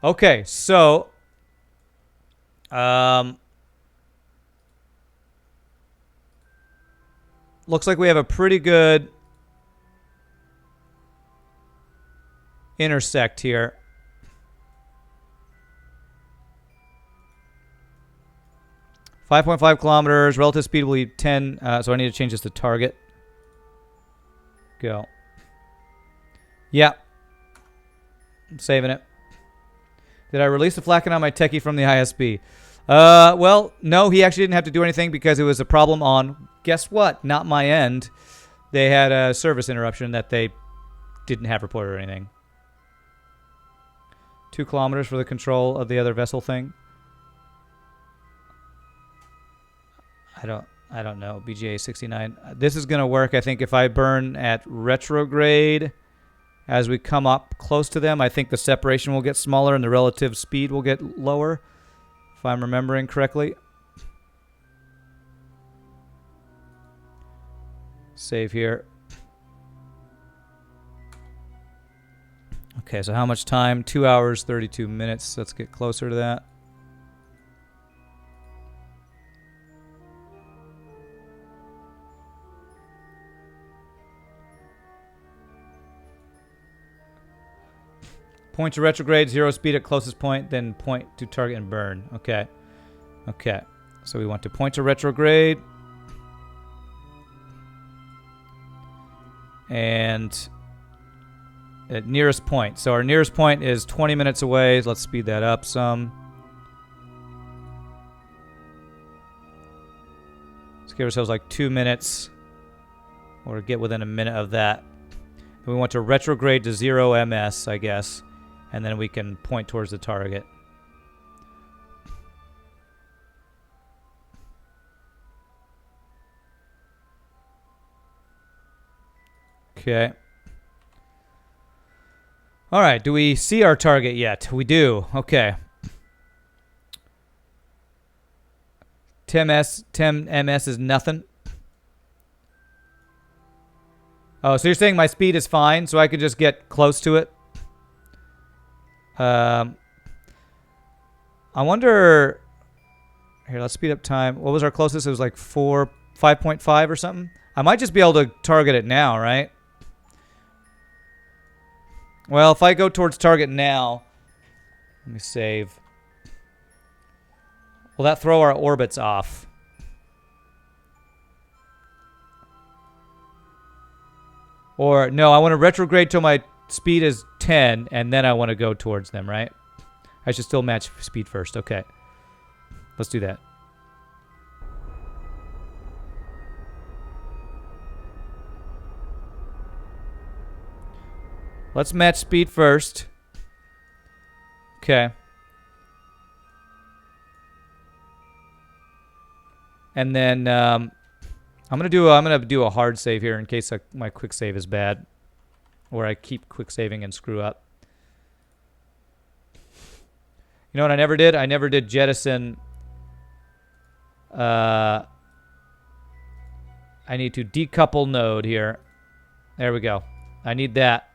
Okay, so... looks like we have a pretty good intersect here. 5.5 kilometers. Relative speed will be 10. So I need to change this to target. Go. Yeah. I'm saving it. Did I release the Flacken on my techie from the ISB? Well, no, he actually didn't have to do anything because it was a problem on, guess what? Not my end. They had a service interruption that they didn't have reported or anything. 2 kilometers for the control of the other vessel thing. I don't know. BGA 69. This is going to work, I think, if I burn at retrograde. As we come up close to them, I think the separation will get smaller and the relative speed will get lower, if I'm remembering correctly. Save here. Okay, so how much time? 2 hours, 32 minutes. Let's get closer to that. Point to retrograde, 0 speed at closest point, then point to target and burn. Okay. Okay. So we want to point to retrograde. And at nearest point. So our nearest point is 20 minutes away. Let's speed that up some. Let's give ourselves like 2 minutes. Or get within a minute of that. We want to retrograde to 0 ms, I guess. And then we can point towards the target. Okay. All right. Do we see our target yet? We do. Okay. 10 ms is nothing. Oh, so you're saying my speed is fine, so I could just get close to it? I wonder... Here, let's speed up time. What was our closest? It was like 5.5 or something? I might just be able to target it now, right? Well, if I go towards target now... Let me save. Will that throw our orbits off? Or, no, I want to retrograde till my speed is 10, and then I want to go towards them, right? I should still match speed first. Okay. Let's do that. Let's match speed first. Okay. And then I'm gonna do a hard save here in case my quick save is bad, or I keep quick saving and screw up. You know what I never did? I never did jettison. I need to decouple node here. There we go. I need that.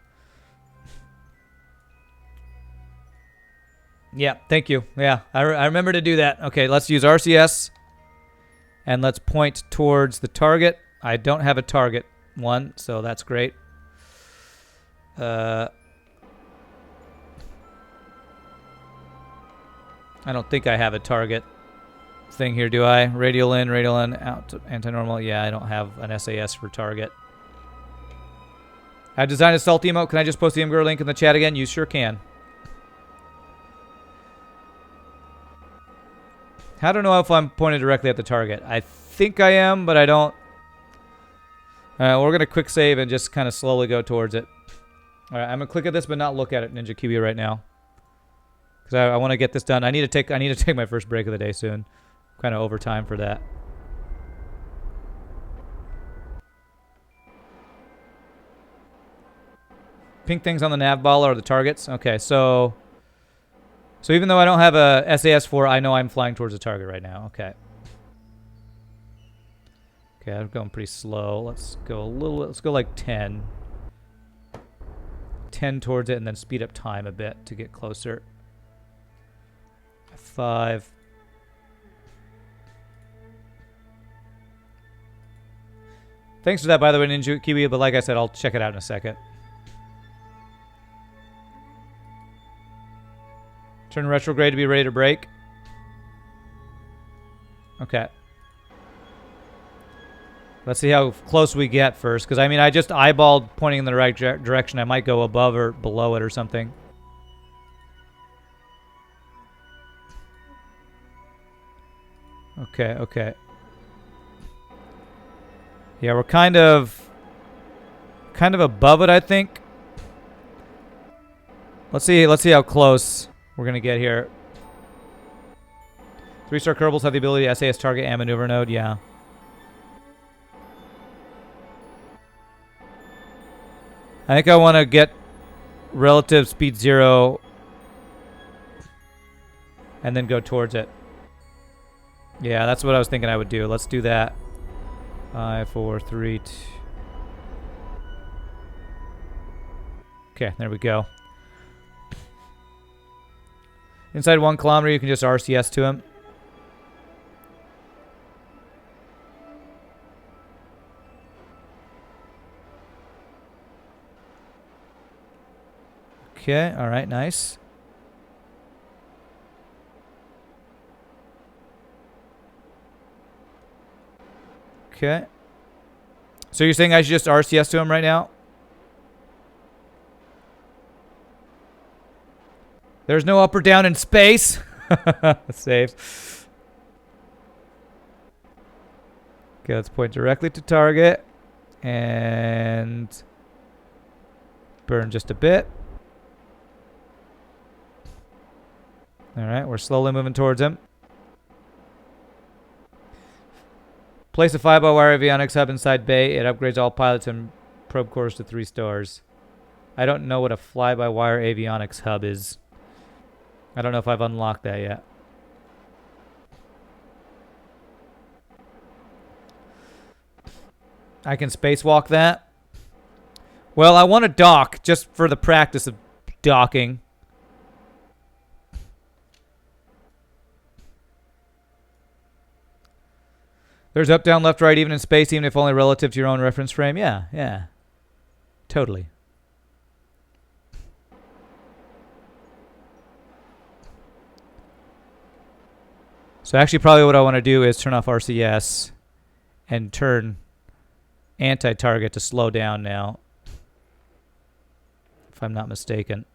Yeah, thank you. Yeah, I remember to do that. Okay, let's use RCS. And let's point towards the target. I don't have a target one, so that's great. I don't think I have a target thing here, do I? Radial in, out to anti-normal. Yeah, I don't have an SAS for target. I designed a salt emote. Can I just post the Imgur link in the chat again? You sure can. I don't know if I'm pointed directly at the target. I think I am, but I don't. We're going to quick save and just kind of slowly go towards it. All right, I'm going to click at this but not look at it, Ninja Kiwi, right now. Because I want to get this done. I need to take my first break of the day soon. Kind of over time for that. Pink things on the nav ball are the targets. Okay, so even though I don't have a SAS4, I know I'm flying towards the target right now. Okay. Okay, I'm going pretty slow. Let's go like 10. 10 towards it and then speed up time a bit to get closer. 5. Thanks for that, by the way, Ninja Kiwi, but like I said, I'll check it out in a second. Turn retrograde to be ready to break. Okay. Let's see how close we get first. Because, I mean, I just eyeballed pointing in the right direction. I might go above or below it or something. Okay, okay. Yeah, we're kind of above it, I think. Let's see how close we're going to get here. 3-star Kerbals have the ability to SAS target and maneuver node. Yeah. I think I want to get relative speed 0 and then go towards it. Yeah, that's what I was thinking I would do. Let's do that. 5, 4, 3, 2. Okay, there we go. Inside 1 kilometer, you can just RCS to him. Okay, all right, nice. Okay. So you're saying I should just RCS to him right now? There's no up or down in space. Save. Okay, let's point directly to target. And burn just a bit. Alright, we're slowly moving towards him. Place a 5-by-wire avionics hub inside bay. It upgrades all pilots and probe course to 3 stars. I don't know what a fly-by-wire avionics hub is. I don't know if I've unlocked that yet. I can spacewalk that. Well, I want to dock just for the practice of docking. There's up, down, left, right, even in space, even if only relative to your own reference frame. Yeah, yeah. Totally. So actually probably what I want to do is turn off RCS and turn anti-target to slow down now, if I'm not mistaken.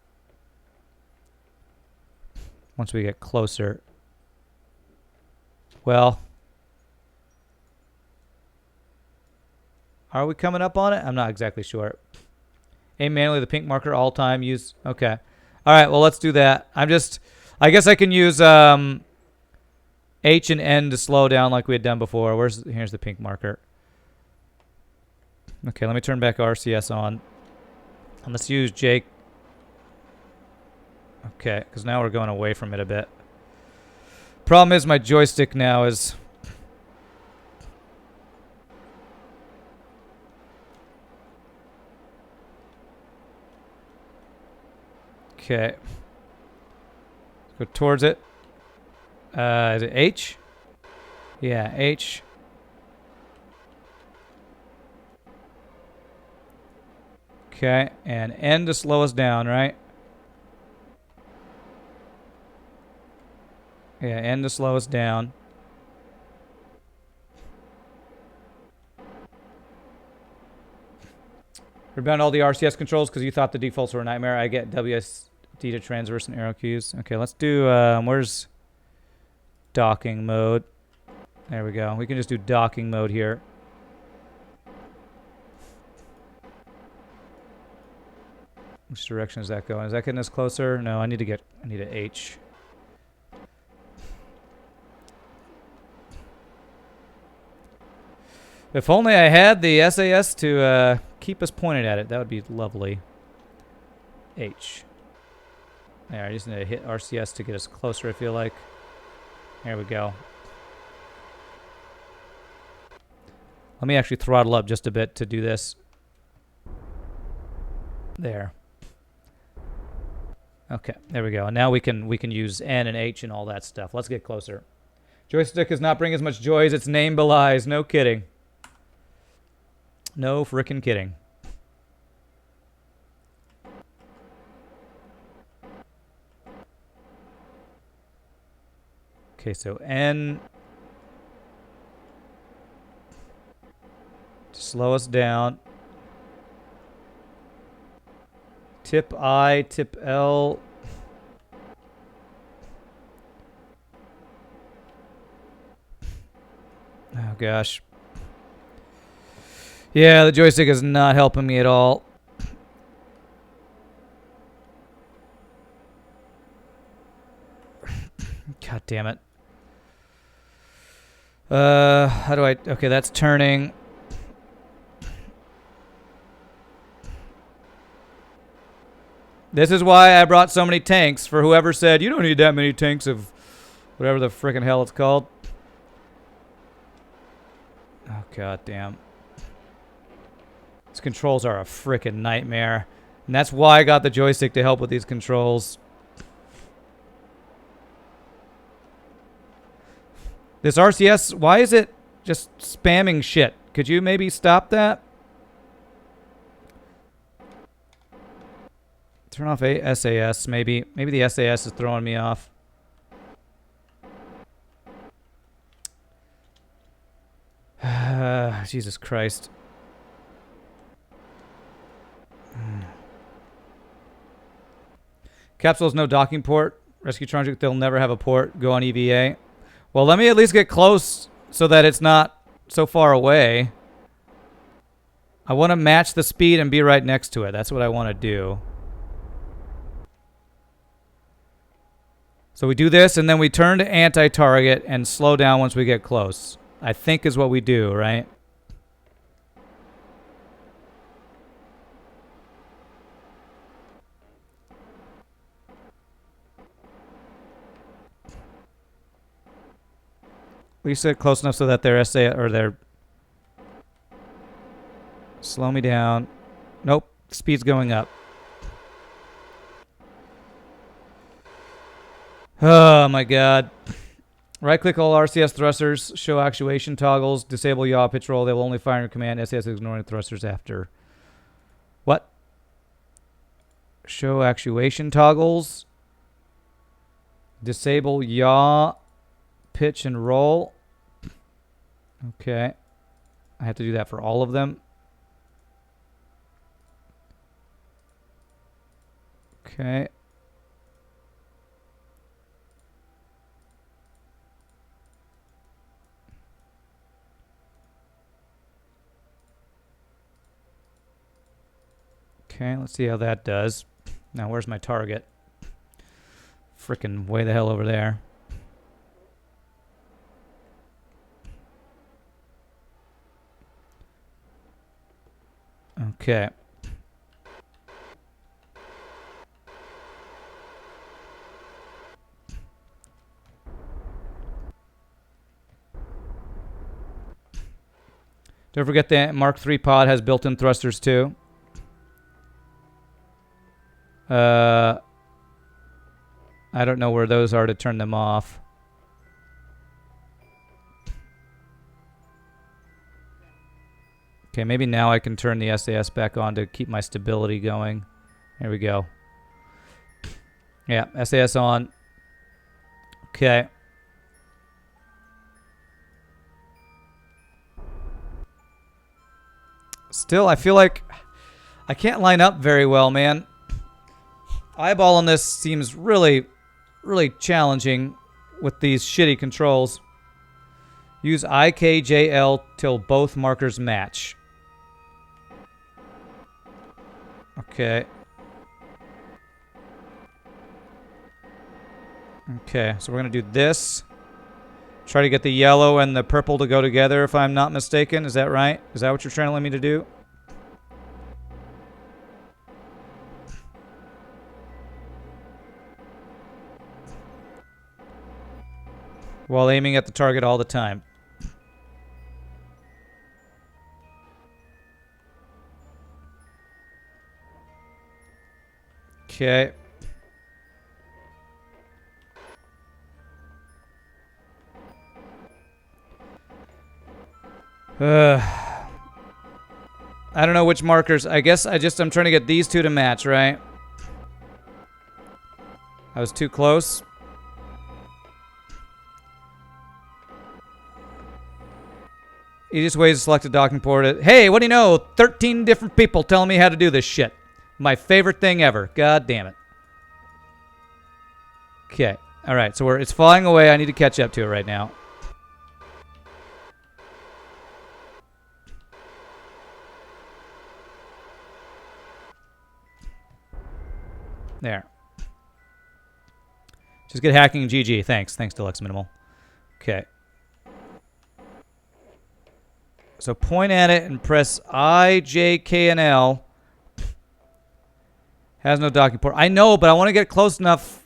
Once we get closer. Well, are we coming up on it? I'm not exactly sure. Aim manually the pink marker all time. Use. Okay. All right. Well, let's do that. I guess I can use H and N to slow down like we had done before. Here's the pink marker. Okay. Let me turn back RCS on. And let's use Jake. Okay. Because now we're going away from it a bit. Problem is my joystick now is... Okay. Let's go towards it. Is it H? Yeah, H. Okay, and N to slow us down, right? Yeah, N to slow us down. Rebound all the RCS controls because you thought the defaults were a nightmare. I get WSD to transverse and arrow keys. Okay, let's do, where's docking mode? There we go. We can just do docking mode here. Which direction is that going? Is that getting us closer? No, I need an H. If only I had the SAS to keep us pointed at it. That would be lovely. H. There, I just need to hit RCS to get us closer, I feel like. There we go. Let me actually throttle up just a bit to do this. There. Okay, there we go. And now we can use N and H and all that stuff. Let's get closer. Joystick does not bring as much joy as its name belies. No kidding. No frickin' kidding. Okay, so N to slow us down. Tip I, tip L. Oh gosh. Yeah, the joystick is not helping me at all. God damn it. How do I... Okay, that's turning. This is why I brought so many tanks, for whoever said, you don't need that many tanks of whatever the frickin' hell it's called. Oh, god damn. These controls are a frickin' nightmare. And that's why I got the joystick to help with these controls. This RCS, why is it just spamming shit? Could you maybe stop that? Turn off SAS, maybe. Maybe the SAS is throwing me off. Jesus Christ. Capsule has no docking port. Rescue Tronic, they'll never have a port. Go on EVA. Well, let me at least get close so that it's not so far away. I want to match the speed and be right next to it. That's what I want to do. So we do this, and then we turn to anti-target and slow down once we get close. I think is what we do, right? We sit close enough so that their SA or their slow me down. Nope, speed's going up. Oh my god. Right click all RCS thrusters, show actuation toggles, disable yaw pitch roll. They will only fire in command. SAS ignoring thrusters after. What? Show actuation toggles. Disable yaw, pitch, and roll. Okay. I have to do that for all of them. Okay. Okay, let's see how that does. Now, where's my target? Frickin' way the hell over there. Okay. Don't forget the Mark III pod has built-in thrusters too. I don't know where those are to turn them off. Okay, maybe now I can turn the SAS back on to keep my stability going. There we go. Yeah, SAS on. Okay. Still, I feel like I can't line up very well, man. Eyeballing this seems really, really challenging with these shitty controls. Use IKJL till both markers match. Okay. Okay, so we're going to do this. Try to get the yellow and the purple to go together, if I'm not mistaken. Is that right? Is that what you're trying to let me to do? While aiming at the target all the time. Okay. I don't know which markers. I guess I'm trying to get these two to match, right? I was too close. Easiest way to select a docking port. Hey, what do you know? 13 different people telling me how to do this shit. My favorite thing ever. God damn it. Okay. All right. So it's flying away. I need to catch up to it right now. There. Just get hacking GG. Thanks. Thanks, Deluxe Minimal. Okay. So point at it and press I, J, K, and L. Has no docking port. I know, but I want to get close enough.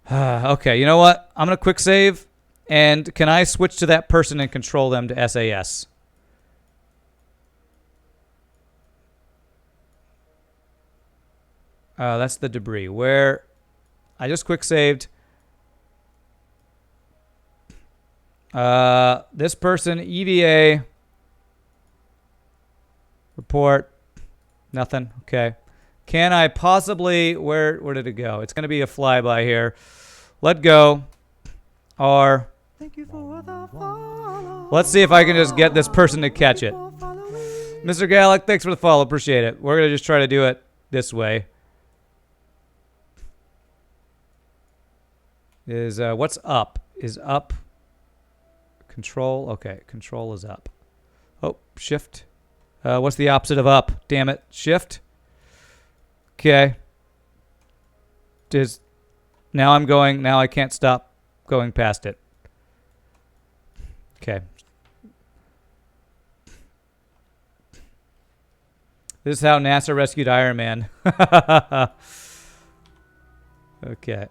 Okay, you know what? I'm going to quick save. And can I switch to that person and control them to SAS? That's the debris. Where I just quick saved. This person, EVA. Report. Nothing. Okay. Can I possibly... Where did it go? It's going to be a flyby here. Let go. R. Thank you for the follow. Let's see if I can just get this person to catch it. Mr. Gallic, thanks for the follow. Appreciate it. We're going to just try to do it this way. What's up? Is up... Control. Okay, control is up. Oh, shift. What's the opposite of up? Damn it. Shift. Okay. Now I'm going. Now I can't stop going past it. Okay. This is how NASA rescued Iron Man. Okay.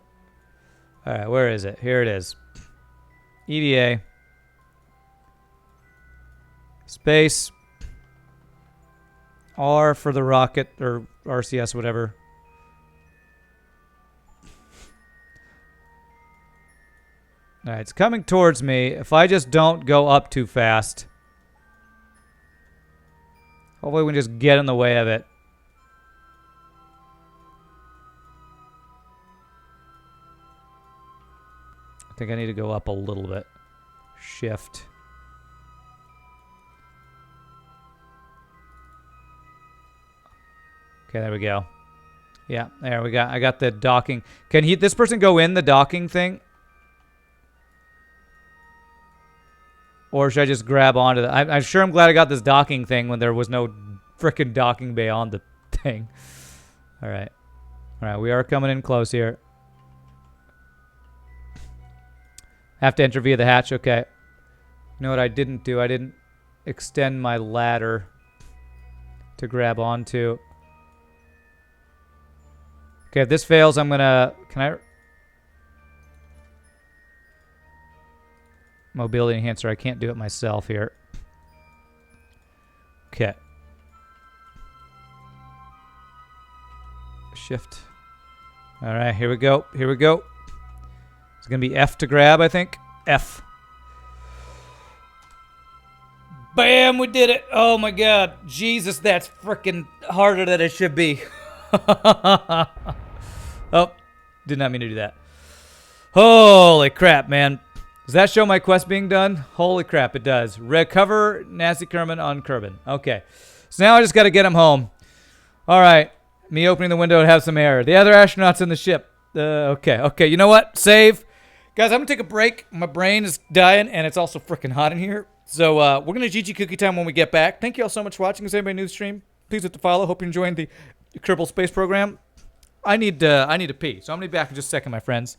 All right, where is it? Here it is. EVA. Space. R for the rocket, or RCS, whatever. Alright, it's coming towards me. If I just don't go up too fast. Hopefully we can just get in the way of it. I think I need to go up a little bit. Shift. Okay, there we go. Yeah, there we go. I got the docking. Can this person go in the docking thing? Or should I just grab onto the... I'm sure I'm glad I got this docking thing when there was no frickin' docking bay on the thing. Alright. Alright, we are coming in close here. Have to enter via the hatch. Okay. You know what I didn't do? I didn't extend my ladder to grab onto. Okay, if this fails, I'm gonna... Can I... Mobility enhancer. I can't do it myself here. Okay. Shift. All right, here we go. Here we go. It's going to be F to grab, I think. F. Bam, we did it. Oh, my God. Jesus, that's freaking harder than it should be. Oh, did not mean to do that. Holy crap, man. Does that show my quest being done? Holy crap, it does. Recover Nasty Kerman on Kerbin. Okay. So now I just got to get him home. All right. Me opening the window to have some air. The other astronauts in the ship. Okay. You know what? Save. Guys, I'm going to take a break. My brain is dying, and it's also freaking hot in here. So we're going to GG Cookie Time when we get back. Thank you all so much for watching. Is anybody new to the stream? Please hit the follow. Hope you're enjoying the Kerbal Space Program. I need to pee, so I'm going to be back in just a second, my friends.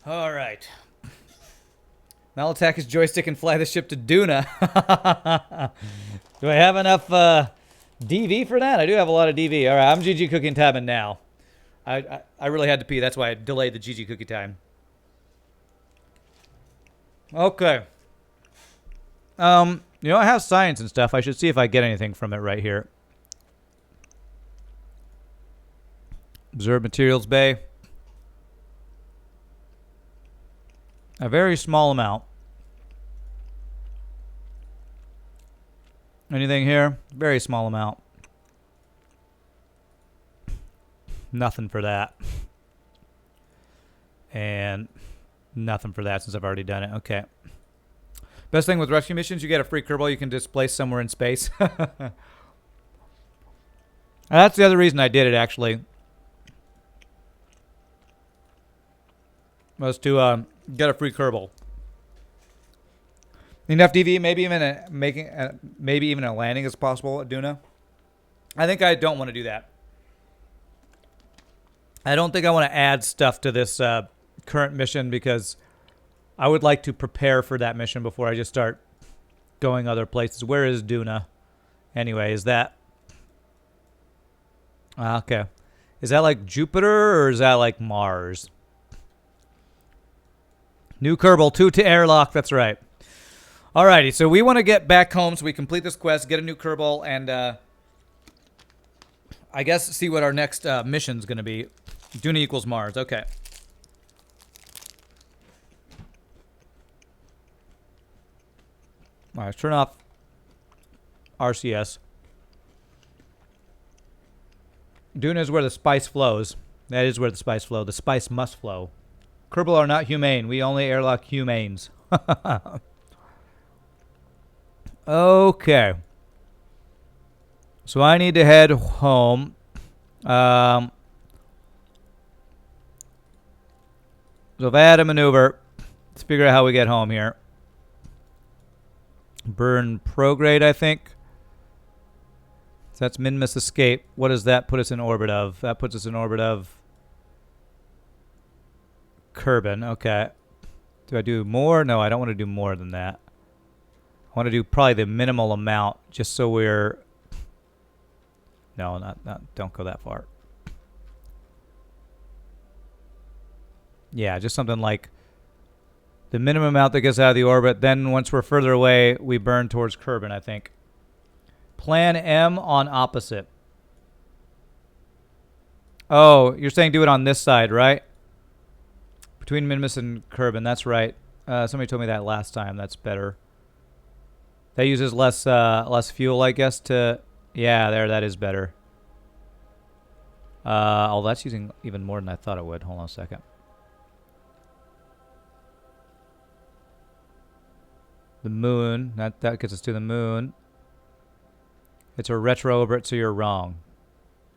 All right. Now I'll attack his joystick and fly the ship to Duna. Do I have enough DV for that? I do have a lot of DV. All right, I'm GG Cooking Time now. I really had to pee. That's why I delayed the GG Cookie Time. Okay. You know, I have science and stuff. I should see if I get anything from it right here. Observe materials bay. A very small amount. Anything here? Very small amount. Nothing for that. And nothing for that since I've already done it. Okay. Best thing with rescue missions, you get a free Kerbal you can displace somewhere in space. That's the other reason I did it, actually. Was to get a free Kerbal. Enough DV, maybe even a landing is possible at Duna. I think I don't want to do that. I don't think I want to add stuff to this current mission because I would like to prepare for that mission before I just start going other places. Where is Duna? Anyway, is that... Okay. Is that like Jupiter or is that like Mars? New Kerbal, 2 to airlock. That's right. Alrighty, so we want to get back home so we complete this quest, get a new Kerbal, and I guess see what our next mission's going to be. Duna equals Mars. Okay. All right, let's turn off RCS. Duna is where the spice flows. That is where the spice flows. The spice must flow. Kerbal are not humane. We only airlock humanes. Okay. So I need to head home. So if I had a maneuver, let's figure out how we get home here. Burn prograde, I think. So that's min-miss escape. What does that put us in orbit of? That puts us in orbit of Kerbin. Okay. Do I do more? No, I don't want to do more than that. I want to do probably the minimal amount just so we're... No, not don't go that far. Yeah, just something like the minimum amount that gets out of the orbit. Then once we're further away, we burn towards Kerbin, I think. Plan M on opposite. Oh, you're saying do it on this side, right? Between Minimus and Kerbin, that's right. Somebody told me that last time. That's better. That uses less fuel, I guess, to... Yeah, there, that is better. Oh, that's using even more than I thought it would. Hold on a second. The moon. That gets us to the moon. It's a retro orbit, so you're wrong.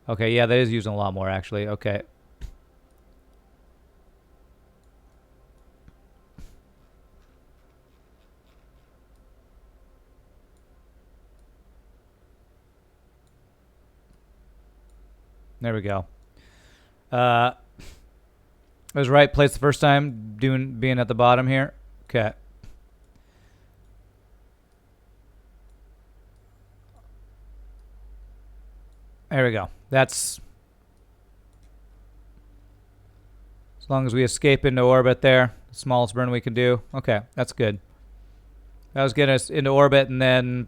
Okay, yeah, that is using a lot more, actually. Okay. There we go. I was right place the first time, being at the bottom here. Okay. There we go. That's... As long as we escape into orbit there. The smallest burn we can do. Okay, that's good. That was getting us into orbit, and then...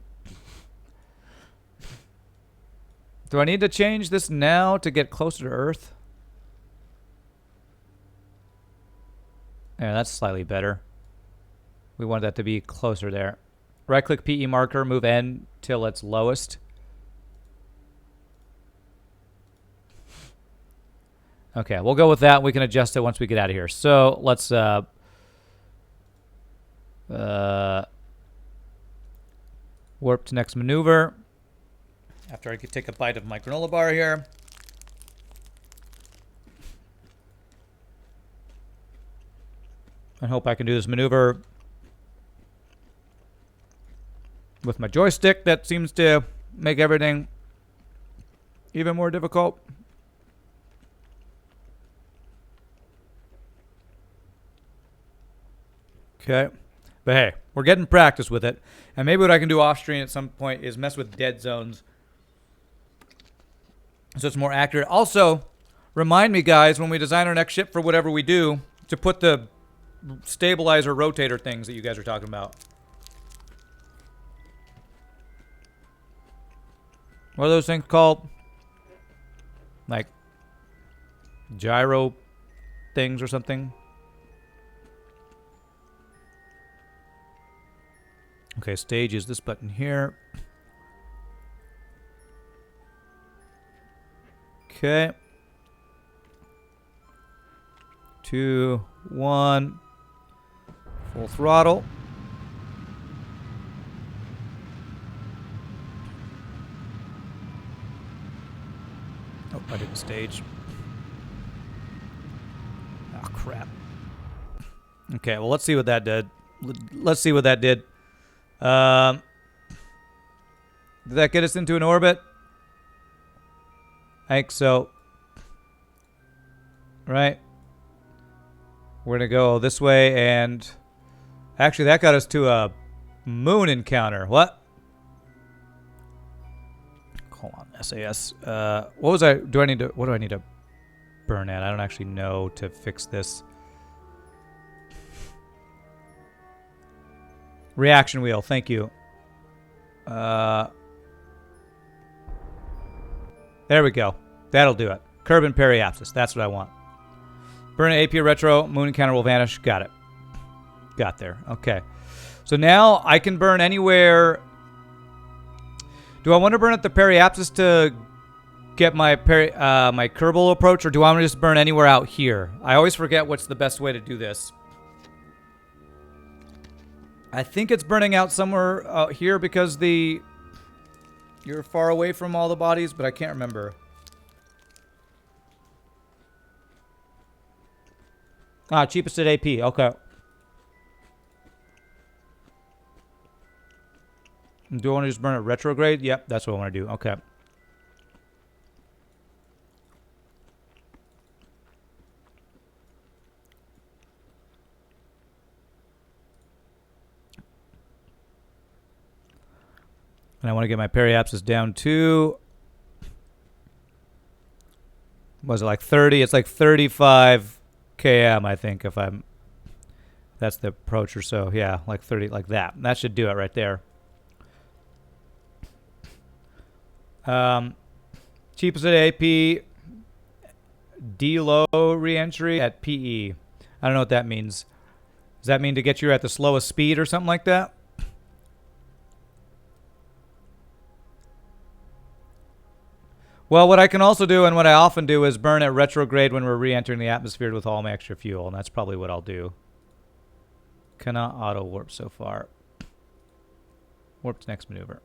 Do I need to change this now to get closer to Earth? Yeah, that's slightly better. We want that to be closer there. Right-click PE marker, move N till it's lowest. Okay, we'll go with that. We can adjust it once we get out of here. So let's warp to next maneuver. After I could take a bite of my granola bar here. I hope I can do this maneuver with my joystick. That seems to make everything even more difficult. Okay. But hey, we're getting practice with it. And maybe what I can do off screen at some point is mess with dead zones, so it's more accurate. Also, remind me, guys, when we design our next ship for whatever we do, to put the stabilizer rotator things that you guys are talking about. What are those things called? Like gyro things or something? Okay, stage is this button here. Okay. 2, 1. Full throttle. Oh, I didn't stage. Oh, crap. Okay, well, let's see what that did. Let's see what that did. Did that get us into an orbit? I think so. Right? We're going to go this way, and actually, that got us to a moon encounter. What? Hold on, SAS. What was I? What do I need to burn at? I don't actually know to fix this. Reaction wheel, thank you. There we go. That'll do it. Kerbal Periapsis, that's what I want. Burn an AP retro, moon encounter will vanish. Got it. Got there. Okay. So now I can burn anywhere. Do I want to burn at the Periapsis to get my my Kerbal approach, or do I want to just burn anywhere out here? I always forget what's the best way to do this. I think it's burning out somewhere out here because you're far away from all the bodies, but I can't remember. Ah, cheapest at AP. Okay. Do I want to just burn it retrograde? Yep, that's what I want to do. Okay. And I want to get my periapsis down to, was it like 30? It's like 35 km, I think, if I'm, that's the approach or so. Yeah, like 30, like that. That should do it right there. Cheapest at AP, D low reentry at PE. I don't know what that means. Does that mean to get you at the slowest speed or something like that? Well, what I can also do, and what I often do, is burn at retrograde when we're re-entering the atmosphere with all my extra fuel, and that's probably what I'll do. Cannot auto-warp so far. Warp to next maneuver.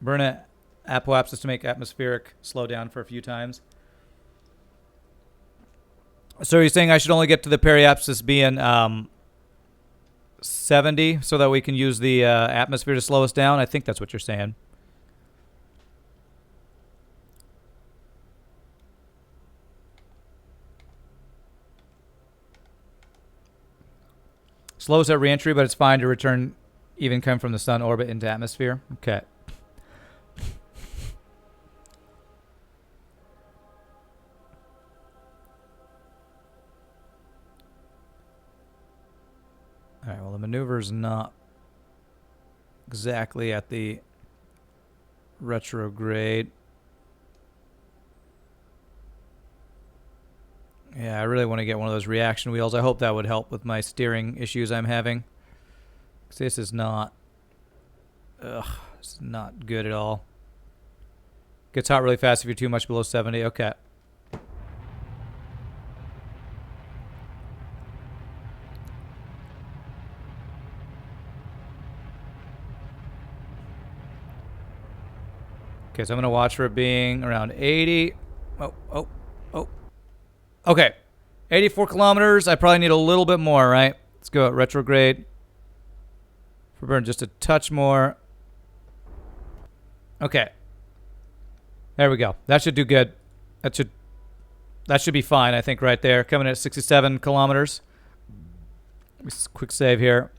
Burn at apoapsis to make atmospheric slow down for a few times. So you're saying I should only get to the periapsis being 70 so that we can use the atmosphere to slow us down? I think that's what you're saying. Slows at reentry, but it's fine to return even come from the sun orbit into atmosphere. Okay. All right, well, the maneuver's not exactly at the retrograde. Yeah, I really want to get one of those reaction wheels. I hope that would help with my steering issues I'm having. 'Cause this is not, it's not good at all. Gets hot really fast if you're too much below 70. Okay. Okay, so I'm going to watch for it being around 80. Oh. Okay. 84 kilometers. I probably need a little bit more, right? Let's go at retrograde. For burn just a touch more. Okay. There we go. That should do good. That should be fine, I think, right there. Coming at 67 kilometers. Quick save here.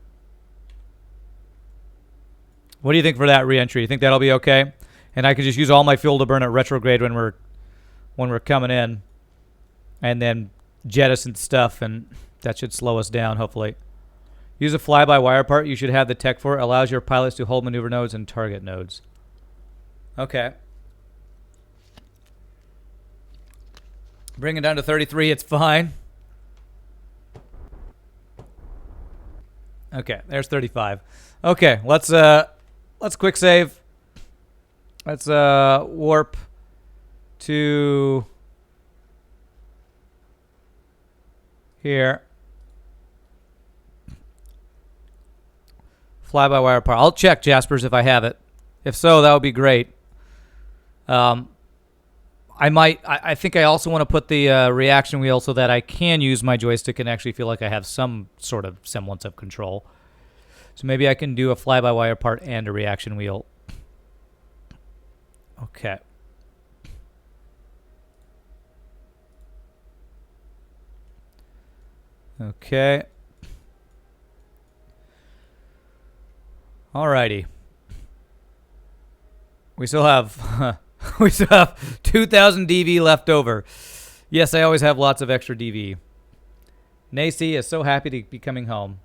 What do you think for that re-entry? You think that'll be okay? And I could just use all my fuel to burn at retrograde when we're coming in, and then jettison stuff, and that should slow us down, hopefully. Use a fly-by-wire part you should have the tech for. It allows your pilots to hold maneuver nodes and target nodes. Okay. Bring it down to 33. It's fine. Okay, there's 35. Okay, let's quick save. Let's warp to here. fly-by-wire part. I'll check, Jaspers, if I have it. If so, that would be great. I think I also want to put the reaction wheel so that I can use my joystick and actually feel like I have some sort of semblance of control. So maybe I can do a fly-by-wire part and a reaction wheel. Okay. Okay. Alrighty. We still have we still have 2,000 DV left over. Yes, I always have lots of extra DV. Nacy is so happy to be coming home.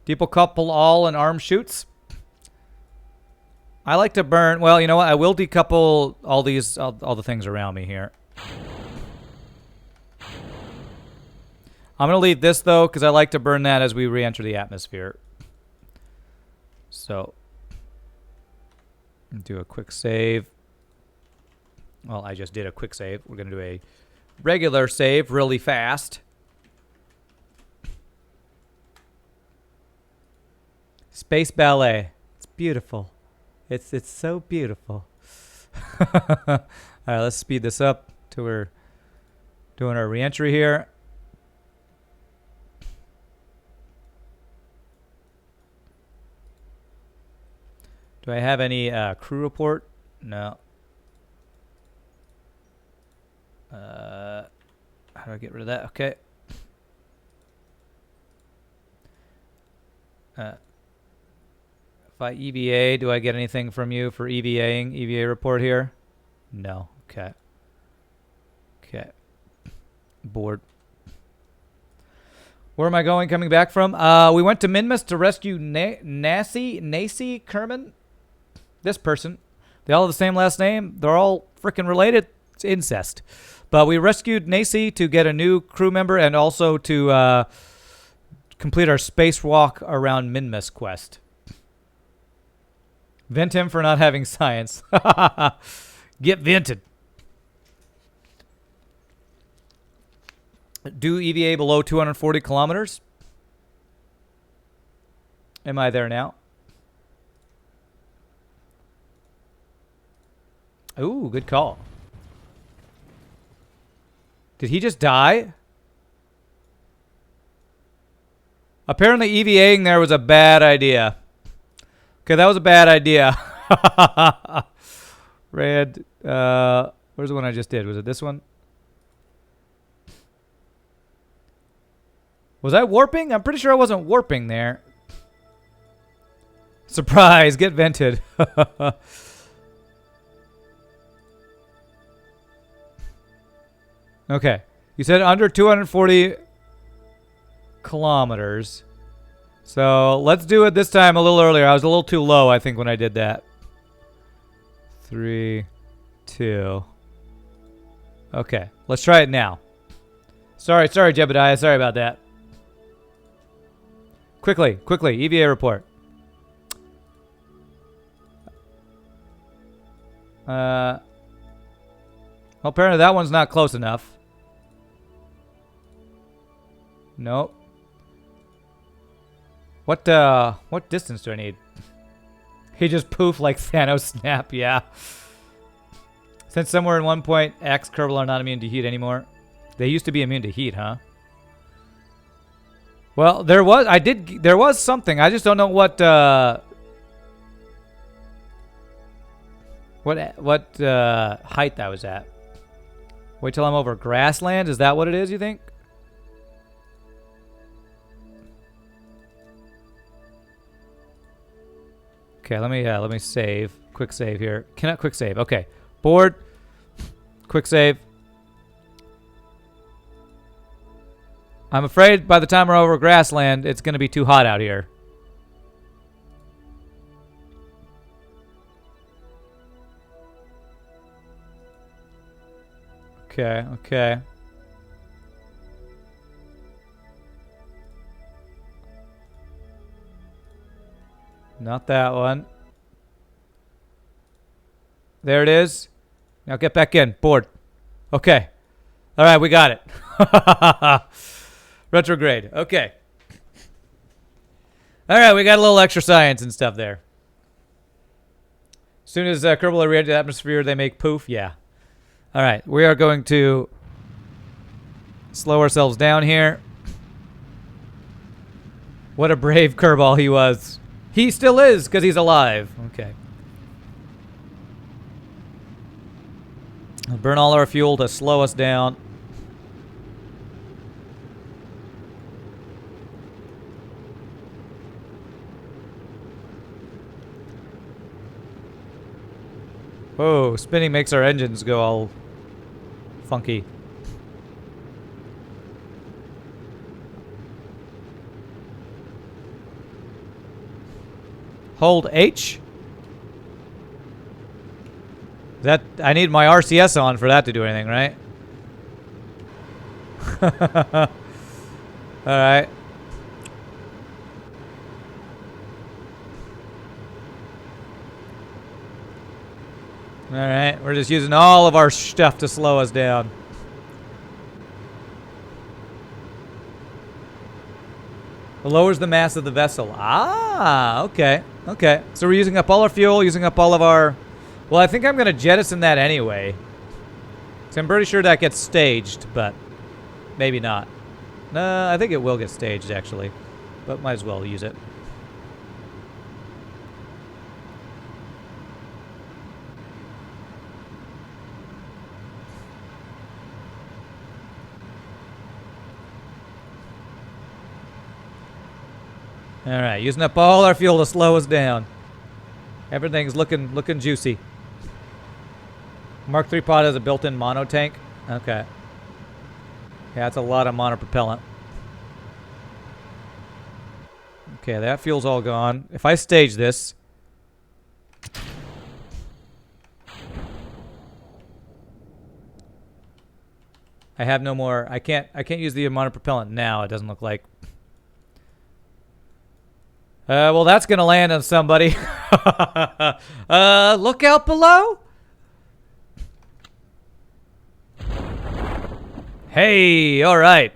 Decouple all and arm shoots. I like to burn. Well, you know what? I will decouple all these, all the things around me here. I'm going to leave this, though, because I like to burn that as we re-enter the atmosphere. So, do a quick save. Well, I just did a quick save. We're going to do a regular save really fast. Space ballet. It's beautiful. It's so beautiful. All right, let's speed this up till we're doing our re-entry here. Do I have any crew report? No. How do I get rid of that? Okay. If I EVA, do I get anything from you for EVAing? EVA report here? No. Okay. Okay. Board. Where am I coming back from? We went to Minmus to rescue Nacy Kerman. This person. They all have the same last name. They're all freaking related. It's incest. But we rescued Nacy to get a new crew member and also to complete our spacewalk around Minmus quest. Vent him for not having science. Get vented. Do EVA below 240 kilometers. Am I there now? Ooh, good call. Did he just die? Apparently EVAing there was a bad idea. Okay, that was a bad idea. Red. Where's the one I just did? Was it this one? Was I warping? I'm pretty sure I wasn't warping there. Surprise, get vented. Okay. You said under 240 kilometers. So let's do it this time a little earlier. I was a little too low, I think, when I did that. 3, 2. Okay. Let's try it now. Sorry, Jebediah. Sorry about that. Quickly. EVA report. Well, apparently that one's not close enough. Nope. What distance do I need? He just poofed like Thanos snap, yeah. Since somewhere in 1.x Kerbal are not immune to heat anymore. They used to be immune to heat, huh? Well, there was something. I just don't know what height that was at. Wait till I'm over grassland? Is that what it is, you think? Okay, let me save. Quick save here. Cannot quick save. Okay. Board. Quick save. I'm afraid by the time we're over grassland, it's going to be too hot out here. Okay. Not that one. There it is. Now get back in. Board. Okay. All right, we got it. Retrograde. Okay. All right, we got a little extra science and stuff there. As soon as Kerbal re-enters the atmosphere, they make poof. Yeah. All right, we are going to slow ourselves down here. What a brave Kerbal he was. He still is, because he's alive. Okay. We'll burn all our fuel to slow us down. Whoa, spinning makes our engines go all funky. Hold H. That I need my RCS on for that to do anything, right? All right. All right, we're just using all of our stuff to slow us down. It lowers the mass of the vessel. Ah, okay. Okay. So we're using up all our fuel, using up all of our... Well, I think I'm going to jettison that anyway. So I'm pretty sure that gets staged, but maybe not. No, I think it will get staged, actually. But might as well use it. All right, using up all our fuel to slow us down. Everything's looking juicy. Mark III pod has a built-in mono tank. Okay. Yeah, that's a lot of monopropellant. Okay, that fuel's all gone. If I stage this, I have no more. I can't use the monopropellant now. It doesn't look like. Well, that's gonna land on somebody. Look out below. Hey, all right.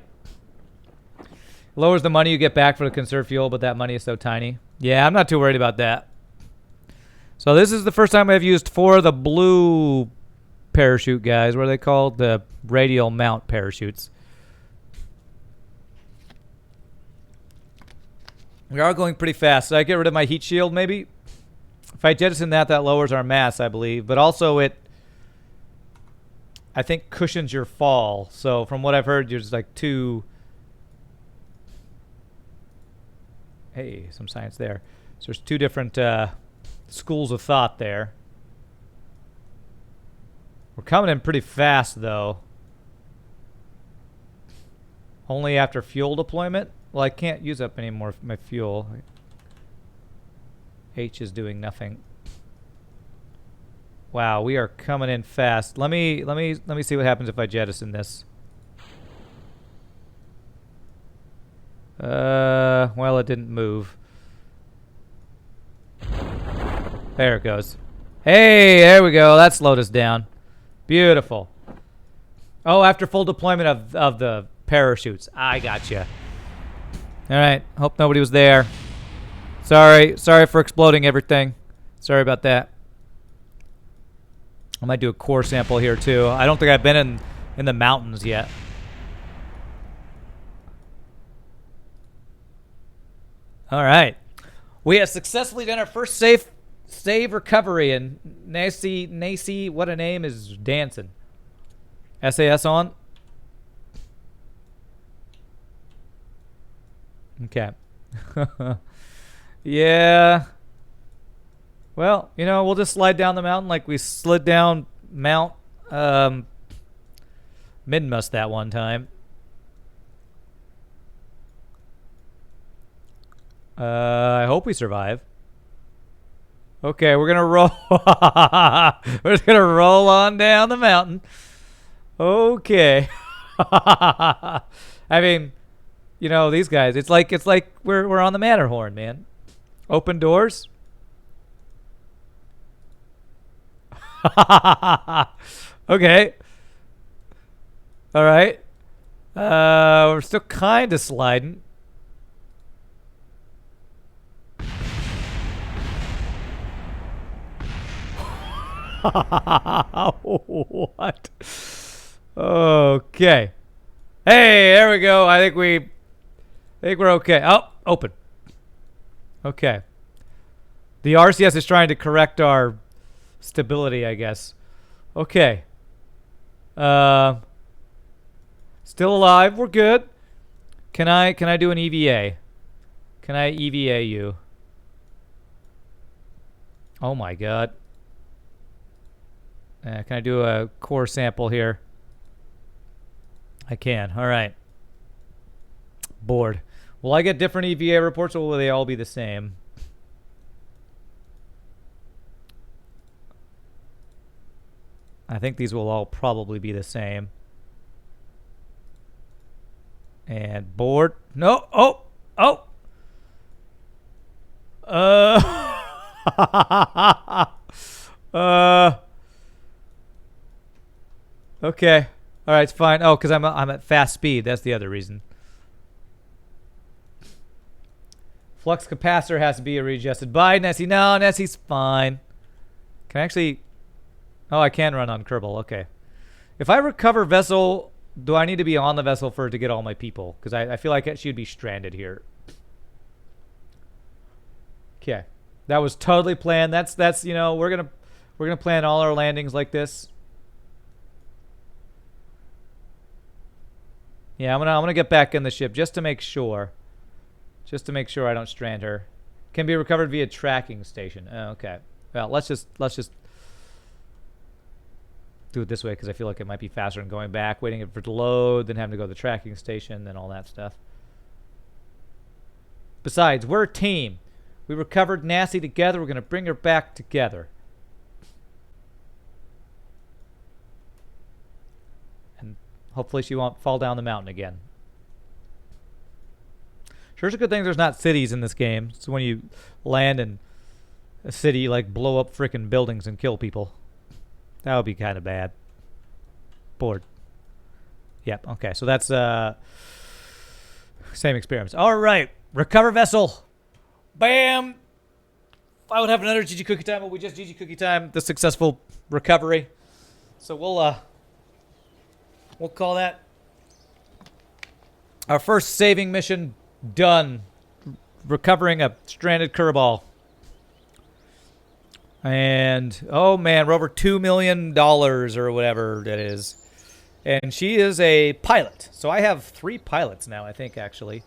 Lowers the money you get back for the conserved fuel, but that money is so tiny. Yeah, I'm not too worried about that. So this is the first time I've used 4 of the blue parachute guys. What are they called? The radial mount parachutes. We are going pretty fast. So I get rid of my heat shield, maybe? If I jettison that, that lowers our mass, I believe. But also it, I think, cushions your fall. So from what I've heard, there's like 2... Hey, some science there. So there's 2 different schools of thought there. We're coming in pretty fast, though. Only after fuel deployment? Well, I can't use up any more of my fuel. H is doing nothing. Wow, we are coming in fast. Let me see what happens if I jettison this. Well, it didn't move. There it goes. Hey, there we go. That slowed us down. Beautiful. Oh, after full deployment of the parachutes. I gotcha. All right. Hope nobody was there. Sorry for exploding everything. Sorry about that. I might do a core sample here too. I don't think I've been in the mountains yet. All right. We have successfully done our first save recovery, and Nacy, what a name, is dancing. SAS on. Okay. Yeah. Well, you know, we'll just slide down the mountain like we slid down Mount Midmust that one time. I hope we survive. Okay, we're gonna roll. We're just gonna roll on down the mountain. Okay. I mean, you know, these guys. It's like we're on the Matterhorn, man. Open doors. Okay. All right. We're still kind of sliding. What? Okay. Hey, there we go. I think we're okay. Oh, open. Okay. The RCS is trying to correct our stability, I guess. Okay. Still alive. We're good. Can I do an EVA? Can I EVA you? Oh my god. Can I do a core sample here? I can. All right. Bored. Will I get different EVA reports, or will they all be the same? I think these will all probably be the same. And bored. No. Oh. Oh. Okay. All right, it's fine. Oh, because I'm at fast speed. That's the other reason. Flux capacitor has to be readjusted. Bye, Nessie. No, Nessie's fine. Can I actually... Oh, I can run on Kerbal. Okay. If I recover vessel, do I need to be on the vessel for to get all my people? Because I feel like she'd be stranded here. Okay. That was totally planned. That's you know, we're gonna plan all our landings like this. Yeah, I'm gonna get back in the ship just to make sure. Just to make sure I don't strand her. Can be recovered via tracking station. Oh, okay. Well, let's just do it this way because I feel like it might be faster than going back, waiting for it to load, then having to go to the tracking station, and all that stuff. Besides, we're a team. We recovered Nasty together. We're gonna bring her back together. And hopefully she won't fall down the mountain again. Sure, it's a good thing there's not cities in this game. So when you land in a city, like blow up freaking buildings and kill people. That would be kind of bad. Bored. Yep, okay, so that's same experiments. All right, recover vessel. Bam! I would have another GG Cookie Time, but we just GG Cookie Time the successful recovery. So we'll call that our first saving mission done. Recovering a stranded Kerbal. And, oh man, we're over $2 million or whatever that is. And she is a pilot. So I have 3 pilots now, I think, actually.